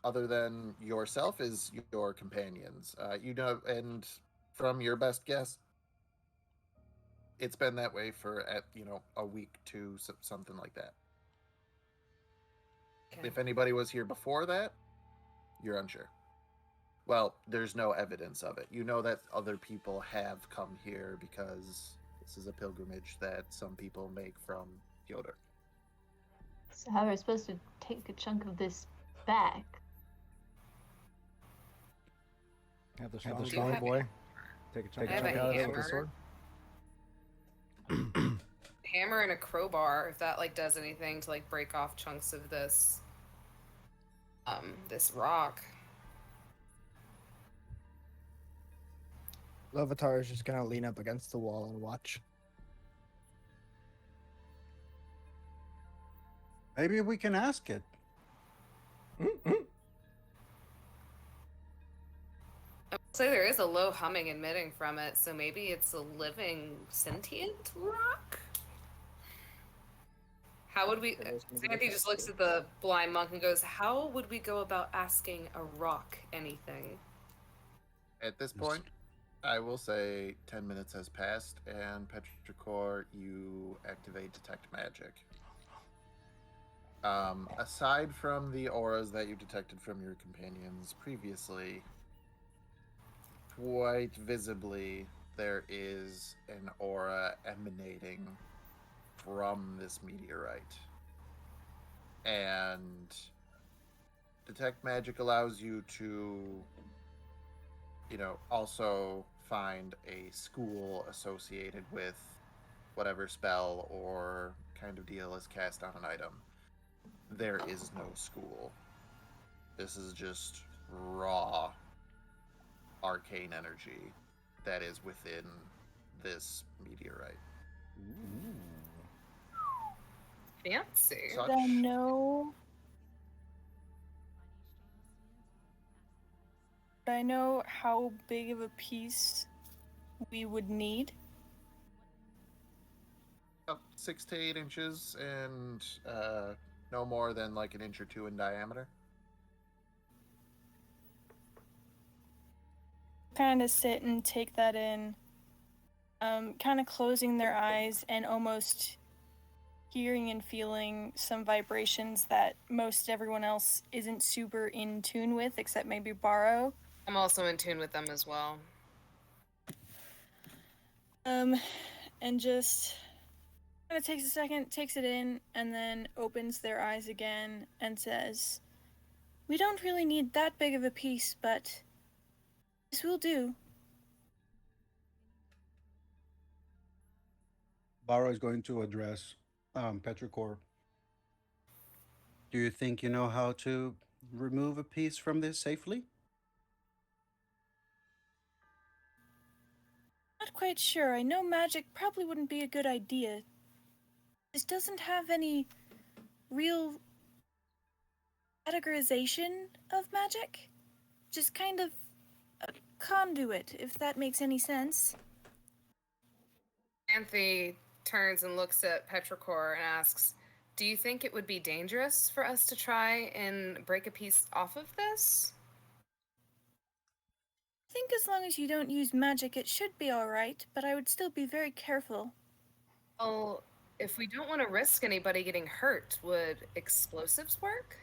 than yourself is your companions. You know, and from your best guess, it's been that way for a week to something like that. Okay. If anybody was here before that, you're unsure. Well, there's no evidence of it. You know that other people have come here because this is a pilgrimage that some people make from Fyodor. So how are we supposed to take a chunk of this back? Have the strong boy take a chunk out of it with a sword. Hammer and a crowbar, if that like does anything to like break off chunks of this this rock. Lovatar is just gonna lean up against the wall and watch. Maybe we can ask it. I would say there is a low humming emitting from it, so maybe it's a living sentient rock? How would we... Xanthi just looks at the blind monk and goes, how would we go about asking a rock anything? At this point, I will say 10 minutes has passed, and Petrichor, you activate Detect Magic. Aside from the auras that you detected from your companions previously, quite visibly, there is an aura emanating from this meteorite. And Detect Magic allows you to, also find a school associated with whatever spell or kind of deal is cast on an item. There is no school. This is just raw arcane energy that is within this meteorite. Ooh. Fancy. Such... I know. I know how big of a piece we would need. About 6 to 8 inches and no more than like an inch or two in diameter. Kind of sit and take that in, kind of closing their eyes and almost hearing and feeling some vibrations that most everyone else isn't super in tune with, except maybe Barrow. I'm also in tune with them as well. And just kind of takes a second, takes it in, and then opens their eyes again and says, "We don't really need that big of a piece, but this will do." Barrow is going to address Petrichor. Do you think you know how to remove a piece from this safely? Not quite sure. I know magic probably wouldn't be a good idea. This doesn't have any real categorization of magic. Just kind of a conduit, if that makes any sense. Anthe turns and looks at Petrichor and asks, do you think it would be dangerous for us to try and break a piece off of this? I think as long as you don't use magic, it should be alright, but I would still be very careful. Well, if we don't want to risk anybody getting hurt, would explosives work?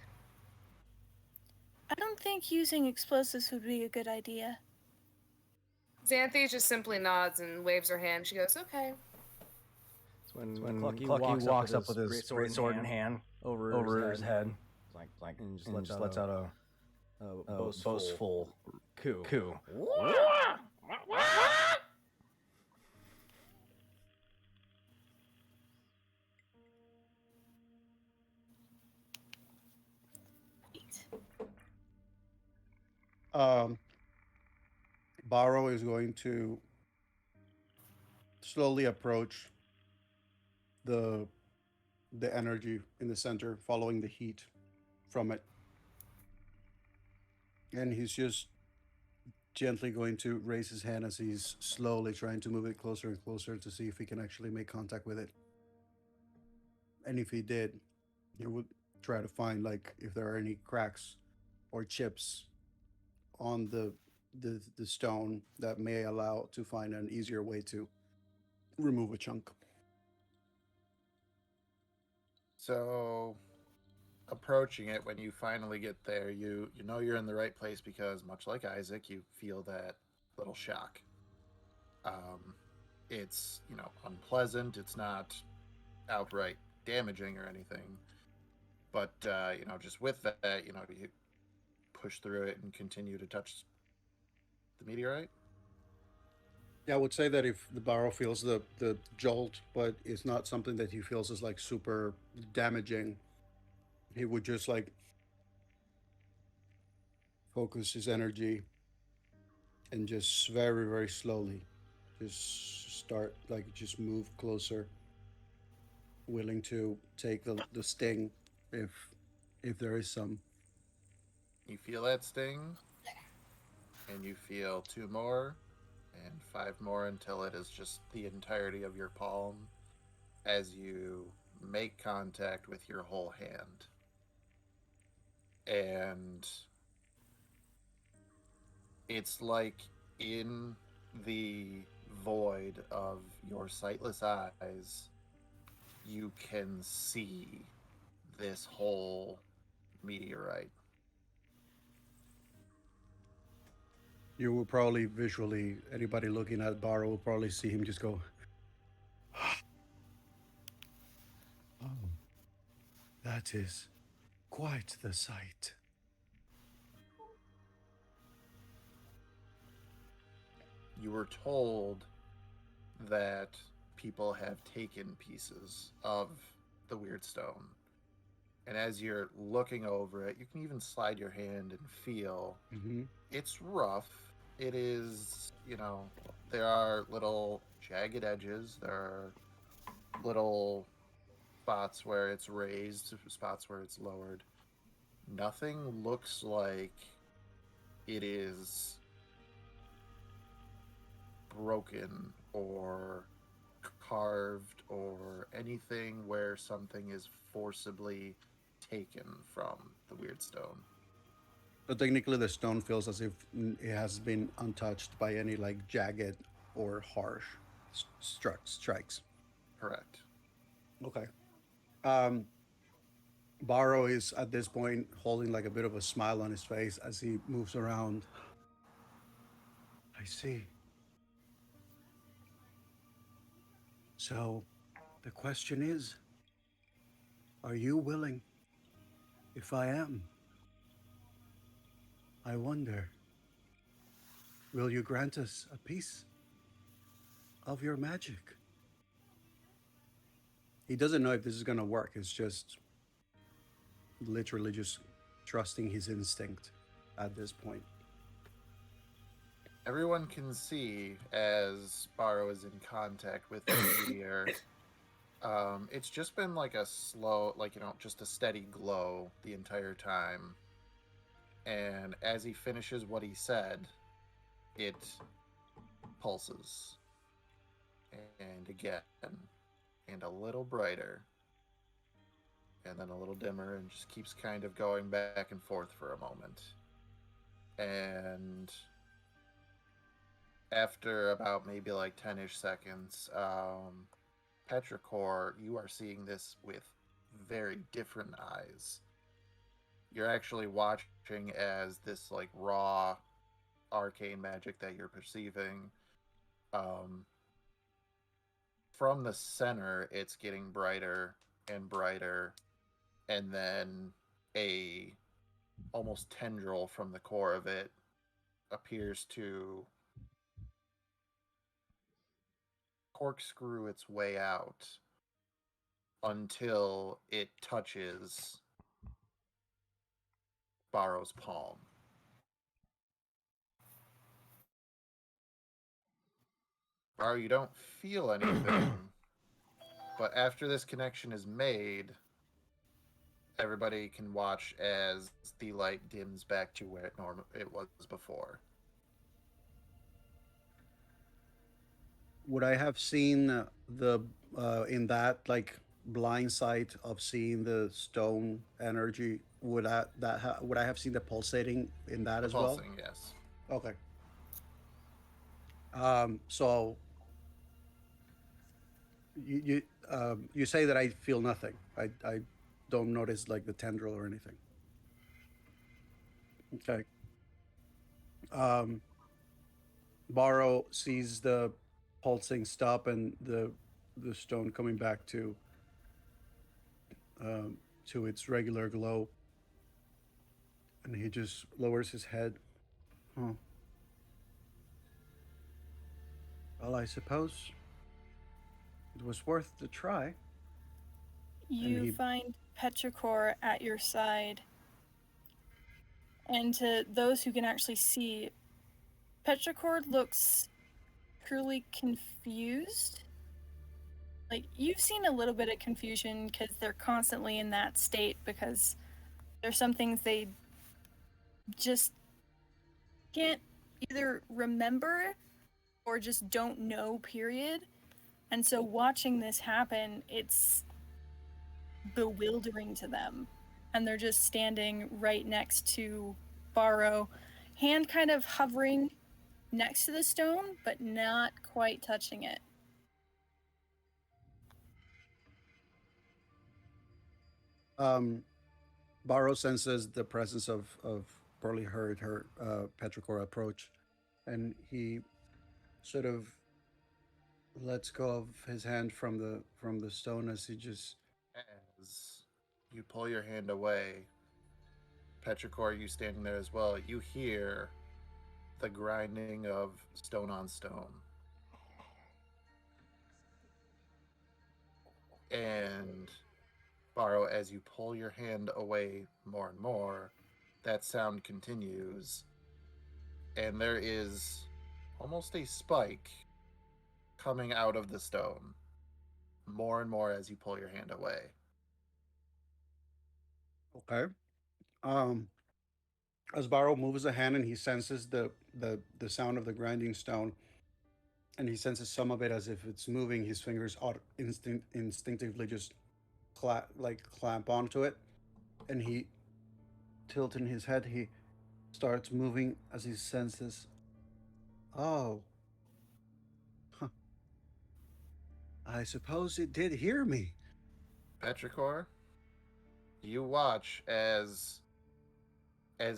I don't think using explosives would be a good idea. Xanthe just simply nods and waves her hand. She goes, okay. When Clucky walks up with his great sword in hand over his head, and just lets out a boastful coo. Barrow is going to slowly approach the energy in the center, following the heat from it. And he's just gently going to raise his hand as he's slowly trying to move it closer and closer to see if he can actually make contact with it. And if he did, he would try to find, like, if there are any cracks or chips on the stone that may allow to find an easier way to remove a chunk. So, approaching it, when you finally get there, you know you're in the right place because, much like Isaac, you feel that little shock. It's, unpleasant. It's not outright damaging or anything. But, just with that, you push through it and continue to touch the meteorite. Yeah, I would say that if the Barrow feels the jolt, but it's not something that he feels is like super damaging, he would just like focus his energy and just very, very slowly just start, like, just move closer, willing to take the sting if there is some. You feel that sting, and you feel 2 more, and 5 more until it is just the entirety of your palm as you make contact with your whole hand. And it's like in the void of your sightless eyes, you can see this whole meteorite. You will probably visually, anybody looking at Barrow will probably see him just go, oh, that is quite the sight. You were told that people have taken pieces of the weird stone. And as you're looking over it, you can even slide your hand and feel it's rough. It is, there are little jagged edges. There are little spots where it's raised, spots where it's lowered. Nothing looks like it is broken or carved or anything where something is forcibly taken from the weird stone. So technically the stone feels as if it has been untouched by any like jagged or harsh strikes. Correct. Okay. Barrow is at this point holding like a bit of a smile on his face as he moves around. I see. So the question is, are you willing? If I am, I wonder, will you grant us a piece of your magic? He doesn't know if this is going to work. It's just literally just trusting his instinct at this point. everyone can see as Barrow is in contact with the meteor. It's just been like a slow, just a steady glow the entire time. And as he finishes what he said, it pulses. And again, and a little brighter. And then a little dimmer, and just keeps kind of going back and forth for a moment. And after about maybe like 10-ish seconds, Petrichor, you are seeing this with very different eyes. You're actually watching as this like raw arcane magic that you're perceiving, from the center, it's getting brighter and brighter, and then a almost tendril from the core of it appears to corkscrew its way out until it touches Barrow's palm. Barrow, you don't feel anything, but after this connection is made, everybody can watch as the light dims back to where it was before. Would I have seen the in that like blind sight of seeing the stone energy? Would I have seen the pulsating in that as well? Pulsing, yes. Okay. So you say that I feel nothing. I don't notice like the tendril or anything. Okay. Barrow sees the pulsing stop and the stone coming back to its regular glow, and he just lowers his head. Huh. Well, I suppose it was worth the try. You find Petrichor at your side. And to those who can actually see, Petrichor looks truly confused. Like, you've seen a little bit of confusion because they're constantly in that state because there's some things they just can't either remember or just don't know, period. And so watching this happen, it's bewildering to them. And they're just standing right next to Barrow, hand kind of hovering next to the stone, but not quite touching it. Barrow senses the presence of Burly heard her Petrichor approach, and he sort of lets go of his hand from the stone as he just. As you pull your hand away, Petrichor, you standing there as well, you hear the grinding of stone on stone. And Barrow, as you pull your hand away more and more, that sound continues. And there is almost a spike coming out of the stone. More and more as you pull your hand away. Okay. As Barrow moves a hand and he senses the sound of the grinding stone, and he senses some of it as if it's moving, his fingers instinctively just clamp onto it, and he tilting his head, he starts moving as he senses, oh, huh. I suppose it did hear me. Petrichor, you watch as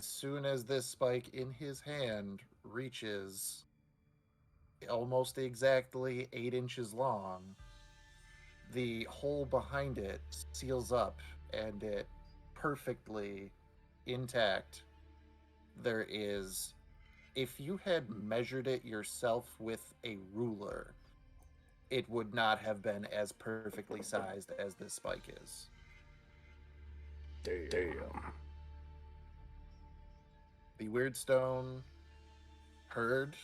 soon as this spike in his hand reaches almost exactly 8 inches long, the hole behind it seals up and it perfectly intact. There is, if you had measured it yourself with a ruler, it would not have been as perfectly sized as this spike is. Damn. The Weird Stone heard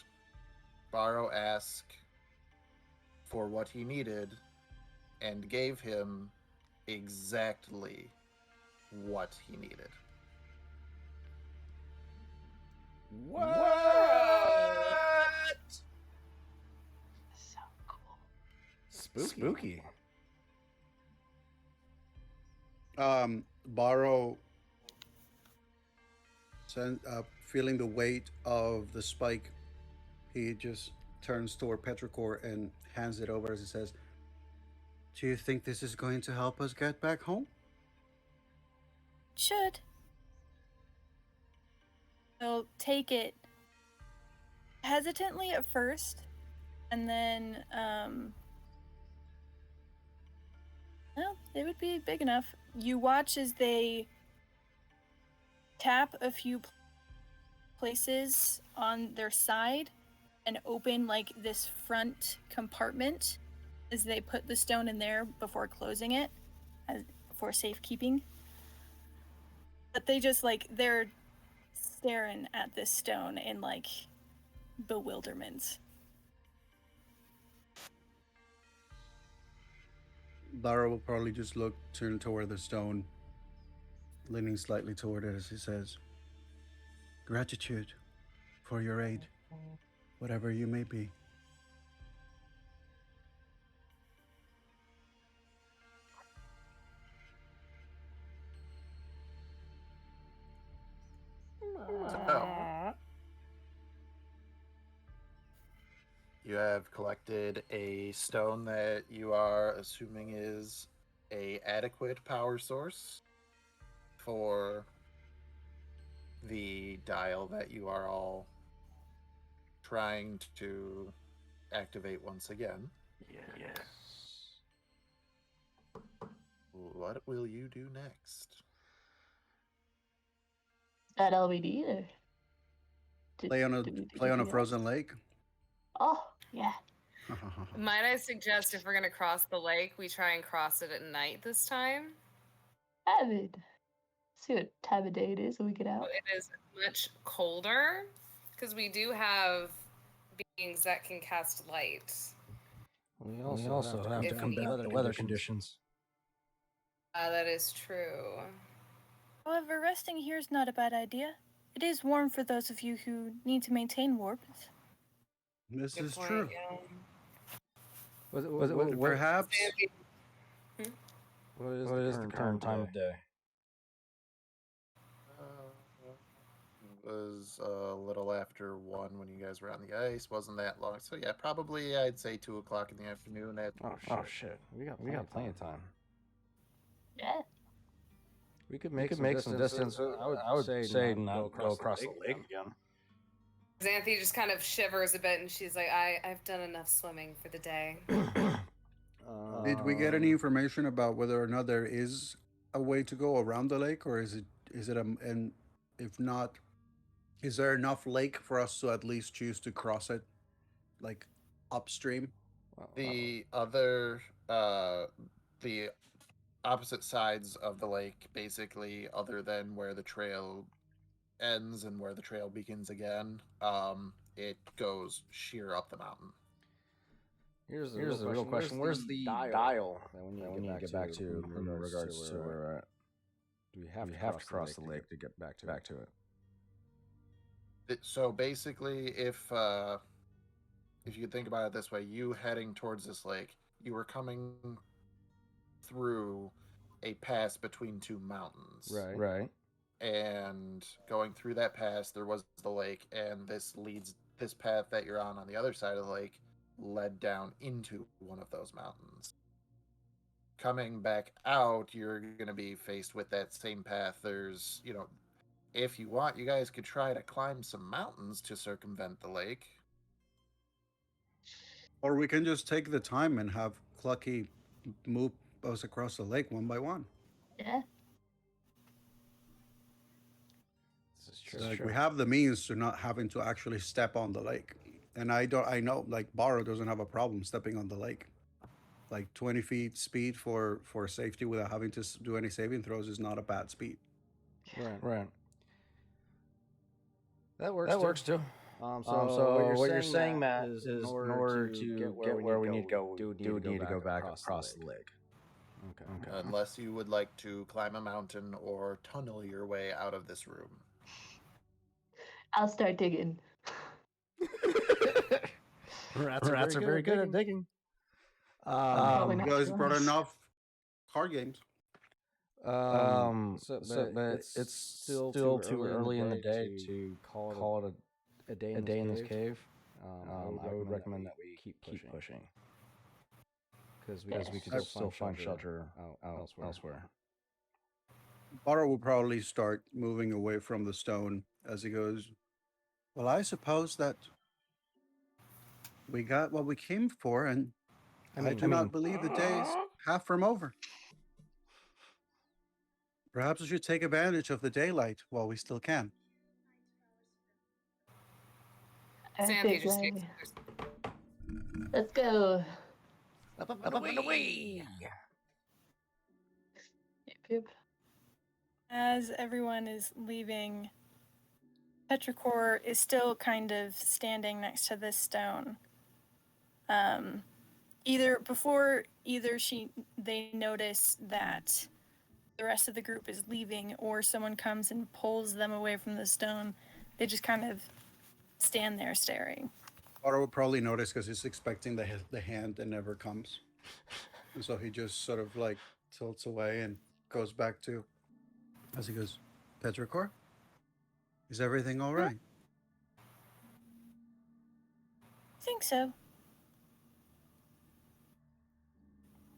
Barrow asked for what he needed and gave him exactly what he needed. What? So cool. Spooky. Barrow, feeling the weight of the spike, he just turns toward Petrichor and hands it over as he says, "Do you think this is going to help us get back home?" Should. They'll take it hesitantly at first, and then, well, it would be big enough. You watch as they tap a few places on their side and open like this front compartment as they put the stone in there before closing it for safekeeping. But they just they're staring at this stone in bewilderment. Barrow will probably just turn toward the stone, leaning slightly toward it as he says, "Gratitude for your aid, whatever you may be." So, you have collected a stone that you are assuming is a adequate power source for the dial that you are all trying to activate once again. Yes. What will you do next? Is that all we need, or Play on a frozen lake. Oh yeah. Might I suggest if we're gonna cross the lake, we try and cross it at night this time? I mean, see what time of day it is when we get out. It is much colder because we do have beings that can cast light. We also have to combat the weather conditions. That is true. However, resting here is not a bad idea. It is warm for those of you who need to maintain warmth. This Good is point, true. yeah. Perhaps. What is the current time of day? It was a little after 1 when you guys were on the ice. Wasn't that long. So yeah, probably I'd say 2 o'clock in the afternoon. Oh shit! We got plenty of time. Yeah. We could make some distance. I would say not go across the lake again. Xanthi just kind of shivers a bit, and she's like, I've done enough swimming for the day. Did we get any information about whether or not there is a way to go around the lake, or is it and if not, is there enough lake for us to at least choose to cross it, like upstream? The opposite sides of the lake, basically, other than where the trail ends and where the trail begins again, it goes sheer up the mountain. Here's the real question. Where's the dial that we need to get back to in regards to where we're at? Do we have to cross the lake to get back to it? So basically, if you think about it this way, you heading towards this lake, you were coming through a pass between 2 mountains. Right. And going through that pass, there was the lake, and this path that you're on the other side of the lake led down into one of those mountains. Coming back out, you're going to be faced with that same path. There's, if you want, you guys could try to climb some mountains to circumvent the lake. Or we can just take the time and have Clucky move us across the lake one by one. Yeah. This is true. So, we have the means to not having to actually step on the lake. And I know Barrow doesn't have a problem stepping on the lake. 20 feet speed for safety without having to do any saving throws is not a bad speed. Right. That works too. So what you're saying, Matt, is in order to get where we need to go, we do need to go back across the lake. Okay. Unless you would like to climb a mountain or tunnel your way out of this room. I'll start digging. Rats are very good at digging. You guys brought enough card games. But it's still too early in the day to call it a day in this cave. I would recommend that we keep pushing. Because we could still find shelter elsewhere. Baro will probably start moving away from the stone as he goes, well, I suppose that we got what we came for, and I do not believe the day is half from over. Perhaps we should take advantage of the daylight while we still can. Xanthi just takes Let's go. Up and away! Yep. As everyone is leaving, Petrichor is still kind of standing next to this stone. Either they notice that the rest of the group is leaving, or someone comes and pulls them away from the stone. They just kind of stand there staring. Baro will probably notice because he's expecting the hand that never comes. And so he just sort of like tilts away and goes back to, as he goes, Petrichor, is everything all right? I think so.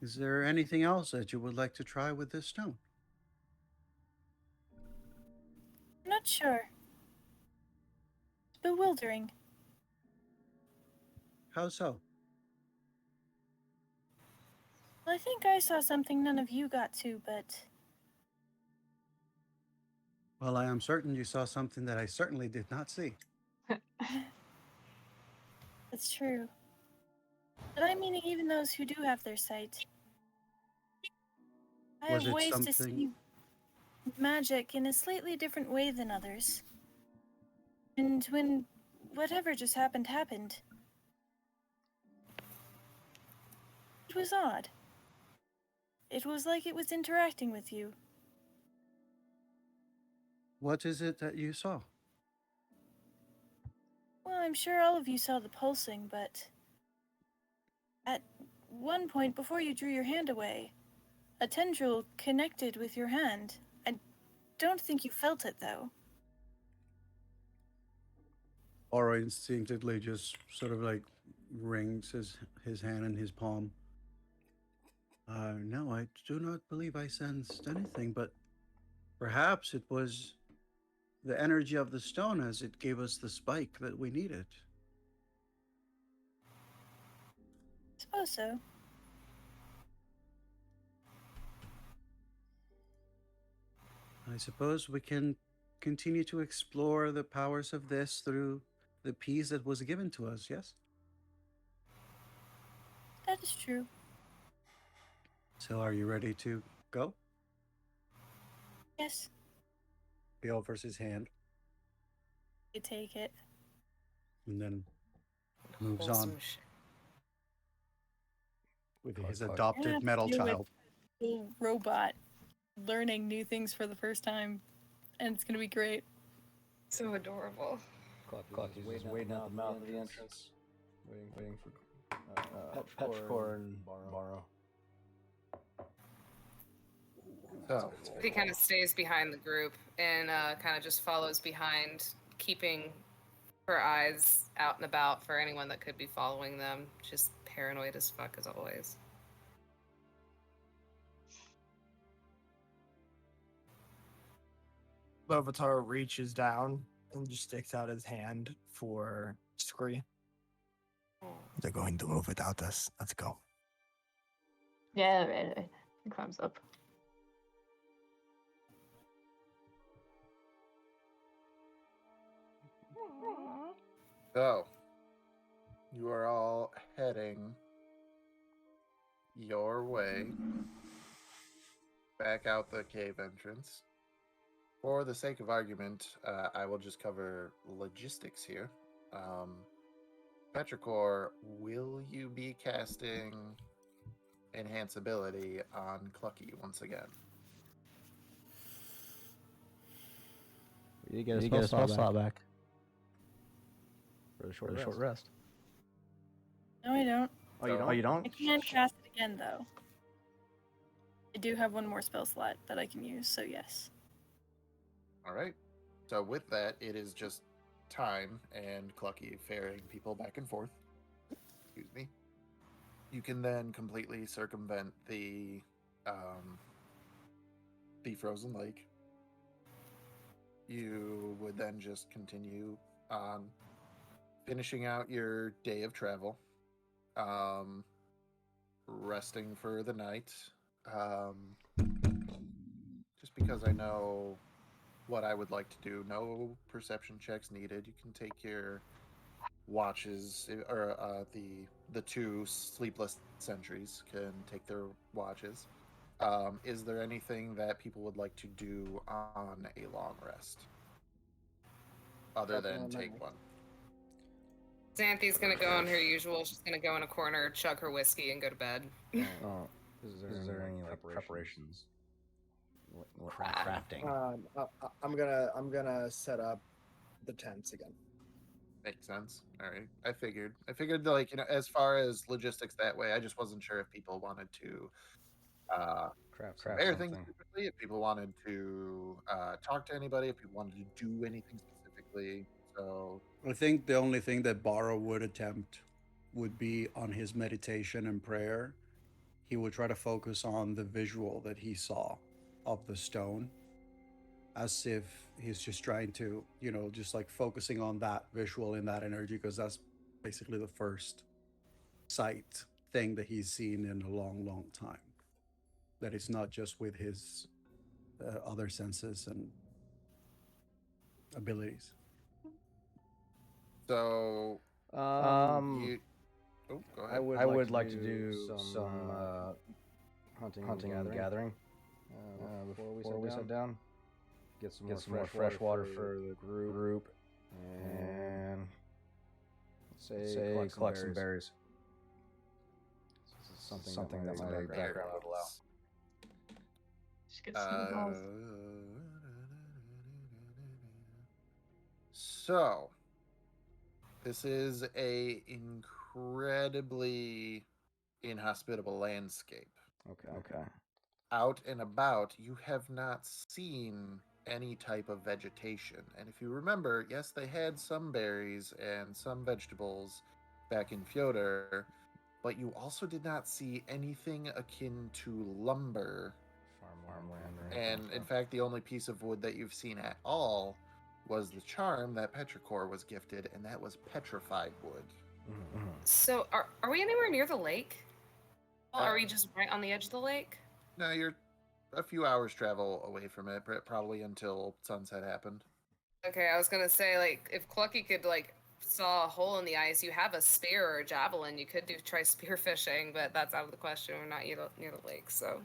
Is there anything else that you would like to try with this stone? I'm not sure. It's bewildering. How so? Well, I think I saw something none of you got to, but... Well, I am certain you saw something that I certainly did not see. That's true. But I mean even those who do have their sight. I Was have it ways to something- see magic in a slightly different way than others. And when whatever just happened, it was odd. It was like it was interacting with you. What is it that you saw? Well, I'm sure all of you saw the pulsing, but at one point before you drew your hand away, a tendril connected with your hand. I don't think you felt it, though. Aura instinctively just sort of like wrings his hand in his palm. No, I do not believe I sensed anything, but perhaps it was the energy of the stone as it gave us the spike that we needed. Suppose so. I suppose we can continue to explore the powers of this through the piece that was given to us, yes? That is true. So are you ready to go? Yes, He offers his hand you take it. and then moves wholesome on shit. with his You're gonna adopted have to metal deal with child. Little robot learning new things for the first time, and it's gonna be great. So adorable. Clock is just waiting at the mouth of the entrance. Waiting for Petrichor and Baro. So, He kind of stays behind the group and kind of just follows behind, keeping her eyes out and about for anyone that could be following them. Just paranoid as fuck as always. Lovatar reaches down and just sticks out his hand for Scree. They're going to move without us. Let's go. Yeah, right. He climbs up. So, you are all heading your way back out the cave entrance. For the sake of argument, I will just cover logistics here. Petrichor, will you be casting Enhance Ability on Clucky once again? You get a spell slot back. For a short rest. No, I don't. Oh, you don't? I can cast it again, though. I do have one more spell slot that I can use, so yes. All right. So with that, it is just time and Clucky ferrying people back and forth. Excuse me. You can then completely circumvent the frozen lake. You would then just continue on finishing out your day of travel, resting for the night. Just because I know what I would like to do. No perception checks needed. You can take your watches, or the two sleepless sentries can take their watches. Is there anything that people would like to do on a long rest other than take one? Xanthi's gonna go on her usual. She's gonna go in a corner, chug her whiskey, and go to bed. Oh, is there any like preparations? Crafting. I'm gonna set up the tents again. Makes sense. All right. I figured like, as far as logistics that way, I just wasn't sure if people wanted to Craft prepare things something. specifically, if people wanted to talk to anybody, if people wanted to do anything specifically. So I think the only thing that Barrow would attempt would be on his meditation and prayer. He would try to focus on the visual that he saw of the stone, as if he's just trying to, just like focusing on that visual and that energy, because that's basically the first sight thing that he's seen in a long, long time. That it's not just with his other senses and abilities. So, you, oh, go ahead. I would like to do some hunting and gathering before we sit down. Get some more fresh water for the group, and say collect some berries. Something that my background would allow. Just get snowballs. So, this is a incredibly inhospitable landscape. Okay. Out and about, you have not seen any type of vegetation. And if you remember, yes, they had some berries and some vegetables back in Fyodor, but you also did not see anything akin to lumber. Farmland. And in fact, the only piece of wood that you've seen at all was the charm that Petrichor was gifted, and that was petrified wood. Mm-hmm. So, are we anywhere near the lake? Are we just right on the edge of the lake? No, you're a few hours travel away from it, probably until sunset happened. Okay, I was gonna say, like, if Clucky could, like, saw a hole in the ice, you have a spear or a javelin, you could try spear fishing, but that's out of the question. We're not near the lake, so.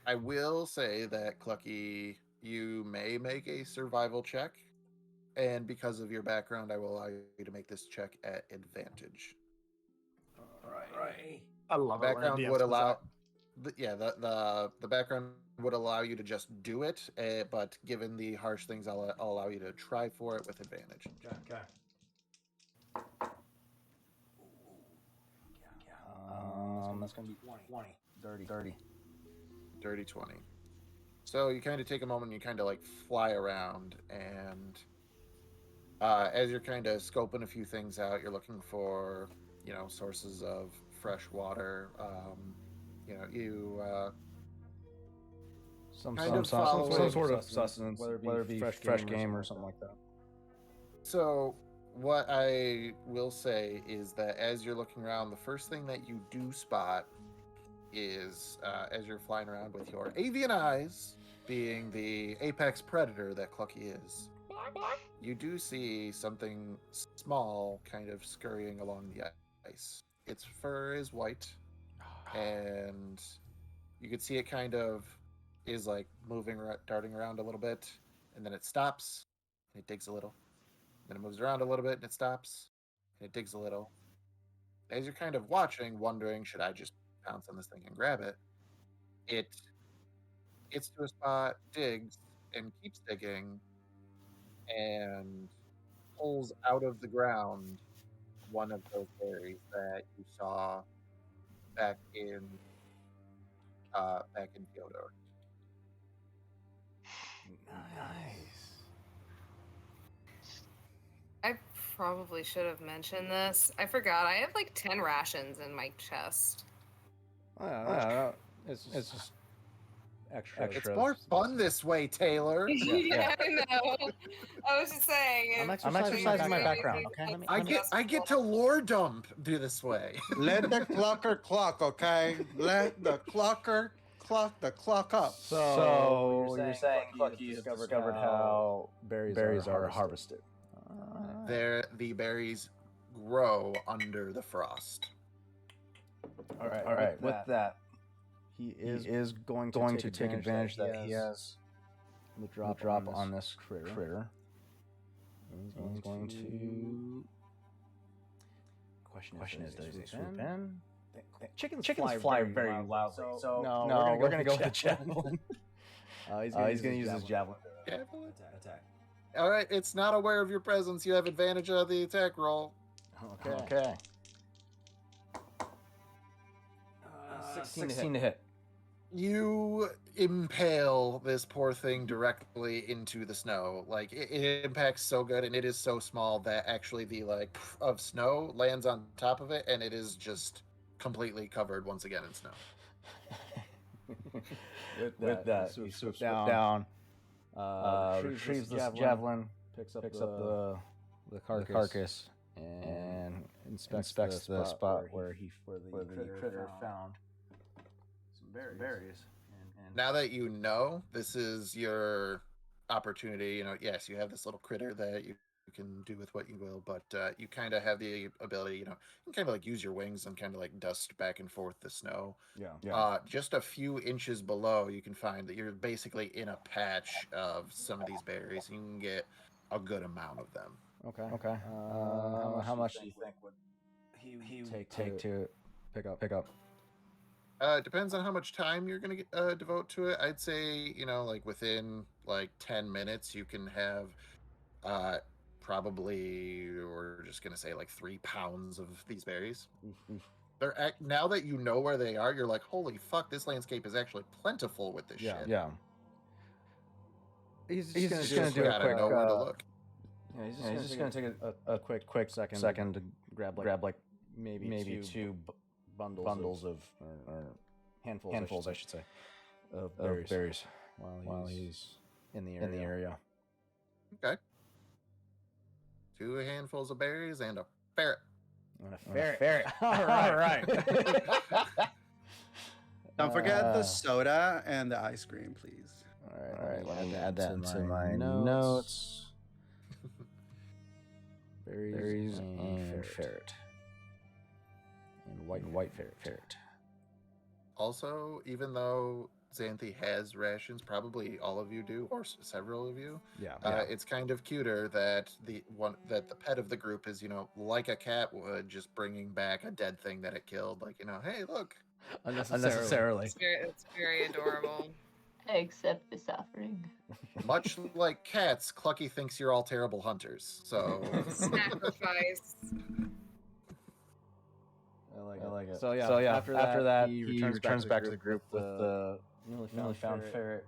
I will say that, Clucky, you may make a survival check, and because of your background, I will allow you to make this check at advantage. Right. I love the it. background would allow. The background would allow you to just do it, but given the harsh things, I'll allow you to try for it with advantage. Okay. That's gonna be 20. Dirty 20. So you kind of take a moment, and you kind of like fly around, and as you're kind of scoping a few things out, you're looking for, sources of fresh water. Some sort of sustenance, whether it be fresh game or something like that. So what I will say is that as you're looking around, the first thing that you do spot is, as you're flying around with your avian eyes, being the apex predator that Clucky is, you do see something small kind of scurrying along the ice. Its fur is white, and you can see it kind of is like moving, darting around a little bit, and then it stops, and it digs a little, Then it moves around a little bit and it stops. And it digs a little. As you're kind of watching, wondering, should I just pounce on this thing and grab it? It gets to a spot, digs, and keeps digging, and pulls out of the ground one of those berries that you saw back in Theodore. Nice. I probably should have mentioned this. I forgot. I have like 10 rations in my chest. It's just extra. It's more fun this way, Taylor. Yeah, I know. I was just saying. I'm exercising my background. Okay. I get to lore dump this way. Let the clocker clock, okay? Let the clocker clock the clock up. So you're saying Clucky has discovered how berries are harvested. The berries grow under the frost. All right. With that, he is going to take advantage that he has the drop on this critter. He's going to. Question is, does he swoop in? Chickens fly very loudly. So no, we're gonna go with the javelin. He's gonna use his javelin. Attack. All right, it's not aware of your presence. You have advantage of the attack roll. Okay. 16 to hit. You impale this poor thing directly into the snow. Like it impacts so good, and it is so small that actually the of snow lands on top of it, and it is just completely covered once again in snow. With that, he swoops down, retrieves this javelin, picks up the carcass, and inspects the spot where the critter found some berries. And Now that you know, this is your opportunity. You know, yes, you have this little critter that you can do with what you will, but you kind of have the ability, you know, you can kind of like use your wings and kind of like dust back and forth the snow. Yeah. Just a few inches below, you can find that you're basically in a patch of some of these berries. You can get a good amount of them. Okay. How much do you think would he take to pick up? Depends on how much time you're going to devote to it. I'd say, you know, like within like 10 minutes, you can have probably, we're just going to say like 3 pounds of these berries. They're now that you know where they are, you're like, holy fuck, this landscape is actually plentiful with this shit. Yeah. He's just gonna do a quick. Know where to look. Yeah, he's just gonna take a quick second to grab like maybe two bundles of or handfuls I should say of berries while he's in the area. Okay. 2 handfuls of berries and a ferret. Ferret. All right. Don't forget the soda and the ice cream, please. All right. Let me add that to my notes. Berries and ferret. And white ferret. Also, even though Xanthi has rations, probably all of you do, or several of you. Yeah. It's kind of cuter that the pet of the group is, you know, like a cat would, just bringing back a dead thing that it killed. Like, you know, hey, look. Unnecessarily. It's very adorable. I accept this offering. Much like cats, Clucky thinks you're all terrible hunters. So Sacrifice. I like it. So yeah. After that, he returns back to the group with the newly found ferret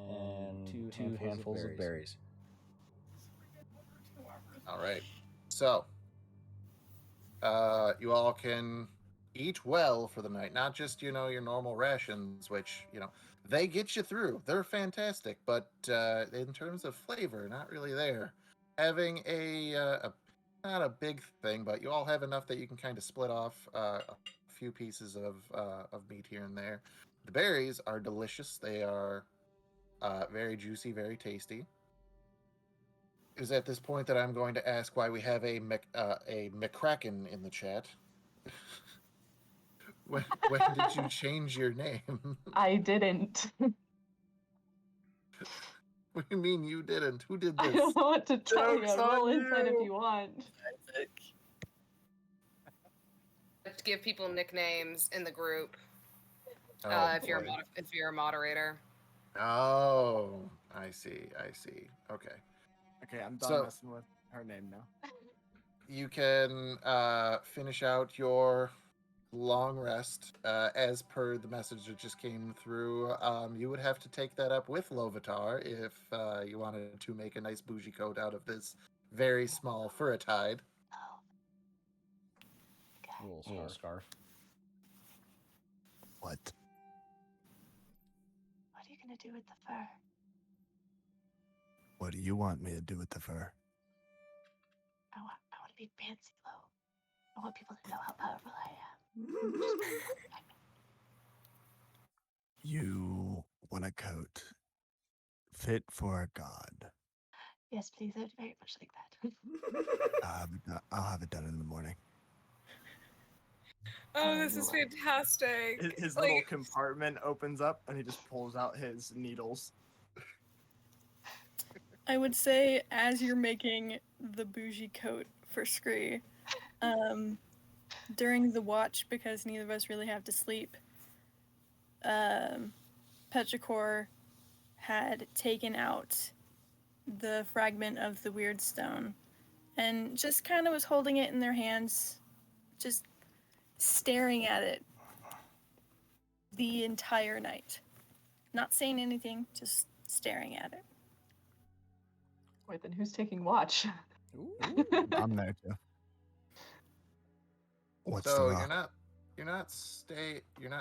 and two handfuls of berries. All right. So you all can eat well for the night, not just, you know, your normal rations, which, you know, they get you through. They're fantastic, but in terms of flavor, not really there. Having a not a big thing, but you all have enough that you can kind of split off a few pieces of meat here and there. The berries are delicious. They are very juicy, very tasty. It is at this point that I'm going to ask why we have a McCracken in the chat. When did you change your name? I didn't. What do you mean you didn't? Who did I this? don't know what to tell you. Joke's Roll on insight if you. you want. Let's give people nicknames in the group. Oh, If you're boy. if you're a moderator. Oh, I see. I see. Okay. Okay, I'm done So- messing with her name now. You can finish out your long rest. As per the message that just came through, you would have to take that up with Lovitar if you wanted to make a nice bougie coat out of this very small Furitide. A little scarf. What? What are you gonna do with the fur? What do you want me to do with the fur? I want to be fancy, Lo. I want people to know how powerful I am. You want a coat fit for a god. Yes, please. I would very much like that. I'll have it done in the morning. Oh, this is fantastic. His little compartment opens up and he just pulls out his needles. I would say as you're making the bougie coat for Scree, during the watch, because neither of us really have to sleep, Petrichor had taken out the fragment of the weird stone and just kind of was holding it in their hands, just staring at it the entire night. Not saying anything, just staring at it. Wait, then who's taking watch? I'm there too. What's So the rock? you're not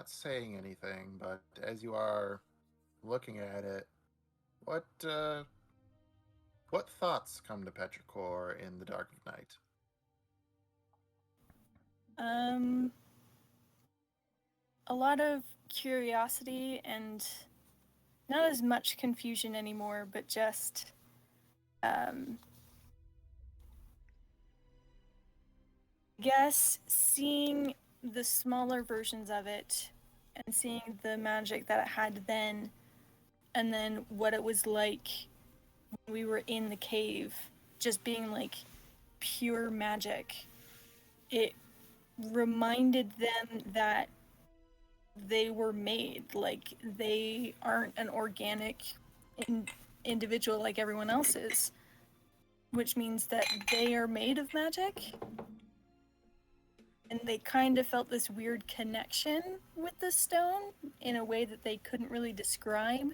saying anything, but as you are looking at it, what thoughts come to Petrichor in the dark of night? A lot of curiosity and not as much confusion anymore, but just guess seeing the smaller versions of it and seeing the magic that it had then, and then what it was like when we were in the cave, just being like pure magic. It reminded them that they were made, like they aren't an organic individual like everyone else is, which means that they are made of magic. And they kind of felt this weird connection with the stone in a way that they couldn't really describe.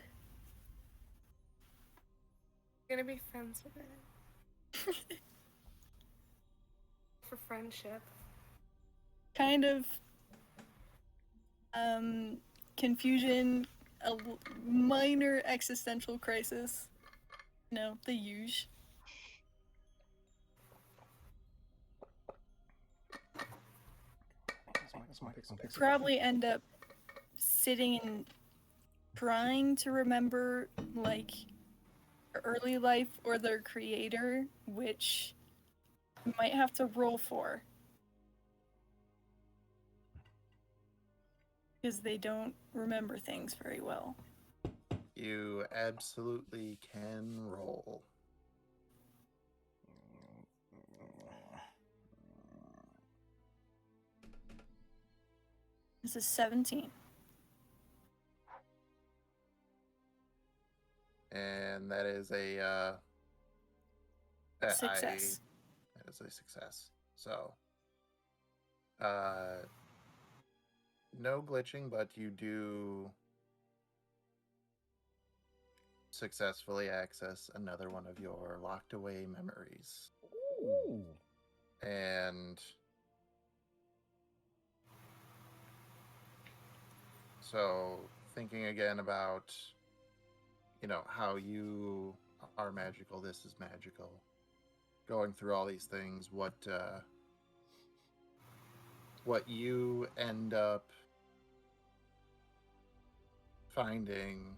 Gonna be friends with it. For friendship. Kind of confusion, a minor existential crisis. No, the huge. Probably end up sitting and trying to remember like their early life or their creator, which you might have to roll for. Because they don't remember things very well. You absolutely can roll. This is 17. And that is a Success. That is a success. So no glitching, but you do successfully access another one of your locked away memories. Ooh. And so thinking again about, you know, how you are magical, this is magical. Going through all these things, what you end up finding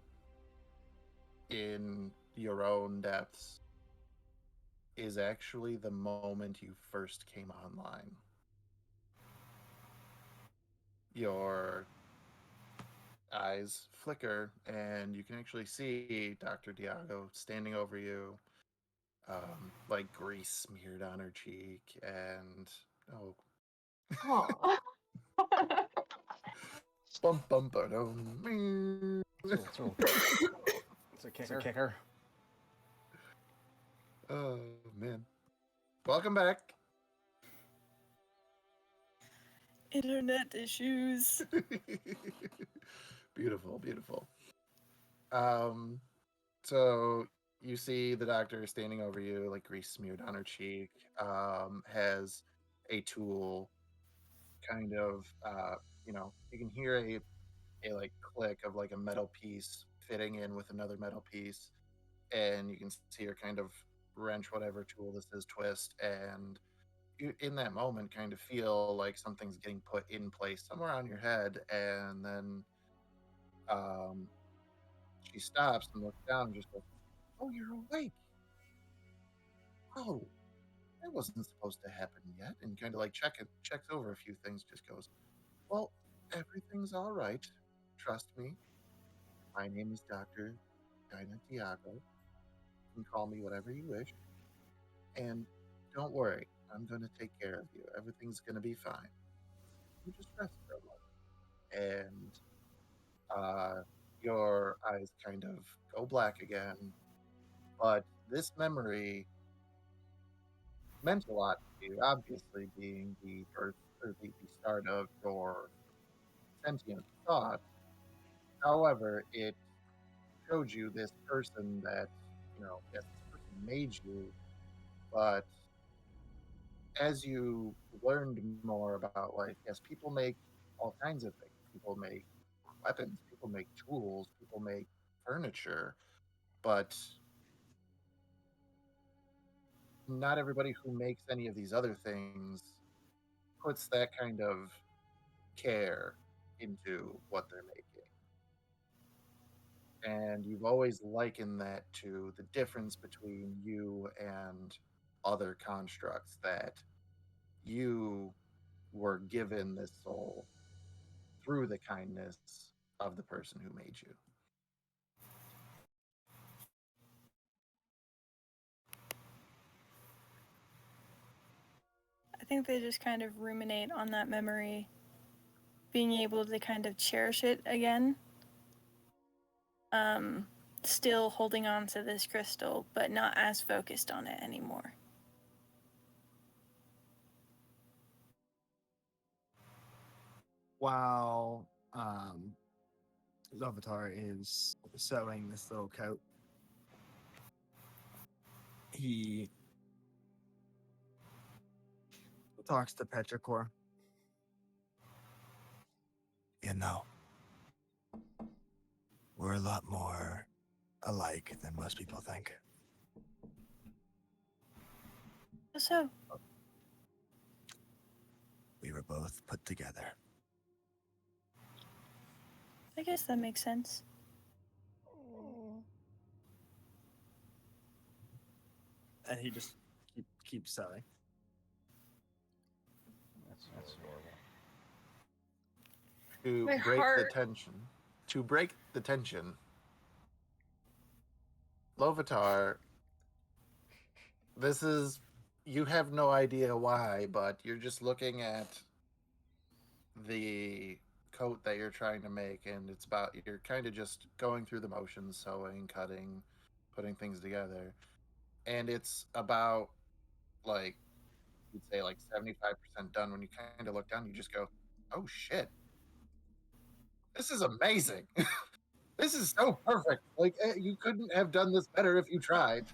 in your own depths is actually the moment you first came online. Your eyes flicker, and you can actually see Dr. Diago standing over you, like grease smeared on her cheek, and Oh. bum bum ba-dum. It's a kicker. Oh man, welcome back. Internet issues. Beautiful, beautiful. So you see the doctor standing over you, like grease smeared on her cheek, has a tool, kind of, you can hear a like click of like a metal piece fitting in with another metal piece, and you can see her kind of wrench whatever tool this is, twist, and you, in that moment, kind of feel like something's getting put in place somewhere on your head, and then she stops and looks down and just goes, "Oh, you're awake. Oh, that wasn't supposed to happen yet." And kind of like checks over a few things. Just goes, "Well, everything's all right. Trust me. My name is Dr. Dinah Diago. You can call me whatever you wish. And don't worry, I'm going to take care of you. Everything's going to be fine. You just rest for a moment." And your eyes kind of go black again. But this memory meant a lot to you, obviously being the birth or the start of your sentient thought. However, it showed you this person that, yes, this person made you, but as you learned more about life, yes, people make all kinds of things. People make weapons, people make tools, people make furniture, but not everybody who makes any of these other things puts that kind of care into what they're making. And you've always likened that to the difference between you and other constructs, that you were given this soul through the kindness of the person who made you. I think they just kind of ruminate on that memory, being able to kind of cherish it again. Still holding on to this crystal, but not as focused on it anymore. While Zovatar is sewing this little coat, he talks to Petrichor. We're a lot more alike than most people think. So, We were both put together. I guess that makes sense. And he just keeps sewing. That's horrible. To My break heart. the tension, Lovitar, this is, you have no idea why, but you're just looking at the coat that you're trying to make, and it's about, you're kind of just going through the motions, sewing, cutting, putting things together, and it's about, like, you'd say like 75% done. When you kind of look down, you just go, "Oh shit, this is amazing." This is so perfect. Like, you couldn't have done this better if you tried.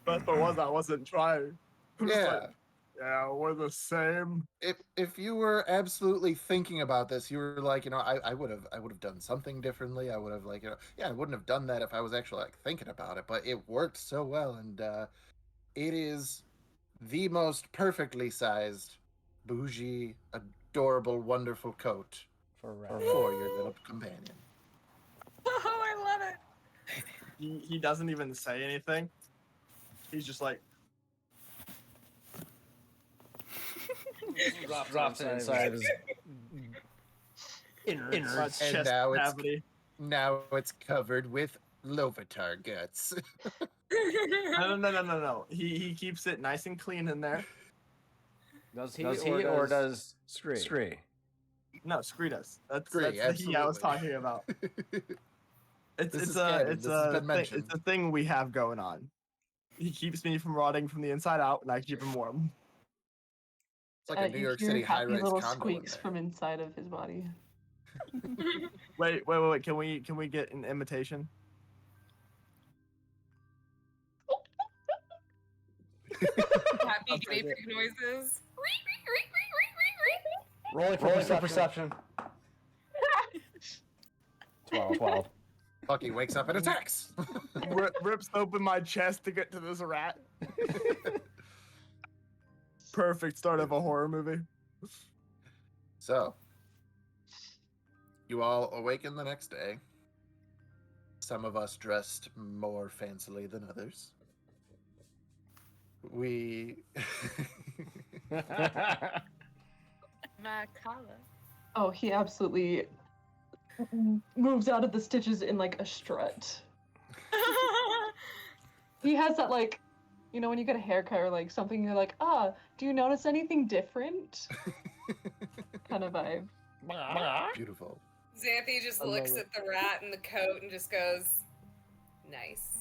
But the one that wasn't trying. It's Yeah. like, yeah, we're the same. If you were absolutely thinking about this, you were like, I would have done something differently. I would have, like, I wouldn't have done that if I was actually like thinking about it. But it worked so well, and it is the most perfectly sized, bougie, adorable, wonderful coat For your little companion. Oh, I love it. He doesn't even say anything. He's just like, drops it inside his Innards. And Chest now cavity. now it's covered with Lovitar guts. No. He keeps it nice and clean in there. Does he or does Scree? Scree? No, Scree does. That's Scree, the he I was absolutely. talking about. This It's is canon. it's This has a been thing, mentioned. it's a thing we have going on. He keeps me from rotting from the inside out, and I keep him warm. It's like a New You York hear City happy high-rise little condo in squeaks there. from inside of his body. Wait. Can we get an imitation? Happy guinea pig noises. Rolling for perception. 12. Bucky wakes up and attacks. Rips open my chest to get to this rat. Perfect start of a horror movie. So, you all awaken the next day. Some of us dressed more fancily than others. We. My collar. Oh, he absolutely moves out of the stitches in like a strut. He has that like, you know, when you get a haircut or like something, you're like, do you notice anything different? Kind of vibe. Beautiful. Xanthi just I love looks it. at the rat in the coat and just goes, nice.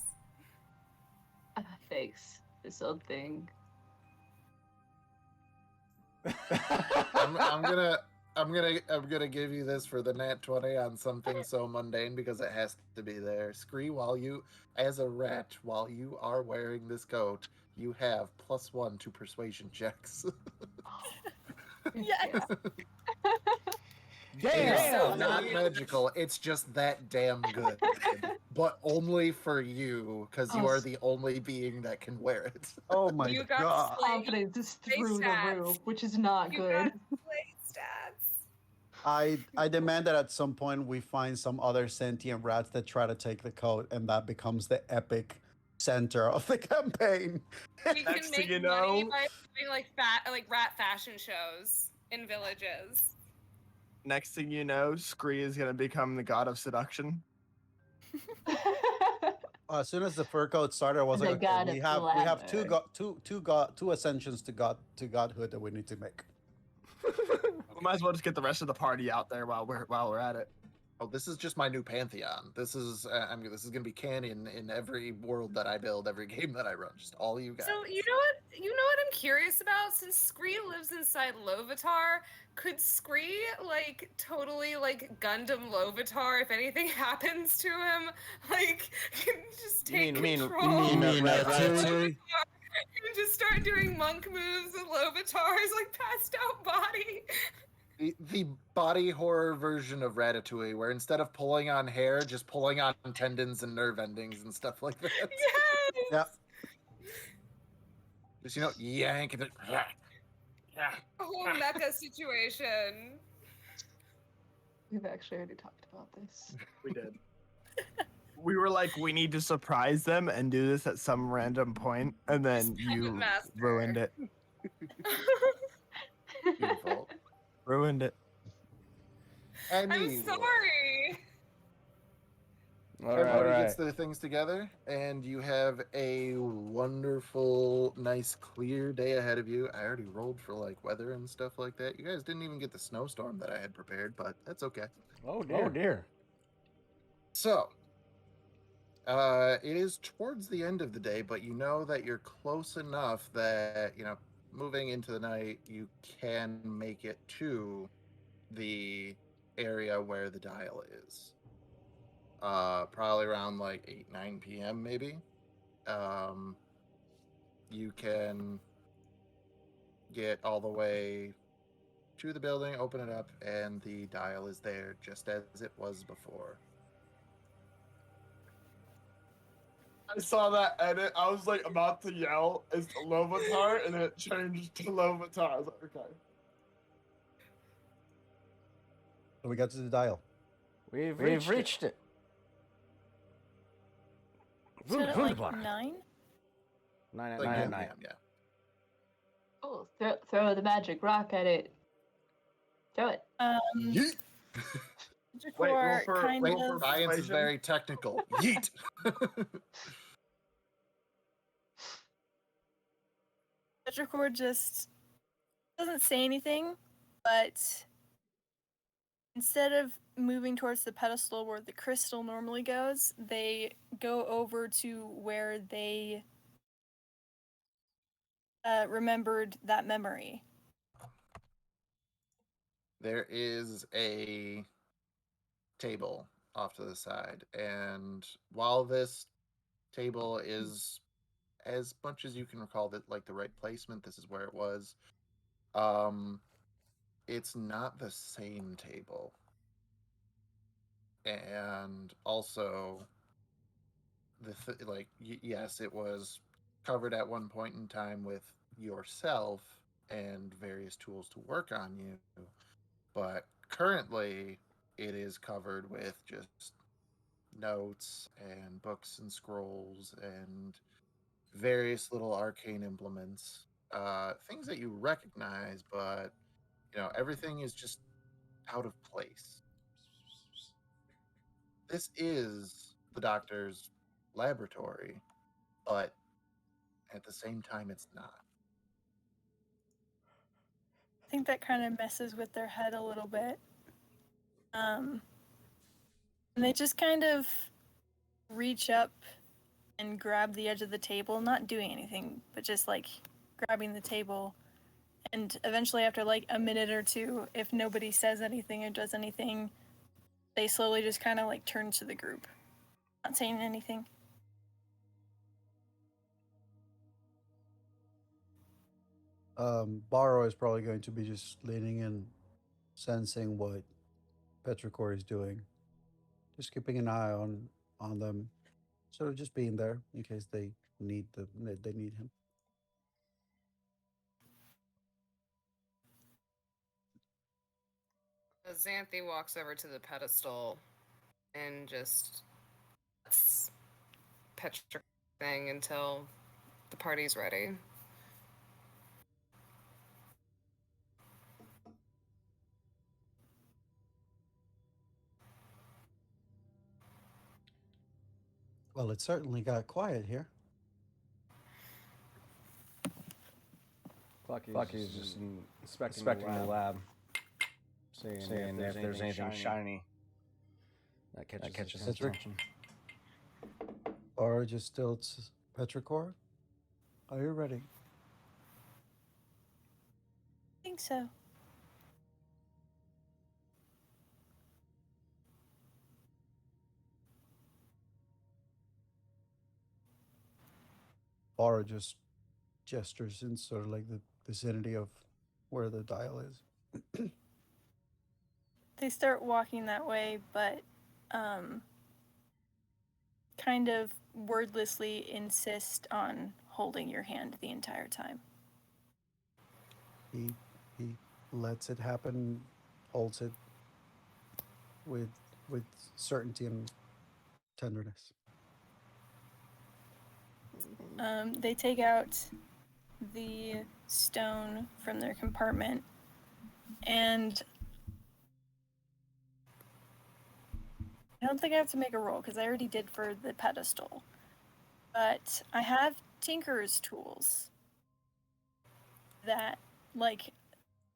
Thanks. This old thing. I'm gonna give you this for the nat 20 on something so mundane because it has to be there. Scree, as a rat, while you are wearing this coat, you have +1 to persuasion checks. Yes. It's not magical. It's just that damn good. But only for you, because you are the only being that can wear it. Oh my You got god. Confidence is through the stats. roof, which is not You good. got play stats. I demand that at some point we find some other sentient rats that try to take the coat, and that becomes the epic center of the campaign. We can Next thing make you money know- by doing like rat fashion shows in villages. Next thing you know, Scree is gonna become the god of seduction. As soon as the fur coat started, I was The like, god okay, we of have glamour. two ascensions to godhood that we need to make. We might as well just get the rest of the party out there while we're at it. Oh, this is just my new pantheon. This is this is gonna be canon in every world that I build, every game that I run. Just all you guys. So you know what I'm curious about? Since Scree lives inside Lovitar, could Scree like totally like Gundam Lovitar if anything happens to him? Like just take control. You mean Ratatouille? And just start doing monk moves with Lovitar's like passed out body. The body horror version of Ratatouille, where instead of pulling on hair, just pulling on tendons and nerve endings and stuff like that. Yes. Yeah. Just yank and A whole mecha situation. We've actually already talked about this. We did. We were like, we need to surprise them and do this at some random point, and then you Master. ruined it. Beautiful. Ruined it. I'm Anyway, sorry. everybody gets their things together, and you have a wonderful, nice, clear day ahead of you. I already rolled for like weather and stuff like that. You guys didn't even get the snowstorm that I had prepared, but that's okay. Oh dear. So, it is towards the end of the day, but you know that you're close enough that, moving into the night, you can make it to the area where the dial is. Probably around like 8-9 p.m. maybe. You can get all the way to the building, open it up, and the dial is there just as it was before. I saw that edit. I was like about to yell, "It's Lovitar," and then it changed to Lovitar. I was like, okay. So we got to the dial. We've reached it. So at like Wunderbar. 9? 9 Like at 9 night. p.m., yeah. Oh, throw the magic rock at it. Throw it. Petrichor kind Wait, of. science is very technical. Yeet. Petrichor just doesn't say anything, but instead of moving towards the pedestal where the crystal normally goes, they go over to where they remembered that memory. There is a table off to the side, and while this table is as much as you can recall that like the right placement, this is where it was. It's not the same table. And also yes, it was covered at one point in time with yourself and various tools to work on you, but currently it is covered with just notes and books and scrolls and various little arcane implements, things that you recognize, but everything is just out of place. This is the doctor's laboratory, but at the same time, it's not. I think that kind of messes with their head a little bit. And they just kind of reach up and grab the edge of the table, not doing anything, but just like grabbing the table. And eventually, after like a minute or two, if nobody says anything or does anything, they slowly just kind of like turn to the group, not saying anything. Borrow is probably going to be just leaning in, sensing what Petrichor is doing, just keeping an eye on them, sort of just being there in case they need him. Xanthi walks over to the pedestal and just lets Petrichor thing until the party's ready. Well, it certainly got quiet here. Clucky's just inspecting the lab, seeing if there's anything shiny that catches his attention. Or just still Petrichor? Are you ready? I think so. Bara just gestures in sort of like the vicinity of where the dial is. They start walking that way, but kind of wordlessly insist on holding your hand the entire time. He lets it happen, holds it with certainty and tenderness. They take out the stone from their compartment, and I don't think I have to make a roll because I already did for the pedestal. But I have Tinker's tools that, like,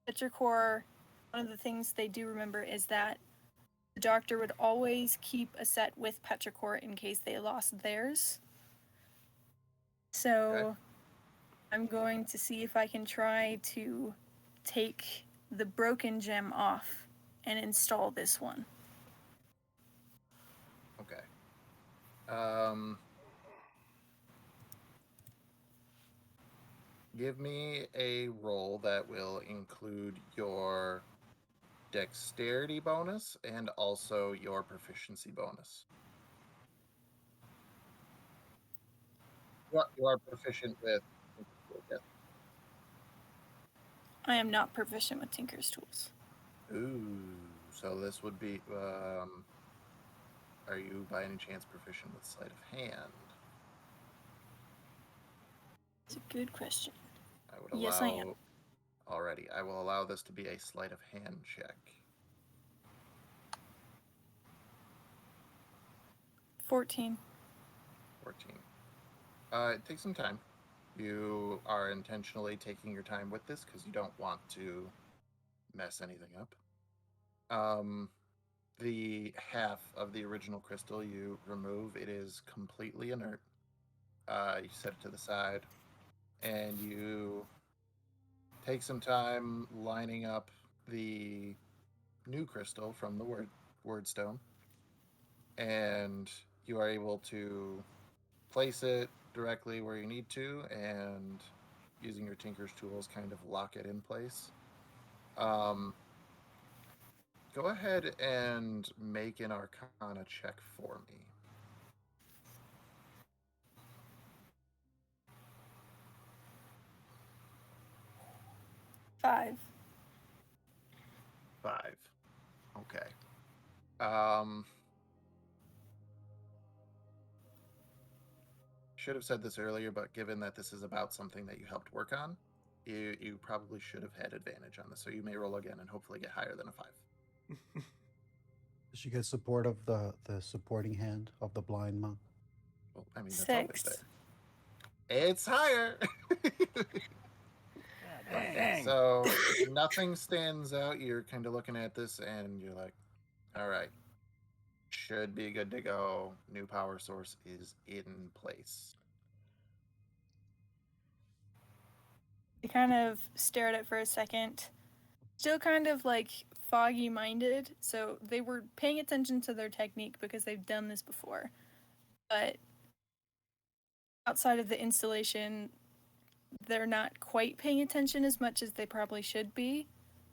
Petrichor, one of the things they do remember is that the doctor would always keep a set with Petrichor in case they lost theirs. So okay. I'm going to see if I can try to take the broken gem off and install this one. Okay. Give me a roll that will include your dexterity bonus and also your proficiency bonus. You are proficient with. Yes. I am not proficient with Tinker's tools. Ooh, so this would be. Are you by any chance proficient with sleight of hand? It's a good question. I would allow. Yes, I am. Alrighty, I will allow this to be a sleight of hand check. 14. 14. It takes some time. You are intentionally taking your time with this because you don't want to mess anything up. The half of the original crystal you remove, it is completely inert. You set it to the side, and you take some time lining up the new crystal from the word stone, and you are able to place it directly where you need to, and using your tinker's tools kind of lock it in place. Go ahead and make an Arcana check for me. 5. 5. Okay. Should have said this earlier, but given that this is about something that you helped work on, you probably should have had advantage on this. So you may roll again and hopefully get higher than a 5. Does she get support of the supporting hand of the blind monk? Well, I mean, that's always 6. there. It's higher. Dang. So nothing stands out. You're kind of looking at this and you're like, all right, should be good to go. New power source is in place. They kind of stare at it for a second, still kind of like foggy minded. So they were paying attention to their technique because they've done this before. But outside of the installation, they're not quite paying attention as much as they probably should be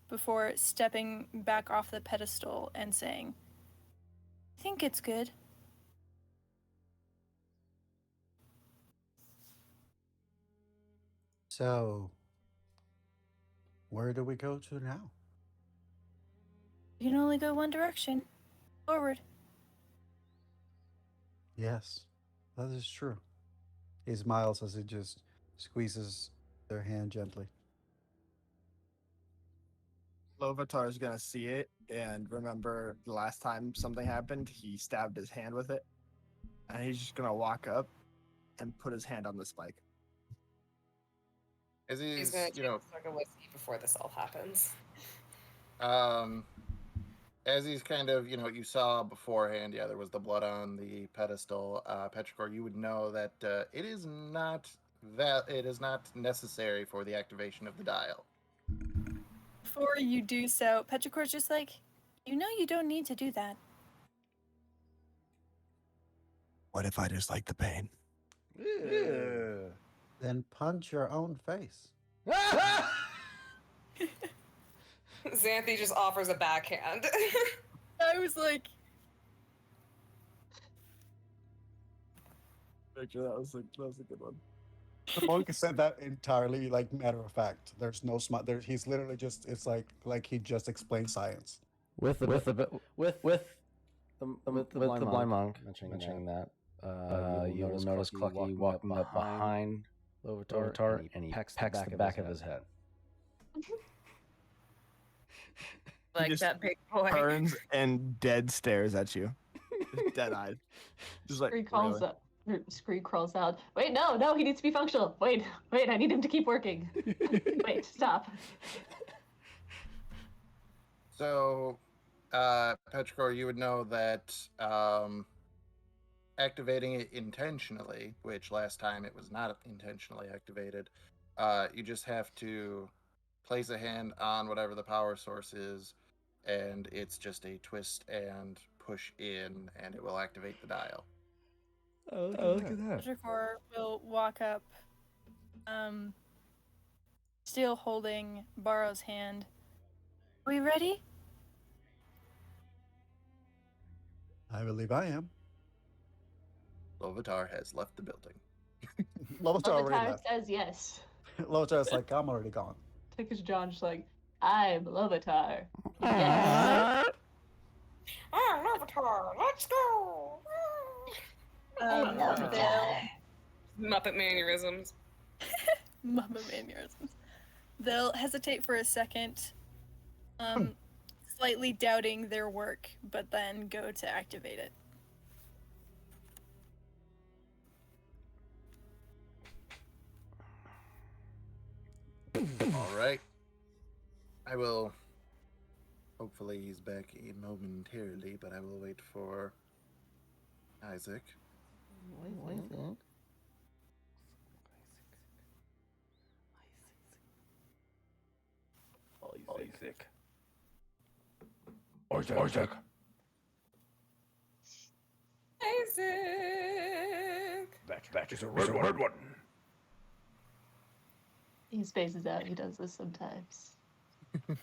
before stepping back off the pedestal and saying, I think it's good. So, where do we go to now? You can only go one direction. Forward. Yes, that is true. He smiles as he just squeezes their hand gently. Lovatar is gonna see it and remember the last time something happened, he stabbed his hand with it, and he's just gonna walk up and put his hand on the spike. As He's gonna take a drink of whiskey before this all happens. As he's kind of, you saw beforehand, there was the blood on the pedestal. Petrichor, you would know that it is not necessary for the activation of the dial. Before you do so, Petrichor's just like, you know you don't need to do that. What if I just like the pain? Ew. Then punch your own face. Xanthi just offers a backhand. I was like, Victor, that was a good one. The monk said that entirely like matter of fact. There's no smart. He's literally just. It's like he just explained science. With the blind monk mentioning that, you will notice Clucky walking up behind Lovatar, and he pecks the back of his head. Like just that big boy. Turns and dead stares at you, dead eyed. Just like Scree crawls out. Wait, no, he needs to be functional. Wait, I need him to keep working. Wait, stop. So, Petrichor, you would know that activating it intentionally, which last time it was not intentionally activated, you just have to place a hand on whatever the power source is, and it's just a twist and push in, and it will activate the dial. Oh, look at that. Petrichor will walk up, still holding Barrow's hand. Are we ready? I believe I am. Lovatar has left the building. Lovatar already Lovatar left. says yes. Lovatar's like, I'm already gone. Tinker's John just like, I'm Lovatar. Yes. Lovatar, let's go! Muppet mannerisms. Muppet mannerisms. They'll hesitate for a second, slightly doubting their work, but then go to activate it. All right. I will. Hopefully he's back momentarily, but I will wait for Isaac. Isaac. Isaac. Isaac. Batch is a red one. He spaces out. He does this sometimes.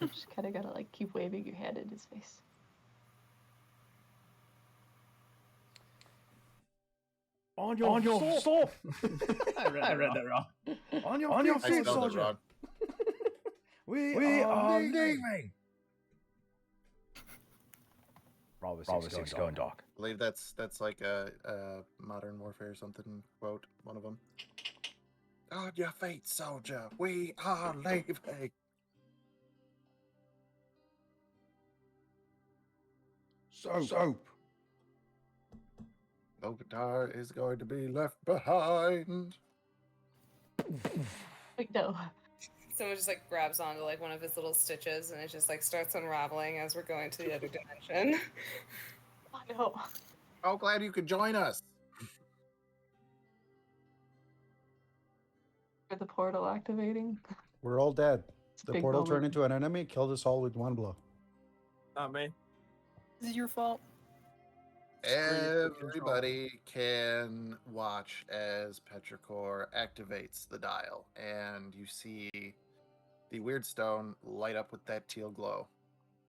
Just kind of gotta like keep waving your hand in his face. On your soul. I read that wrong. On your I feet, spelled it soldier. wrong. We are leaving. Bravo 6 going, Doc. I believe that's like a Modern Warfare something quote, one of them. On your feet, soldier. We are leaving. Soap. Locatar is going to be left behind. Like, no. Someone just like grabs onto like one of his little stitches and it just like starts unraveling as we're going to the other dimension. Oh, no. Oh, glad you could join us. For the portal activating. We're all dead. It's a The big portal moment. turned into an enemy, killed us all with one blow. Not me. This is your fault. Everybody can watch as Petrichor activates the dial, and you see the weird stone light up with that teal glow.